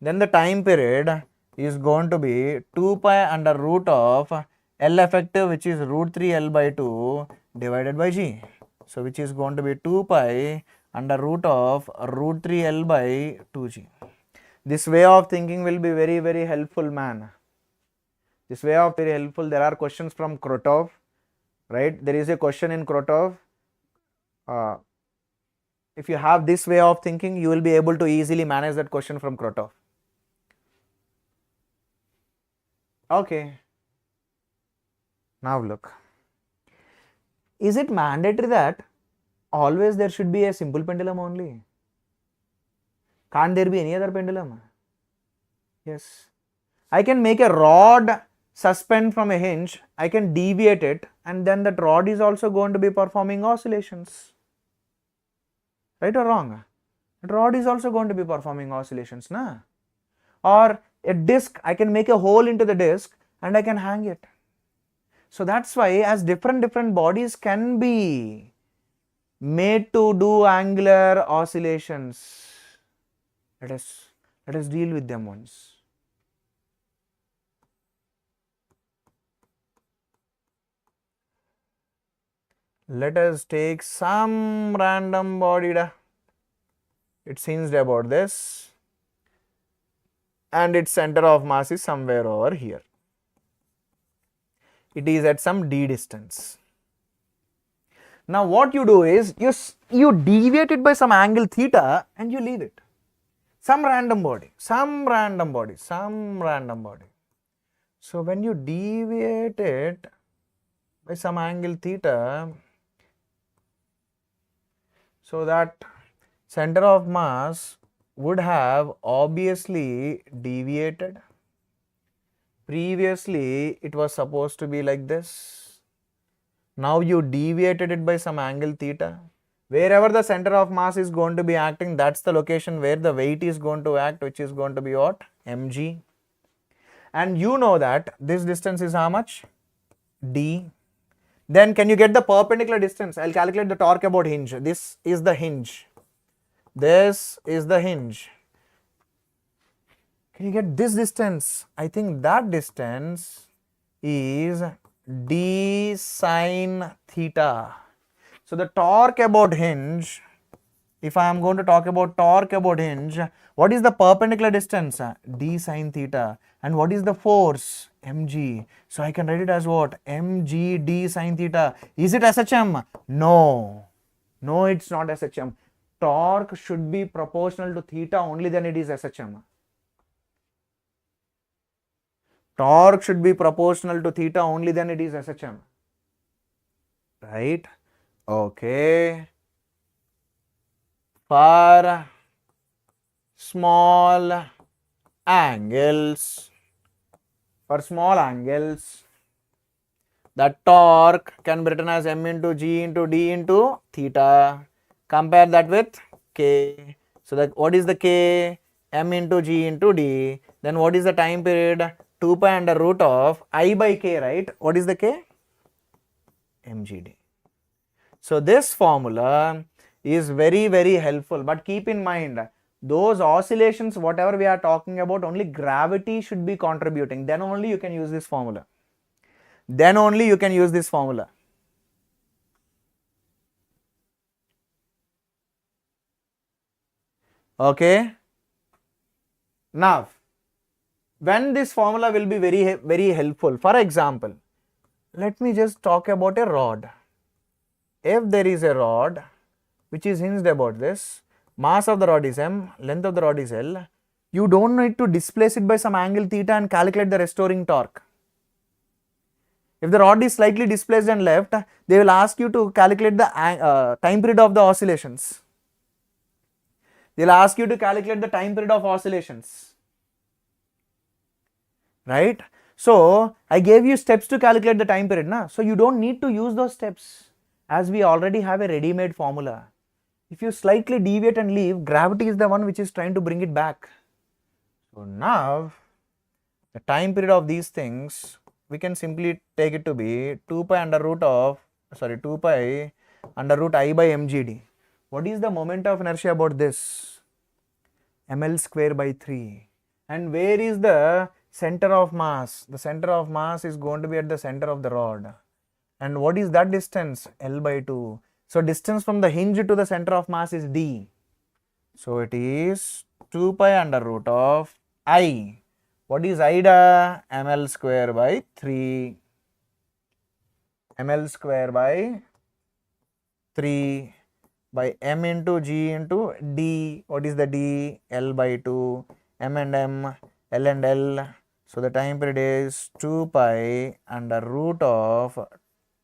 Then the time period is going to be 2 pi under root of L effective, which is root 3 L by 2 divided by G. So which is going to be 2 pi under root of root 3 L by 2G. This way of thinking will be very, very helpful, man. This way of very helpful. There are questions from Krotov, right? There is a question in Krotov. If you have this way of thinking, you will be able to easily manage that question from Krotov. Okay. Now look. Is it mandatory that always there should be a simple pendulum only? Can't there be any other pendulum? Yes. I can make a rod suspend from a hinge, I can deviate it, and then that rod is also going to be performing oscillations. Right or wrong? That rod is also going to be performing oscillations, na? Or a disc, I can make a hole into the disc and I can hang it. So that's why as different bodies can be made to do angular oscillations. Let us deal with them once. Let us take some random body. It's hinged about this and its center of mass is somewhere over here. It is at some d distance. Now what you do is you deviate it by some angle theta and you leave it. Some random body. So when you deviate it by some angle theta, so that center of mass would have obviously deviated. Previously it was supposed to be like this. Now you deviated it by some angle theta. Wherever the center of mass is going to be acting, that's the location where the weight is going to act, which is going to be what? mg. And you know that this distance is how much? d. Then can you get the perpendicular distance? I'll calculate the torque about hinge. This is the hinge. This is the hinge. Can you get this distance? I think that distance is d sine theta. So the torque about hinge, if I am going to talk about torque about hinge, what is the perpendicular distance? D sine theta. And what is the force? mg. So I can write it as what? mg d sine theta. Is it SHM? No. No, it's not SHM. Torque should be proportional to theta, only then it is SHM. Torque should be proportional to theta, only then it is SHM. Right? Okay. For small angles, the torque can be written as m into g into d into theta. Compare that with k. So that what is the k? M into g into d. Then what is the time period? 2 pi under root of I by k, right? What is the k? mgd. So this formula is very, very helpful, but keep in mind, those oscillations, whatever we are talking about, only gravity should be contributing. Then only you can use this formula. Okay. Now, when this formula will be very, very helpful. For example, let me just talk about a rod. If there is a rod which is hinged about this, mass of the rod is m, length of the rod is L, you don't need to displace it by some angle theta and calculate the restoring torque. If the rod is slightly displaced and left, they will ask you to calculate the time period of the oscillations. Right? So I gave you steps to calculate the time period, na? So you don't need to use those steps, as we already have a ready-made formula. If you slightly deviate and leave, gravity is the one which is trying to bring it back. So now the time period of these things, we can simply take it to be 2 pi under root I by mgd. What is the moment of inertia about this? ml square by 3. And where is the Center of mass. The center of mass is going to be at the center of the rod. And what is that distance? L by 2. So distance from the hinge to the center of mass is d. So it is 2 pi under root of I. What is I da? ml square by 3. ml square by 3 by m into g into d. What is the d? L by 2. M and m, L and L. So the time period is 2 pi under root of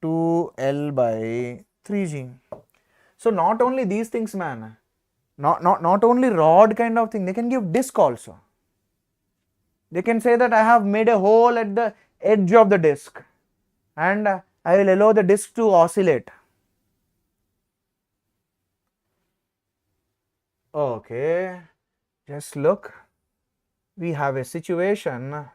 2L by 3g. So not only these things, man. Not only rod kind of thing, they can give disc also. They can say that I have made a hole at the edge of the disc and I will allow the disc to oscillate. Okay, just look. We have a situation.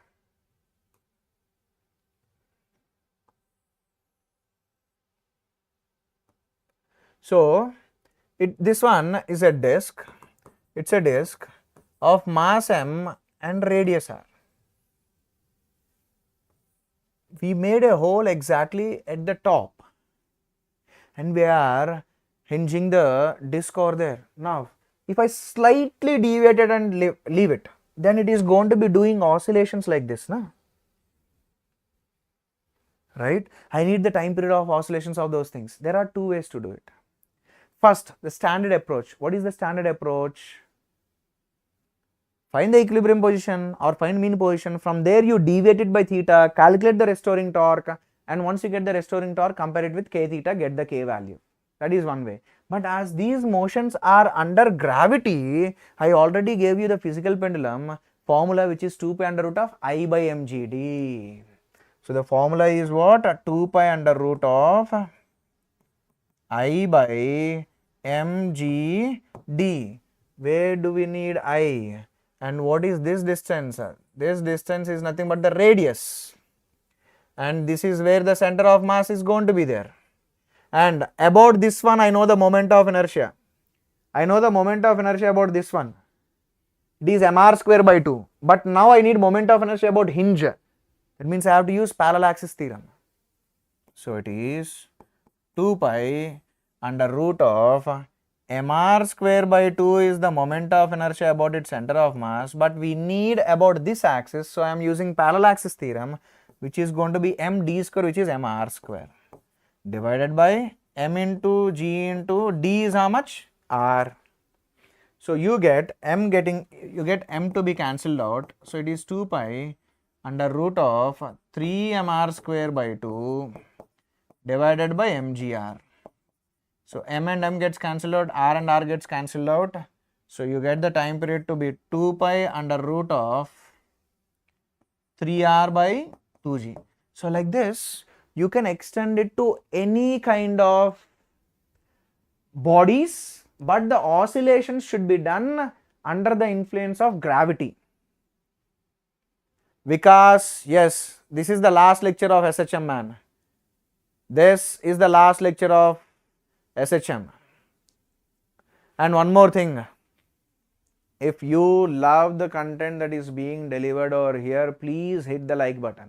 So this one is a disc. It's a disc of mass m and radius r. We made a hole exactly at the top and we are hinging the disc over there. Now, if I slightly deviate it and leave it, then it is going to be doing oscillations like this, na? Right? I need the time period of oscillations of those things. There are two ways to do it. First, the standard approach. What is the standard approach? Find the equilibrium position or find mean position. From there, you deviate it by theta, calculate the restoring torque, and once you get the restoring torque, compare it with k theta, get the k value. That is one way. But as these motions are under gravity, I already gave you the physical pendulum formula, which is 2 pi under root of I by mgd. So the formula is what? 2 pi under root of I by mgd. Where do we need I? And what is this distance? This distance is nothing but the radius. And this is where the center of mass is going to be there. And about this one, I know the moment of inertia. I know the moment of inertia about this one. It is mr square by 2. But now I need moment of inertia about hinge. That means I have to use parallel axis theorem. So it is 2 pi under root of mr square by 2 is the moment of inertia about its center of mass, but we need about this axis, so I am using parallel axis theorem, which is going to be md square, which is mr square, divided by m into g into d is how much? R. So you get m to be cancelled out, so it is 2 pi under root of 3 mr square by 2 divided by mgr. So m and m gets cancelled out, r and r gets cancelled out. So you get the time period to be 2 pi under root of 3r by 2g. So like this, you can extend it to any kind of bodies, but the oscillations should be done under the influence of gravity. Because yes, this is the last lecture of SHM, man. This is the last lecture of SHM. And one more thing, if you love the content that is being delivered over here, please hit the like button.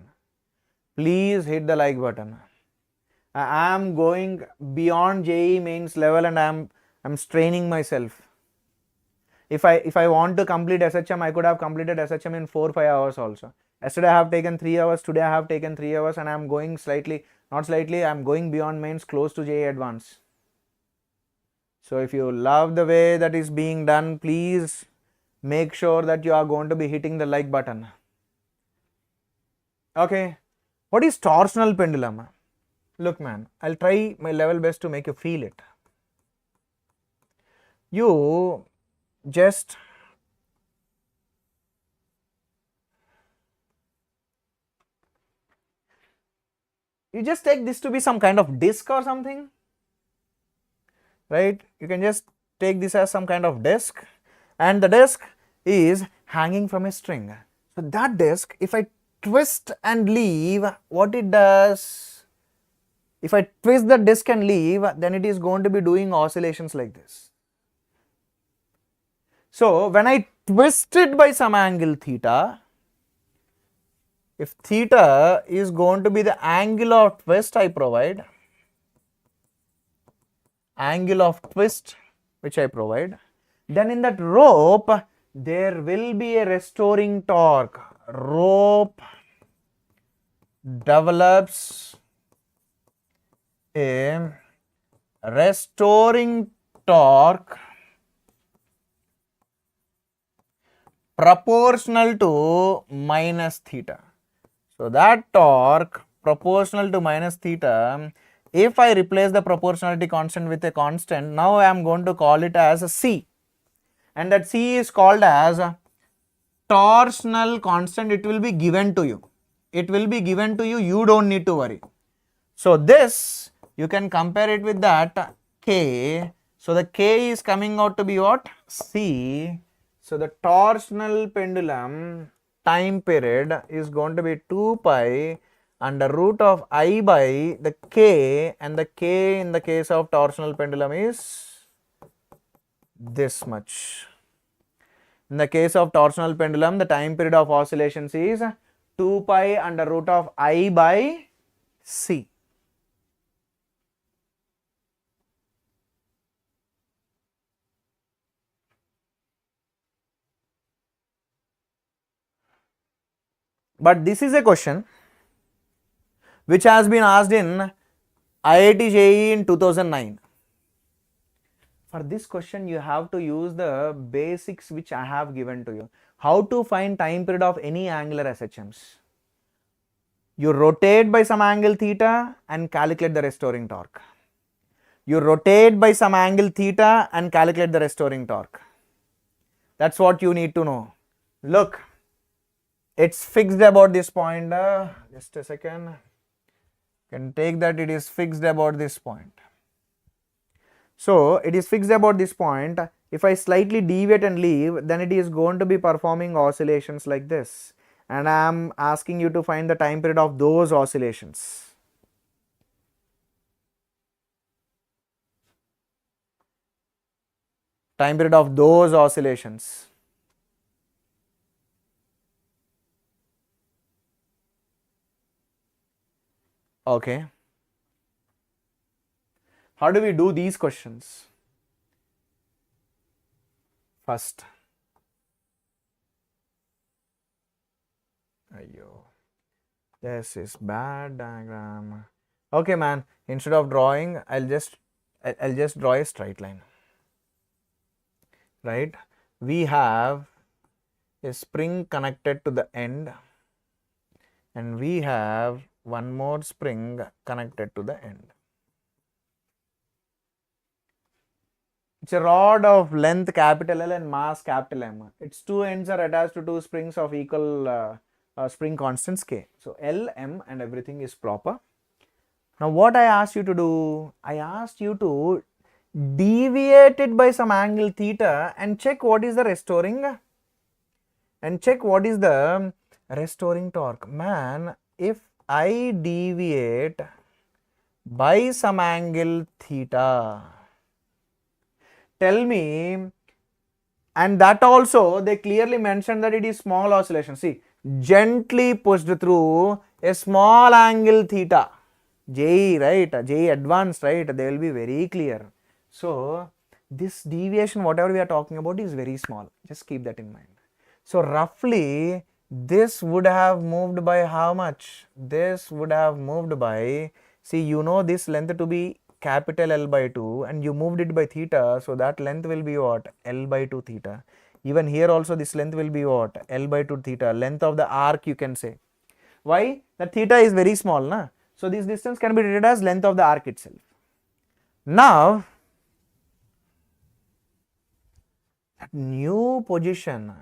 Please hit the like button. I am going beyond JEE mains level and I'm straining myself. If I want to complete SHM, I could have completed SHM in 4-5 hours also. Yesterday I have taken 3 hours, today I have taken 3 hours, and I am going I am going beyond mains, close to JEE advanced. So if you love the way that is being done, please make sure that you are going to be hitting the like button. Okay, what is torsional pendulum? Look, man, I'll try my level best to make you feel it. You just take this to be some kind of disc or something, right? You can just take this as some kind of disc, and the disc is hanging from a string. So that disc, if I twist and leave, what it does, if I twist the disc and leave, then it is going to be doing oscillations like this. So when I twist it by some angle theta, if theta is going to be the angle of twist I provide, angle of twist which I provide, then in that rope there will be a restoring torque. Rope develops a restoring torque proportional to minus theta. So that torque proportional to minus theta, if I replace the proportionality constant with a constant, now I am going to call it as a C, and that C is called as a torsional constant. It will be given to you. It will be given to you. You don't need to worry. So this you can compare it with that K. So the K is coming out to be what? C. So the torsional pendulum time period is going to be 2 pi under root of I by the K, and the K in the case of torsional pendulum is this much. In the case of torsional pendulum, the time period of oscillations is 2 pi under root of I by C. But this is a question which has been asked in IIT JEE in 2009. For this question, you have to use the basics which I have given to you. How to find time period of any angular SHMs. You rotate by some angle theta and calculate the restoring torque. You rotate by some angle theta and calculate the restoring torque. That's what you need to know. Look, it's fixed about this point. Just a second. You can take that it is fixed about this point. So it is fixed about this point. If I slightly deviate and leave, then it is going to be performing oscillations like this. And I am asking you to find the time period of those oscillations. Time period of those oscillations. Okay. How do we do these questions? First, this is bad diagram. Okay, man. Instead of drawing, I'll just draw a straight line. Right? We have a spring connected to the end, and we have one more spring connected to the end. It's a rod of length capital L and mass capital M. Its two ends are attached to two springs of equal spring constants K. So L, M and everything is proper. Now what I asked you to do? I asked you to deviate it by some angle theta and check what is the restoring torque. Man, if I deviate by some angle theta, tell me, and that also they clearly mentioned that it is small oscillation. See, gently pushed through a small angle theta. JEE, right? JEE advanced, right? They will be very clear. So this deviation, whatever we are talking about, is very small. Just keep that in mind. So roughly this would have moved by how much? This would have moved by, see, you know this length to be capital L by 2 and you moved it by theta, so that length will be what? L by 2 theta. Even here also this length will be what? L by 2 theta, length of the arc you can say. Why? That theta is very small, na? So this distance can be treated as length of the arc itself. Now, that new position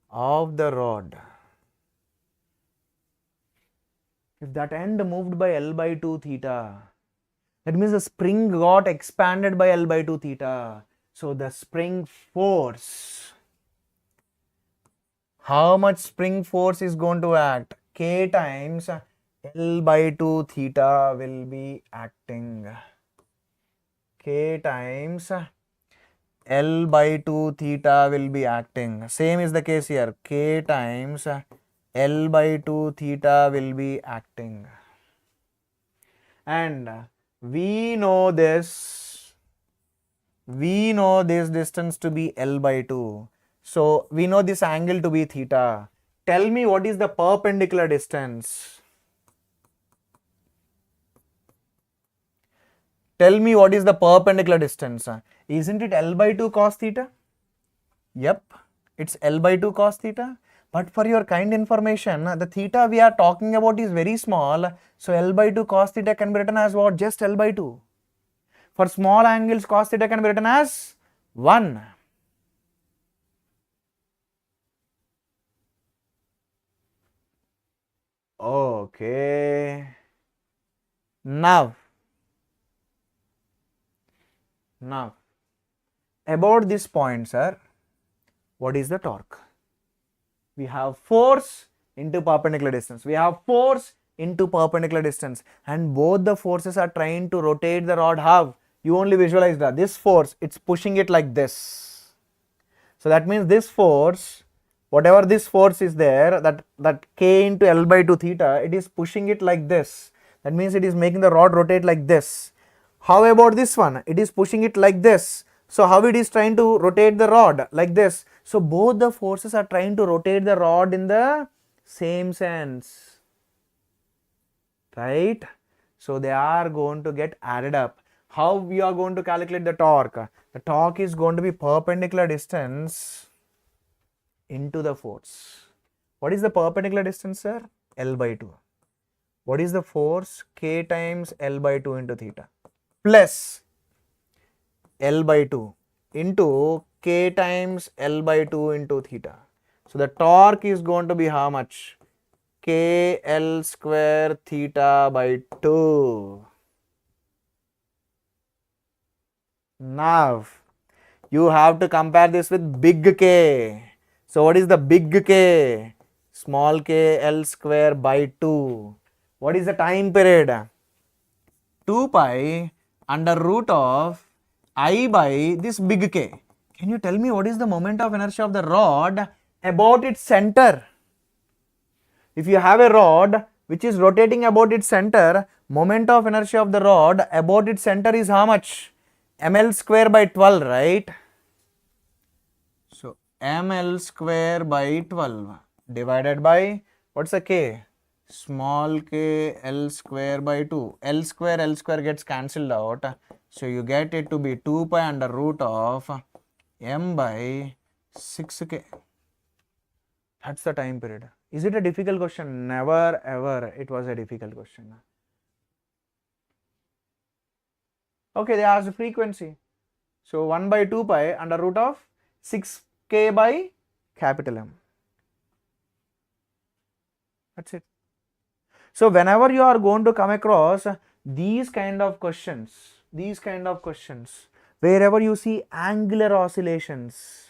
of the rod, if that end moved by L by 2 theta, that means the spring got expanded by L by 2 theta. So the spring force, how much spring force is going to act? K times L by 2 theta will be acting. K times L by 2 theta will be acting. Same is the case here. K times L by 2 theta will be acting. And we know this distance to be L by 2. So we know this angle to be theta. Tell me what is the perpendicular distance. Tell me what is the perpendicular distance. Isn't it L by 2 cos theta? Yep, it's L by 2 cos theta. But for your kind information, the theta we are talking about is very small. So L by 2 cos theta can be written as what? Just L by 2. For small angles, cos theta can be written as 1. Okay. Now, about this point, sir, what is the torque? We have force into perpendicular distance. We have force into perpendicular distance, and both the forces are trying to rotate the rod. How? You only visualize that. This force, it's pushing it like this. So that means this force, whatever this force is there, that K into L by 2 theta, it is pushing it like this. That means it is making the rod rotate like this. How about this one? It is pushing it like this. So how it is trying to rotate the rod? Like this. So both the forces are trying to rotate the rod in the same sense, right? So they are going to get added up. How we are going to calculate the torque? The torque is going to be perpendicular distance into the force. What is the perpendicular distance, sir? L by 2. What is the force? K times L by 2 into theta plus L by 2 into K times L by 2 into theta. So the torque is going to be how much? K L square theta by 2. Now you have to compare this with big K. So what is the big K? Small k L square by 2. What is the time period? 2 pi under root of I by this big K. Can you tell me what is the moment of inertia of the rod about its center? If you have a rod which is rotating about its center, moment of inertia of the rod about its center is how much? ml square by 12, right? So ml square by 12 divided by, what's the K? Small k L square by 2. L square gets cancelled out. So you get it to be 2 pi under root of m by 6k. That's the time period. Is it a difficult question? Never ever it was a difficult question. Okay, they asked the frequency. So 1 by 2 pi under root of 6k by capital M. That's it. So whenever you are going to come across these kind of questions, wherever you see angular oscillations,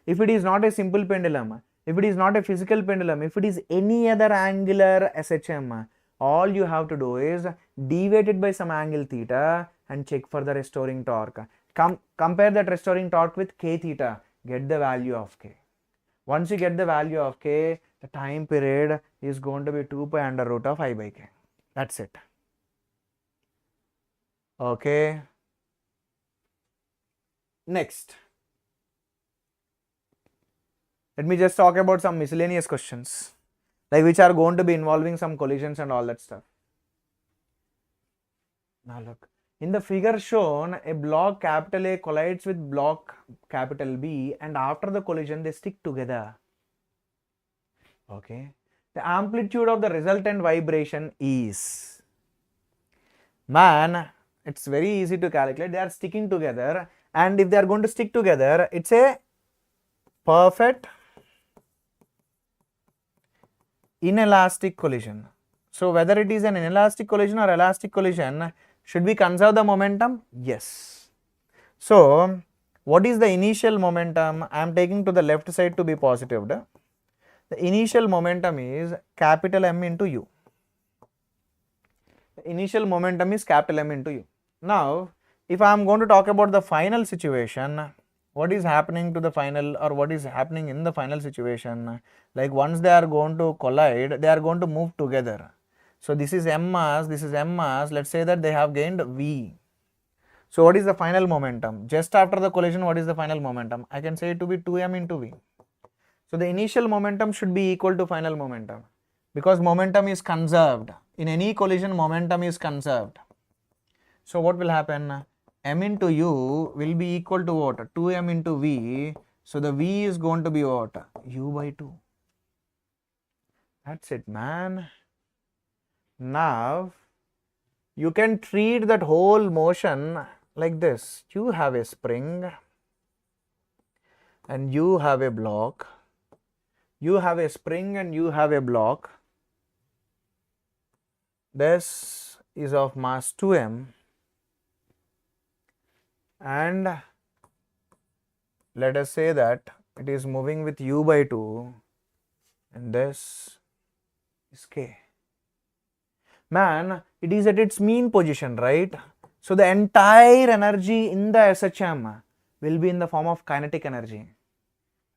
if it is not a simple pendulum, if it is not a physical pendulum, if it is any other angular SHM, all you have to do is deviate it by some angle theta and check for the restoring torque. Compare that restoring torque with k theta, get the value of k. Once you get the value of k, the time period is going to be 2 pi under root of I by k. That's it. Okay. Next. Let me just talk about some miscellaneous questions, like which are going to be involving some collisions and all that stuff. Now look, in the figure shown, a block capital A collides with block capital B, and after the collision they stick together. Okay. The amplitude of the resultant vibration is, man, it's very easy to calculate. They are sticking together, and if they are going to stick together, it's a perfect inelastic collision. So whether it is an inelastic collision or elastic collision, should we conserve the momentum? Yes. So what is the initial momentum? I am taking to the left side to be positive. The initial momentum is capital M into U. The initial momentum is capital M into U. Now, if I am going to talk about the final situation, what is happening to the final, or what is happening in the final situation? Like once they are going to collide, they are going to move together. So this is m mass, this is m mass. Let's say that they have gained v. So what is the final momentum? Just after the collision, what is the final momentum? I can say it to be 2m into v. So the initial momentum should be equal to final momentum, because momentum is conserved. In any collision, momentum is conserved. So what will happen? M into u will be equal to what? 2m into v. So the v is going to be what? U by 2. That's it, man. Now you can treat that whole motion like this. You have a spring and you have a block. You have a spring and you have a block. This is of mass 2m, and let us say that it is moving with u by 2, and this is k. Man, it is at its mean position, right? So the entire energy in the SHM will be in the form of kinetic energy,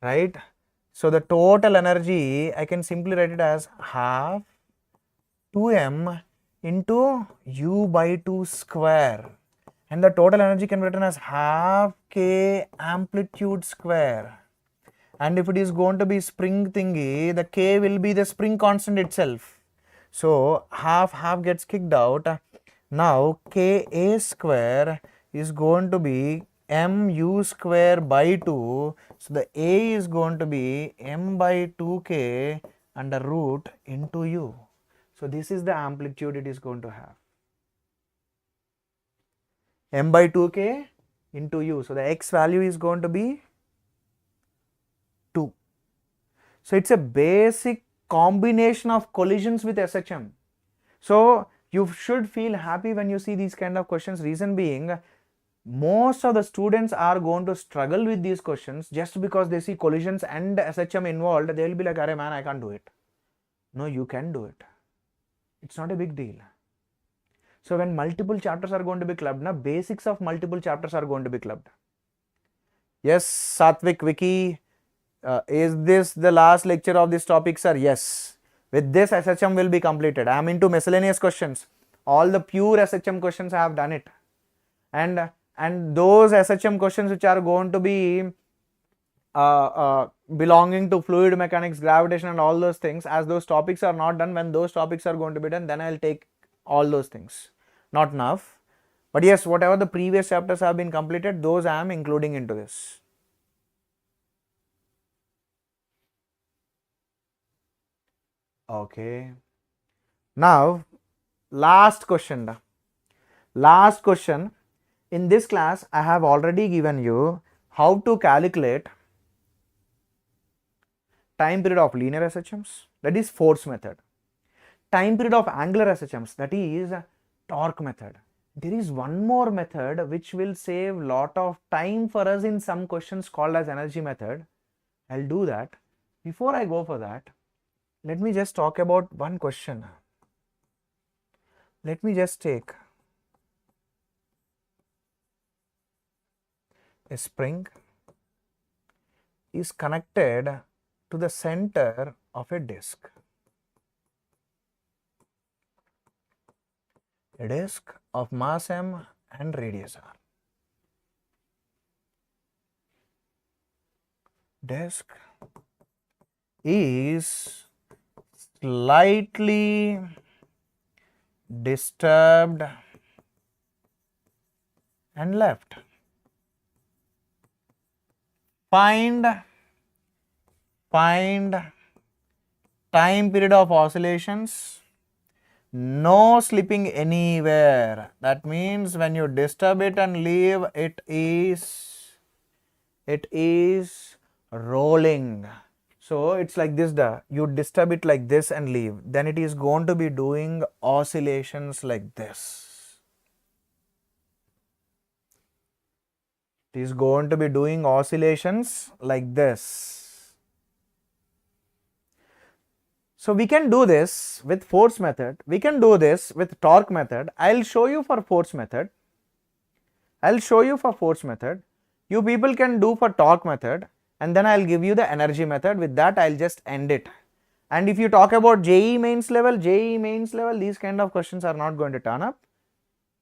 right? So the total energy, I can simply write it as half 2m into u by 2 square, and the total energy can be written as half k amplitude square. And if it is going to be spring thingy, the k will be the spring constant itself. So half gets kicked out. Now Ka square is going to be mu square by 2. So the A is going to be m by 2k under root into u. So this is the amplitude it is going to have. M by 2k into u. So the x value is going to be 2. So it's a basic combination of collisions with SHM. So you should feel happy when you see these kind of questions. Reason being, most of the students are going to struggle with these questions just because they see collisions and SHM involved. They will be like, "Arey man, I can't do it." No, you can do it. It's not a big deal. So when multiple chapters are going to be clubbed, basics of multiple chapters are going to be clubbed. Yes, Satvik, Vicky, is this the last lecture of this topic, sir? Yes. With this, SHM will be completed. I am into miscellaneous questions. All the pure SHM questions I have done it. And those SHM questions which are going to be belonging to fluid mechanics, gravitation and all those things, as those topics are not done, when those topics are going to be done, then I will take all those things. Not enough. But yes, whatever the previous chapters have been completed, those I am including into this. Okay. Now, last question. Last question. In this class, I have already given you how to calculate time period of linear SHMs, that is force method. Time period of angular SHMs, that is torque method. There is one more method which will save lot of time for us in some questions called as energy method. I'll do that. Before I go for that, let me just talk about one question. Let me just take a spring is connected to the center of a disc. A disc of mass m and radius r. Disc is slightly disturbed and left. Find time period of oscillations, no slipping anywhere. That means when you disturb it and leave, it is rolling. So it's like this, you disturb it like this and leave, then it is going to be doing oscillations like this. It is going to be doing oscillations like this. So we can do this with force method, we can do this with torque method. I'll show you for force method. You people can do for torque method, and then I'll give you the energy method. With that, I'll just end it. And if you talk about JEE mains level, these kind of questions are not going to turn up.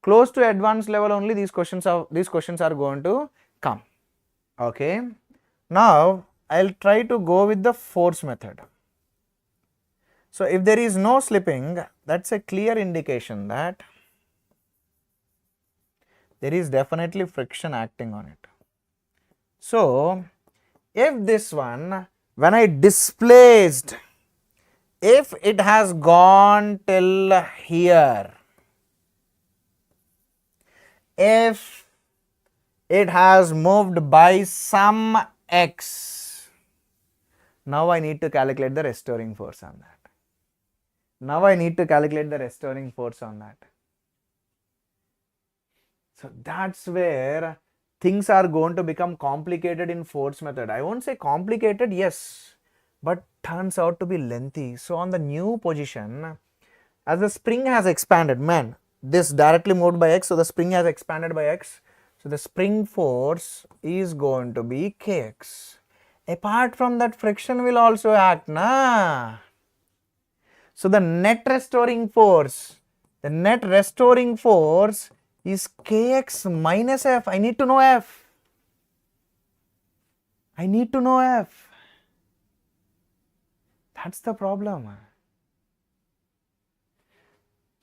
Close to advanced level only these questions are going to come. Okay. Now I'll try to go with the force method. So if there is no slipping, that's a clear indication that there is definitely friction acting on it. So if this one, when I displaced, if it has gone till here, if it has moved by some x, now I need to calculate the restoring force on that. So that's where things are going to become complicated in force method. I won't say complicated, yes, but turns out to be lengthy. So on the new position, as the spring has expanded, man, this directly moved by x, so the spring has expanded by x. So the spring force is going to be kx. Apart from that, friction will also act, na? So the net restoring force is kx minus f. I need to know f. That's the problem.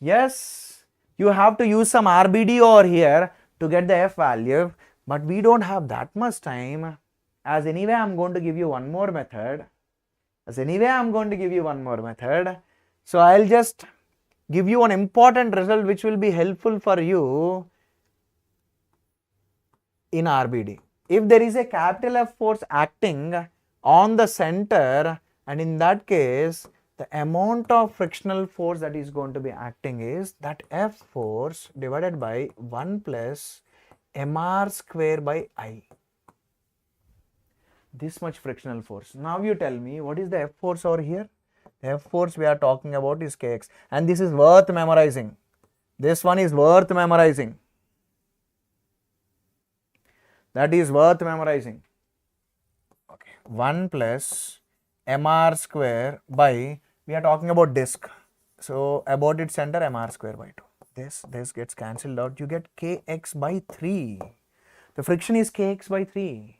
Yes, you have to use some RBD over here to get the f value, but we don't have that much time. As anyway, I'm going to give you one more method. So I'll just give you an important result which will be helpful for you in RBD. If there is a capital F force acting on the center, and in that case, the amount of frictional force that is going to be acting is that F force divided by 1 plus mr square by I. This much frictional force. Now you tell me, what is the F force over here? The F force we are talking about is kx, and this is worth memorizing. This one is worth memorizing. That is worth memorizing. Okay, 1 plus mr square by, we are talking about disk. So about its center, mr square by 2. This gets cancelled out. You get kx by 3. The friction is kx by 3.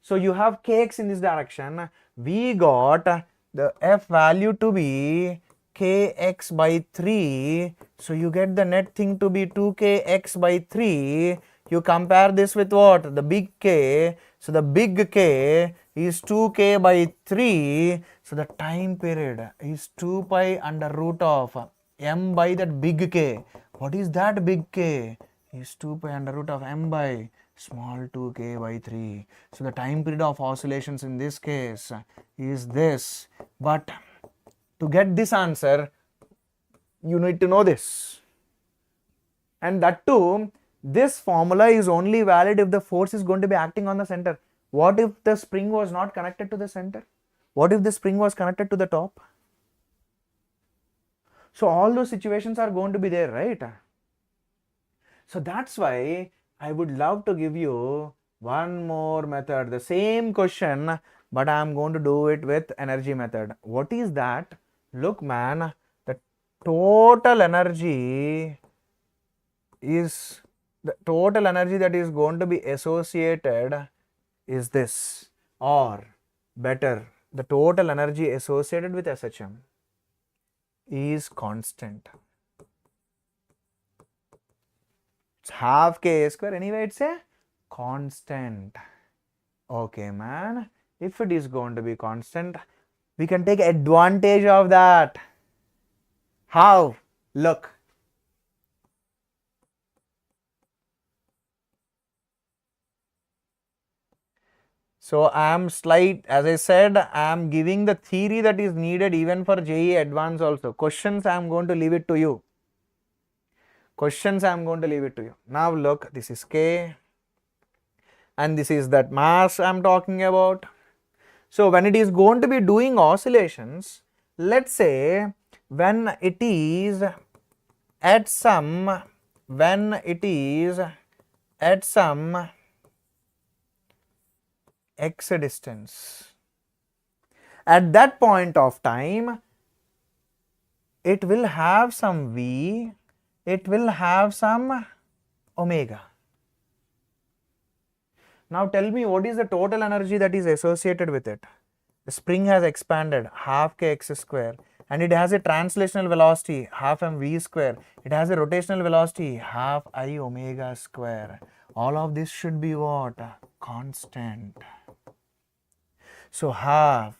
So you have kx in this direction. We got the f value to be kx by 3. So you get the net thing to be 2kx by 3. You compare this with what? The big K. So the big K is 2k by 3. So the time period is 2 pi under root of m by that big K. What is that big K? Is 2 pi under root of m by small 2k by 3. So the time period of oscillations in this case is this. But to get this answer, you need to know this. And that too, this formula is only valid if the force is going to be acting on the center. What if the spring was not connected to the center? What if the spring was connected to the top? So all those situations are going to be there, right? So that's why I would love to give you one more method, the same question, but I am going to do it with energy method. What is that? Look, man, the total energy that is going to be associated is this, or better, the total energy associated with SHM is constant. It's half k square, anyway it's a constant. Okay, man, if it is going to be constant, we can take advantage of that. How? Look. So I am as I said, I am giving the theory that is needed even for JEE Advanced also. Questions I am going to leave it to you. Now look, this is K and this is that mass I am talking about. So when it is going to be doing oscillations, let's say when it is at some x distance. At that point of time, it will have some v, it will have some omega. Now tell me, what is the total energy that is associated with it? The spring has expanded half kx square, and it has a translational velocity half mv square. It has a rotational velocity half I omega square. All of this should be what? Constant. So half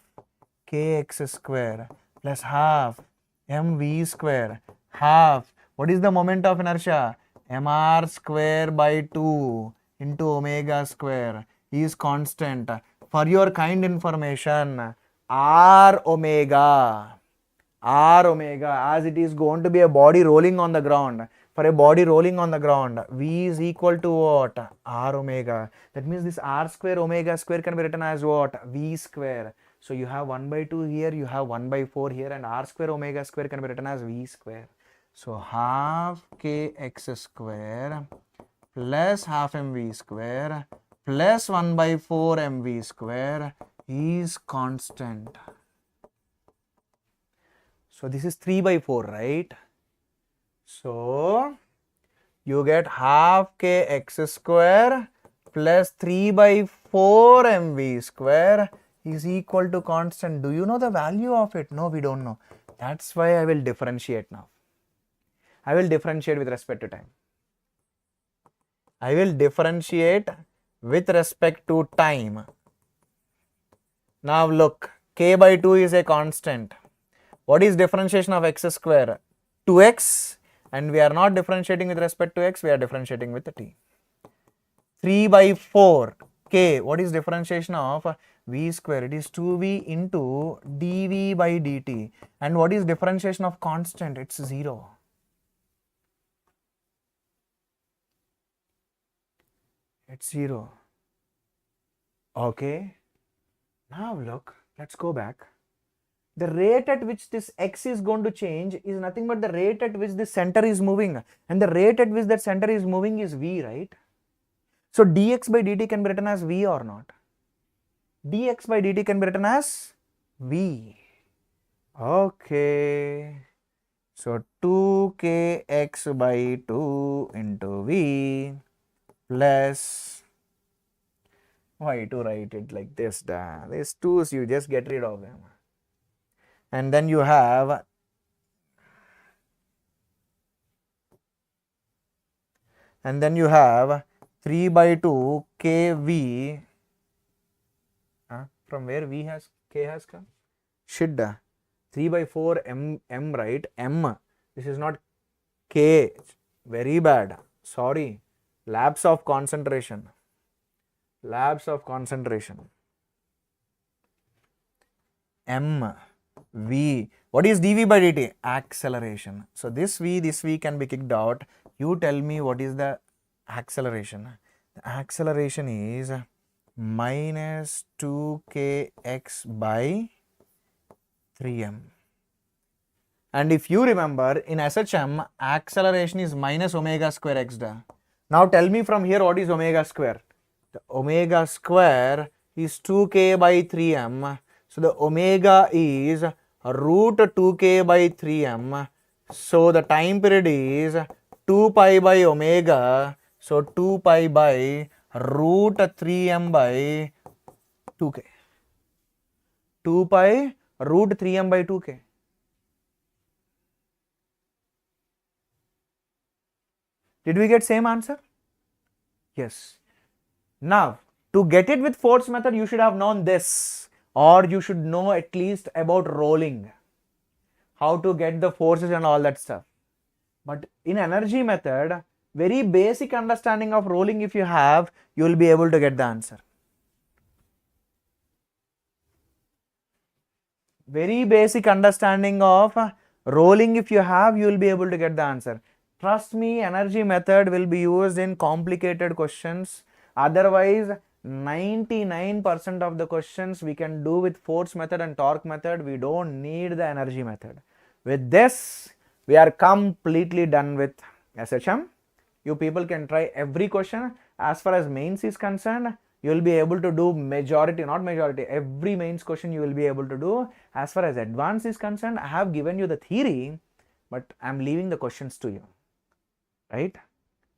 kx square plus half mv square half, what is the moment of inertia? Mr square by 2 into omega square is constant. For your kind information, r omega, as it is going to be a body rolling on the ground. For a body rolling on the ground, v is equal to what? R omega. That means this r square omega square can be written as what? V square. So you have 1 by 2 here, you have 1 by 4 here, and r square omega square can be written as v square. So half kx square plus half mv square plus 1 by 4 mv square is constant. So this is 3 by 4, right? So you get half kx square plus 3 by 4 mv square is equal to constant. Do you know the value of it? No, we don't know. That's why I will differentiate now. I will differentiate with respect to time. I will differentiate with respect to time. Now look, k by 2 is a constant. What is differentiation of x square? 2x, and we are not differentiating with respect to x, we are differentiating with the t. 3 by 4 k, what is differentiation of v square? It is 2v into dv by dt. And what is differentiation of constant? It's 0. It's 0. Okay. Now look, let's go back. The rate at which this x is going to change is nothing but the rate at which the center is moving, and the rate at which that center is moving is v, right? So dx by dt can be written as v or not? Dx by dt can be written as v. Okay. So 2kx by 2 into v plus, why to write it like this? These 2's, you just get rid of them. And then you have and then you have 3 by 2 kv. From where v has k has come? Should 3 by 4 m, right? M. This is not k. Very bad. Sorry. Lapse of concentration. Lapse of concentration. M. V. What is dv by dt? Acceleration. So this v can be kicked out. You tell me what is the acceleration. The acceleration is minus 2kx by 3m. And if you remember, in SHM, acceleration is minus omega square x da. Now tell me from here what is omega square. The omega square is 2k by 3m. So the omega is root 2k by 3m. So the time period is 2 pi by omega. So 2 pi by root 3m by 2k. 2 pi root 3m by 2k. Did we get same answer? Yes. Now, to get it with force method, you should have known this, or you should know at least about rolling, how to get the forces and all that stuff. But in energy method, very basic understanding of rolling if you have, you will be able to get the answer. Very basic understanding of rolling if you have, you will be able to get the answer. Trust me, energy method will be used in complicated questions. Otherwise, 99% of the questions we can do with force method and torque method. We don't need the energy method. With this, we are completely done with SHM. You people can try every question. As far as mains is concerned, you will be able to do majority, not majority, every mains question you will be able to do. As far as advanced is concerned, I have given you the theory, but I am leaving the questions to you, right?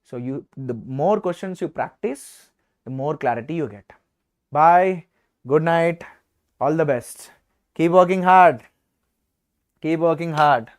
So the more questions you practice, the more clarity you get. Bye, good night, all the best. Keep working hard. Keep working hard.